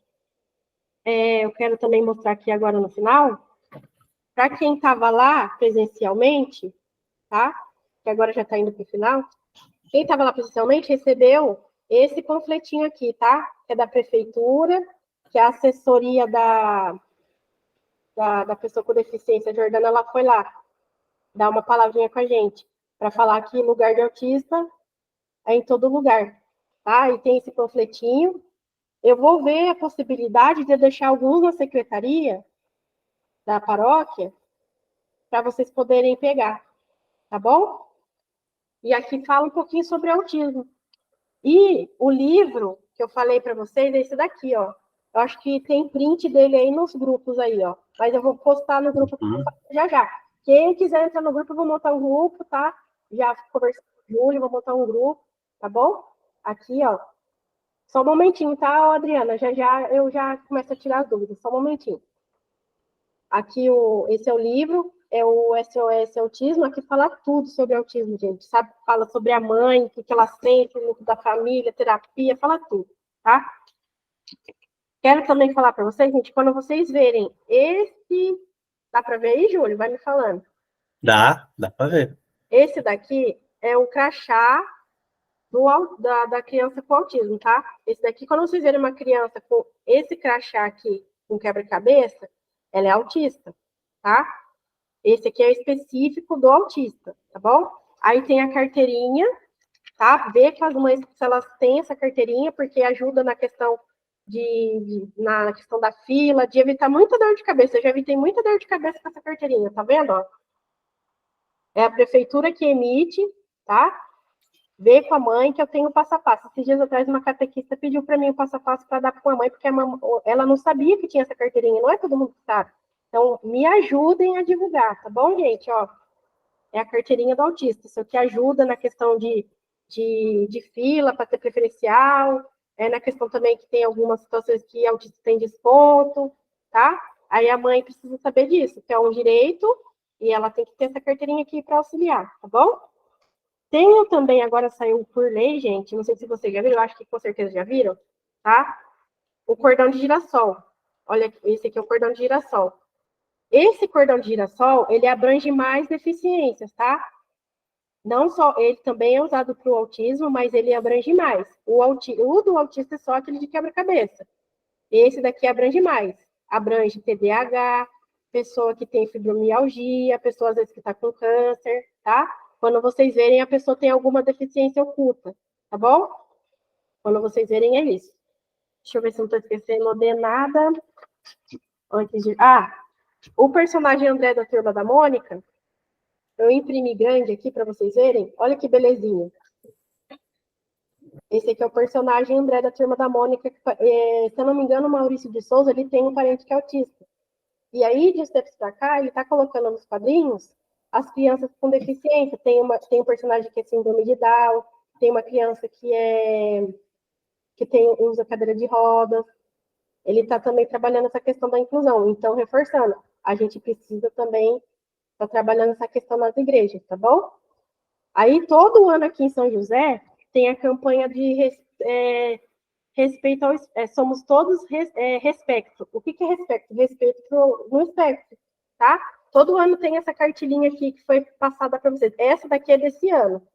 Speaker 1: eu quero também mostrar aqui agora no final, para quem estava lá presencialmente, tá? Que agora já está indo para o final, quem estava lá presencialmente recebeu esse panfletinho aqui, tá? Que é da prefeitura, que é a assessoria da pessoa com deficiência. A Jordana, ela foi lá dar uma palavrinha com a gente, para falar que lugar de autista é em todo lugar, tá? E tem esse panfletinho. Eu vou ver a possibilidade de deixar alguns na secretaria da paróquia, para vocês poderem pegar, tá bom? E aqui fala um pouquinho sobre autismo. E o livro que eu falei para vocês é esse daqui, ó. Eu acho que tem print dele aí nos grupos aí, ó. Mas eu vou postar no grupo já já. Quem quiser entrar no grupo, eu vou montar um grupo, tá? Já conversei com o Júlio, vou montar um grupo, tá bom? Aqui, ó. Só um momentinho, tá, Adriana? Já já eu já começo a tirar as dúvidas. Só um momentinho. Aqui, esse é o livro, é o SOS Autismo. Aqui fala tudo sobre autismo, gente. Sabe? Fala sobre a mãe, o que ela sente, o luto da família, terapia, fala tudo, tá? Quero também falar para vocês, gente, quando vocês verem esse... Dá para ver aí, Júlio? Vai me falando.
Speaker 3: Dá para ver.
Speaker 1: Esse daqui é o crachá da criança com autismo, tá? Esse daqui, quando vocês verem uma criança com esse crachá aqui, com quebra-cabeça, ela é autista, tá? Esse aqui é o específico do autista, tá bom? Aí tem a carteirinha, tá? Vê com as mães se elas têm essa carteirinha, porque ajuda na questão na questão da fila, de evitar muita dor de cabeça. Eu já evitei muita dor de cabeça com essa carteirinha, tá vendo? Ó? É a prefeitura que emite, tá? Vê com a mãe que eu tenho o passo a passo. Esses dias atrás, uma catequista pediu para mim o passo a passo para dar para a mãe, porque ela não sabia que tinha essa carteirinha, não é todo mundo que sabe. Então, me ajudem a divulgar, tá bom, gente? Ó, é a carteirinha do autista. Isso aqui ajuda na questão de fila para ter preferencial, na questão também que tem algumas situações que autista tem desconto, tá? Aí a mãe precisa saber disso, que é um direito, e ela tem que ter essa carteirinha aqui para auxiliar, tá bom? Tenho também, agora saiu por lei, gente, não sei se vocês já viram, eu acho que com certeza já viram, tá? O cordão de girassol. Olha, esse aqui é o cordão de girassol. Esse cordão de girassol, ele abrange mais deficiências, tá? Não só, ele também é usado para o autismo, mas ele abrange mais. O do autista é só aquele de quebra-cabeça. Esse daqui abrange mais. Abrange TDAH, pessoa que tem fibromialgia, pessoa às vezes que está com câncer, tá? Quando vocês verem, a pessoa tem alguma deficiência oculta, tá bom? Quando vocês verem, é isso. Deixa eu ver se não estou esquecendo de nada. Antes de... o personagem André da Turma da Mônica, eu imprimi grande aqui para vocês verem. Olha que belezinha. Esse aqui é o personagem André da Turma da Mônica. Se eu não me engano, o Maurício de Souza, ele tem um parente que é autista. E aí, de uns tempos para cá, ele está colocando nos quadrinhos as crianças com deficiência. Tem um personagem que é síndrome de Down, tem uma criança que usa cadeira de rodas. Ele está também trabalhando essa questão da inclusão. Então, reforçando, a gente precisa também estar trabalhando essa questão nas igrejas, tá bom? Aí, todo ano aqui em São José, tem a campanha de respeito ao... somos todos respecto. O que é respeito? Respeito no espectro, tá? Todo ano tem essa cartilinha aqui que foi passada para vocês. Essa daqui é desse ano,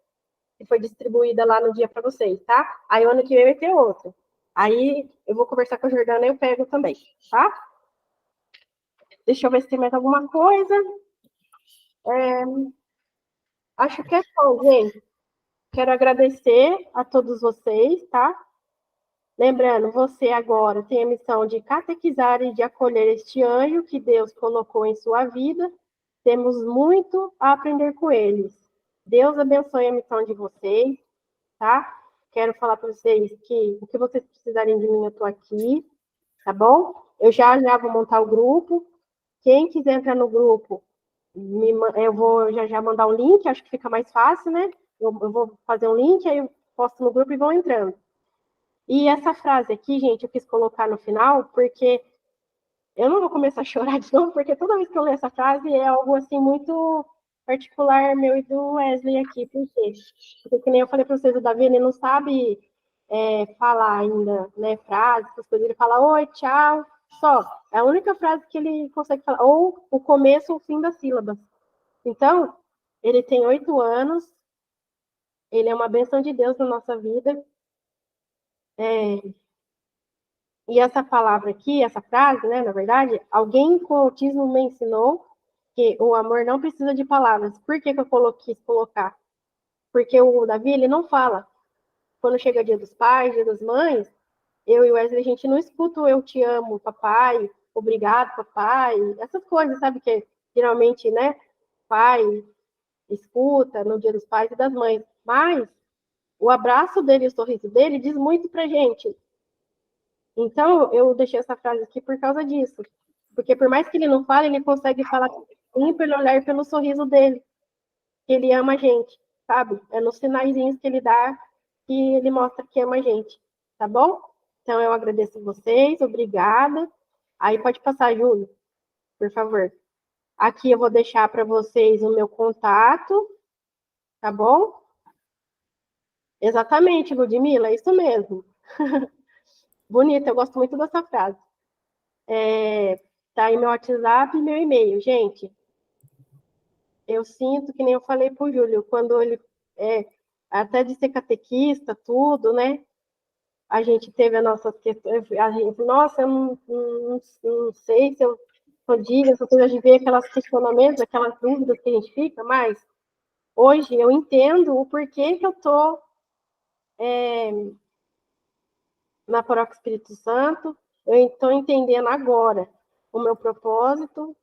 Speaker 1: que foi distribuída lá no dia para vocês, tá? Aí o ano que vem vai ter outra. Aí eu vou conversar com a Jordana e eu pego também, tá? Deixa eu ver se tem mais alguma coisa. Acho que é só, gente. Quero agradecer a todos vocês, tá? Lembrando, você agora tem a missão de catequizar e de acolher este anjo que Deus colocou em sua vida. Temos muito a aprender com eles. Deus abençoe a missão de vocês, tá? Quero falar para vocês que o que vocês precisarem de mim, eu estou aqui, tá bom? Eu já vou montar o grupo. Quem quiser entrar no grupo, eu vou já mandar um link, acho que fica mais fácil, né? Eu vou fazer um link, aí eu posto no grupo e vão entrando. E essa frase aqui, gente, eu quis colocar no final, porque eu não vou começar a chorar de novo, porque toda vez que eu leio essa frase é algo assim muito particular meu e do Wesley aqui. Por quê? Porque, que nem eu falei para vocês, o Davi, ele não sabe falar ainda, né, frases, essas coisas. Ele fala oi, tchau, só. É a única frase que ele consegue falar, ou o começo ou o fim das sílabas. Então, ele tem 8 anos, ele é uma bênção de Deus na nossa vida. E essa palavra aqui, essa frase, né, na verdade, alguém com autismo me ensinou que o amor não precisa de palavras. Por que eu quis colocar? Porque o Davi, ele não fala. Quando chega dia dos pais, dia das mães, eu e o Wesley, a gente não escuta o eu te amo, papai, obrigado, papai, essas coisas, sabe, que geralmente, né, pai escuta no dia dos pais e das mães. Mas o abraço dele, o sorriso dele, diz muito pra gente. Então, eu deixei essa frase aqui por causa disso. Porque por mais que ele não fale, ele consegue falar pelo olhar e pelo sorriso dele. Que ele ama a gente, sabe? É nos sinaizinhos que ele dá que ele mostra que ama a gente. Tá bom? Então, eu agradeço vocês, obrigada. Aí pode passar, Júlio, por favor. Aqui eu vou deixar para vocês o meu contato, tá bom? Exatamente, Ludmila, é isso mesmo. Bonita, eu gosto muito dessa frase. Tá aí meu WhatsApp e meu e-mail. Gente, eu sinto que nem eu falei pro Júlio, quando ele, até de ser catequista, tudo, né? A gente teve as nossas questões, a gente, nossa, eu não sei se eu digo, essa coisa de ver aquelas questionamentos, aquelas dúvidas que a gente fica, mas hoje eu entendo o porquê que eu tô na Paróquia Espírito Santo, eu estou entendendo agora o meu propósito,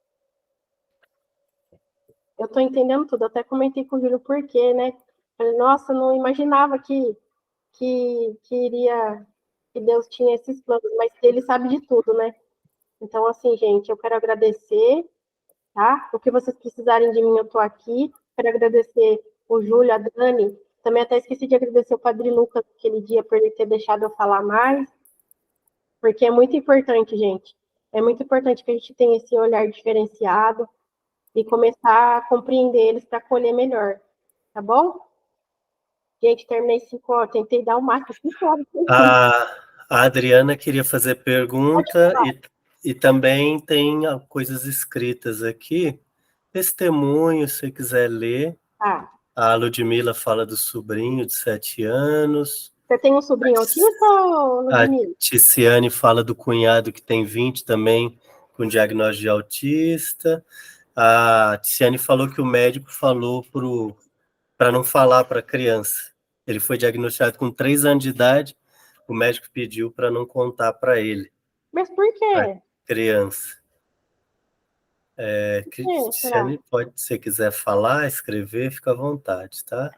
Speaker 1: eu estou entendendo tudo, até comentei com o Júlio por quê, né? Falei, nossa, não imaginava que Deus tinha esses planos, mas ele sabe de tudo, né? Então, assim, gente, eu quero agradecer, tá? O que vocês precisarem de mim, eu estou aqui. Quero agradecer o Júlio, a Dani. Também até esqueci de agradecer o Padre Lucas aquele dia por ele ter deixado eu falar mais, porque é muito importante, gente. É muito importante que a gente tenha esse olhar diferenciado e começar a compreender eles para acolher melhor, tá bom? Gente, terminei 5 horas, tentei dar o máximo 5 horas.
Speaker 3: A Adriana queria fazer pergunta e também tem coisas escritas aqui. Testemunho, se você quiser ler.
Speaker 1: Tá.
Speaker 3: A Ludmila fala do sobrinho de 7 anos.
Speaker 1: Você tem um sobrinho autista, Ludmila?
Speaker 3: A Ticiane fala do cunhado que tem 20 também, com diagnóstico de autista. A Ticiane falou que o médico falou para não falar para a criança. Ele foi diagnosticado com 3 anos de idade, o médico pediu para não contar para ele.
Speaker 1: Mas por quê?
Speaker 3: Criança. Cristiane, pode, se quiser falar, escrever, fica à vontade, tá?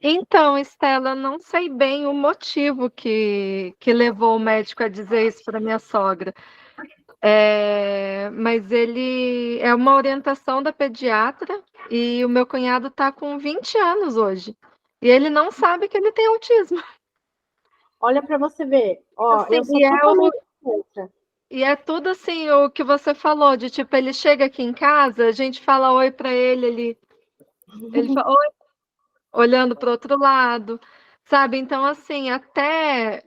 Speaker 5: Então, Estela, não sei bem o motivo que levou o médico a dizer isso para minha sogra. Mas ele é uma orientação da pediatra e o meu cunhado está com 20 anos hoje. E ele não sabe que ele tem autismo.
Speaker 1: Olha para você ver. Ó,
Speaker 5: assim,
Speaker 1: eu sou totalmente contra.
Speaker 5: E é tudo assim, o que você falou, de tipo, ele chega aqui em casa, a gente fala oi para ele fala oi, olhando para o outro lado, sabe? Então, assim, até,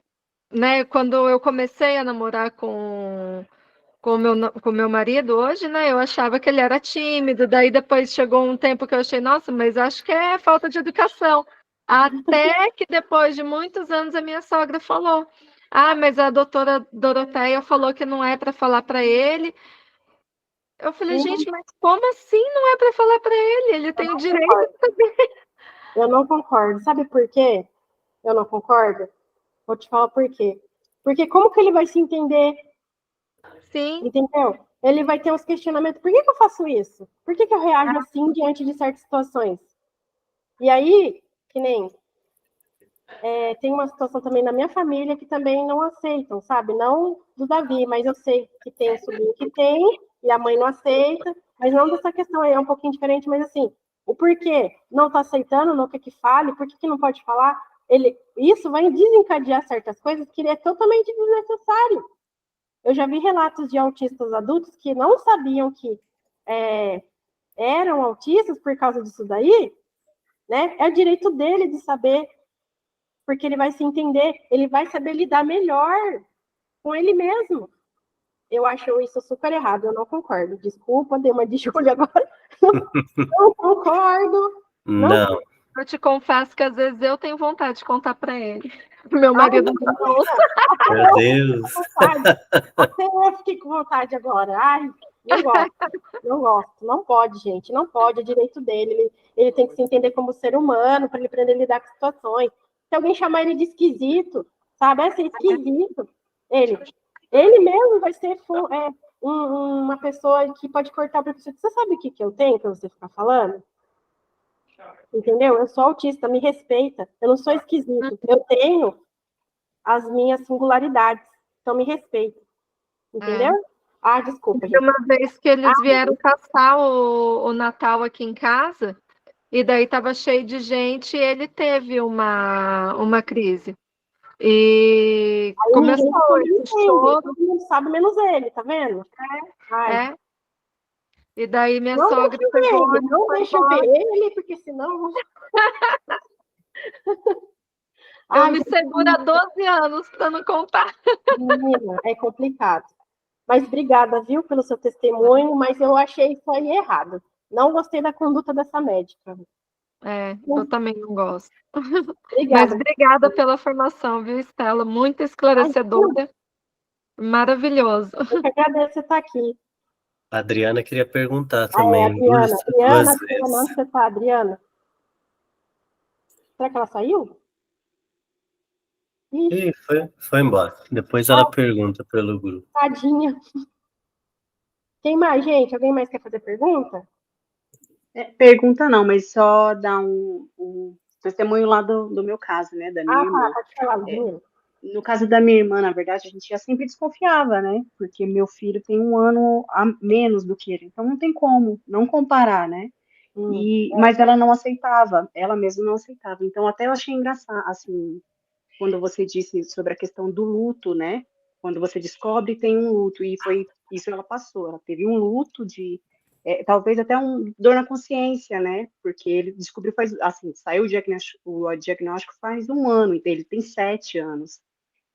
Speaker 5: né, quando eu comecei a namorar com meu marido hoje, né, eu achava que ele era tímido, daí depois chegou um tempo que eu achei, nossa, mas acho que é falta de educação. Até que depois de muitos anos a minha sogra falou, mas a doutora Doroteia falou que não é para falar para ele. Eu falei,
Speaker 1: Sim.
Speaker 5: gente, mas como assim não é para falar para ele? Ele tem o direito de saber.
Speaker 1: Eu não concordo. Sabe por quê? Eu não concordo? Vou te falar por quê. Porque como que ele vai se entender?
Speaker 5: Sim,
Speaker 1: Entendeu? Ele vai ter uns questionamentos. Por que eu faço isso? Por que eu reajo assim diante de certas situações? E aí, que nem... tem uma situação também na minha família que também não aceitam, sabe? Não do Davi, mas eu sei que tem um sobrinho que tem, e a mãe não aceita, mas não dessa questão aí, é um pouquinho diferente, mas assim, o porquê não tá aceitando, não quer que fale, por que não pode falar? Isso vai desencadear certas coisas que é totalmente desnecessário. Eu já vi relatos de autistas adultos que não sabiam que eram autistas por causa disso daí, né? É o direito dele de saber, porque ele vai se entender, ele vai saber lidar melhor com ele mesmo. Eu acho isso super errado, eu não concordo. Desculpa, dei uma de Júlia agora. Não concordo.
Speaker 3: Não.
Speaker 5: eu te confesso que às vezes eu tenho vontade de contar para ele. Meu marido não ouça.
Speaker 3: Meu Deus.
Speaker 1: Até eu fiquei com vontade agora. Ai, não gosto. Não gosto. Não pode, gente. Não pode. É direito dele. Ele tem que se entender como ser humano para ele aprender a lidar com situações. Se alguém chamar ele de esquisito, sabe? É ser esquisito. Ele mesmo vai ser uma pessoa que pode cortar para você. Você sabe o que eu tenho para você ficar falando? Entendeu? Eu sou autista, me respeita. Eu não sou esquisito. Eu tenho as minhas singularidades. Então me respeita. Entendeu? Desculpa, gente.
Speaker 5: Uma vez que eles vieram passar o Natal aqui em casa, e daí estava cheio de gente, e ele teve uma crise. E começou esse choro.
Speaker 1: Todo mundo sabe, menos ele, tá vendo?
Speaker 5: E daí minha
Speaker 1: não
Speaker 5: sogra
Speaker 1: pegou. Não deixa eu ver ele, porque senão.
Speaker 5: Eu me seguro há 12 anos para não contar.
Speaker 1: Menina, é complicado. Mas obrigada, viu, pelo seu testemunho, mas eu achei isso aí errado. Não gostei da conduta dessa médica.
Speaker 5: Eu também não gosto.
Speaker 1: Obrigada.
Speaker 5: Mas obrigada pela formação, viu, Estela? Muito esclarecedora. Maravilhoso.
Speaker 1: Eu que agradeço você estar aqui.
Speaker 3: A Adriana queria perguntar também.
Speaker 1: Adriana, onde você está, Adriana? Será que ela saiu?
Speaker 3: Ih, foi embora. Depois ela pergunta pelo grupo.
Speaker 1: Tadinha. Quem mais, gente? Alguém mais quer fazer pergunta?
Speaker 6: Pergunta não, mas só dar um testemunho lá do meu caso, né, da minha irmã.
Speaker 1: Pode falar, Adriana.
Speaker 6: No caso da minha irmã, na verdade, a gente já sempre desconfiava, né, porque meu filho tem 1 ano a menos do que ele, então não tem como não comparar, né, mas ela não aceitava, ela mesma não aceitava, então até eu achei engraçado, assim, quando você disse sobre a questão do luto, né, quando você descobre tem um luto, e foi isso ela passou, ela teve um luto de talvez até dor na consciência, né? Porque ele descobriu saiu o diagnóstico faz 1 ano, então ele tem 7 anos.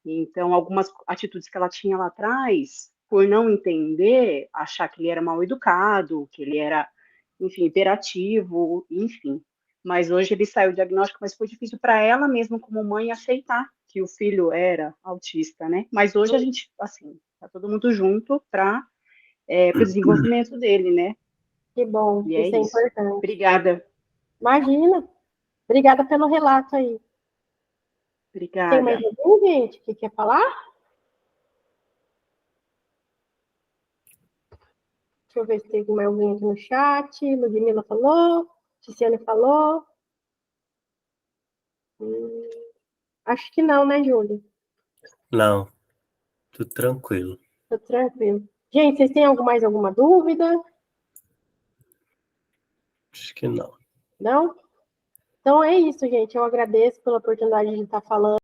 Speaker 6: Então, algumas atitudes que ela tinha lá atrás, por não entender, achar que ele era mal educado, que ele era, enfim, hiperativo, enfim. Mas hoje ele saiu o diagnóstico, mas foi difícil para ela mesmo, como mãe, aceitar que o filho era autista, né? Mas hoje a gente, assim, tá todo mundo junto para o desenvolvimento dele, né?
Speaker 1: Que bom,
Speaker 6: E
Speaker 1: isso é
Speaker 6: isso.
Speaker 1: importante.
Speaker 6: Obrigada.
Speaker 1: Imagina. Obrigada pelo relato aí.
Speaker 6: Obrigada.
Speaker 1: Tem mais alguém, gente, que quer falar? Deixa eu ver se tem mais alguém aqui no chat. Ludmila falou. Ticiane falou. Acho que não, né, Júlia?
Speaker 3: Não. Tudo tranquilo.
Speaker 1: Tudo tranquilo. Gente, vocês têm mais alguma dúvida?
Speaker 3: Acho que não.
Speaker 1: Não? Então é isso, gente. Eu agradeço pela oportunidade de estar falando.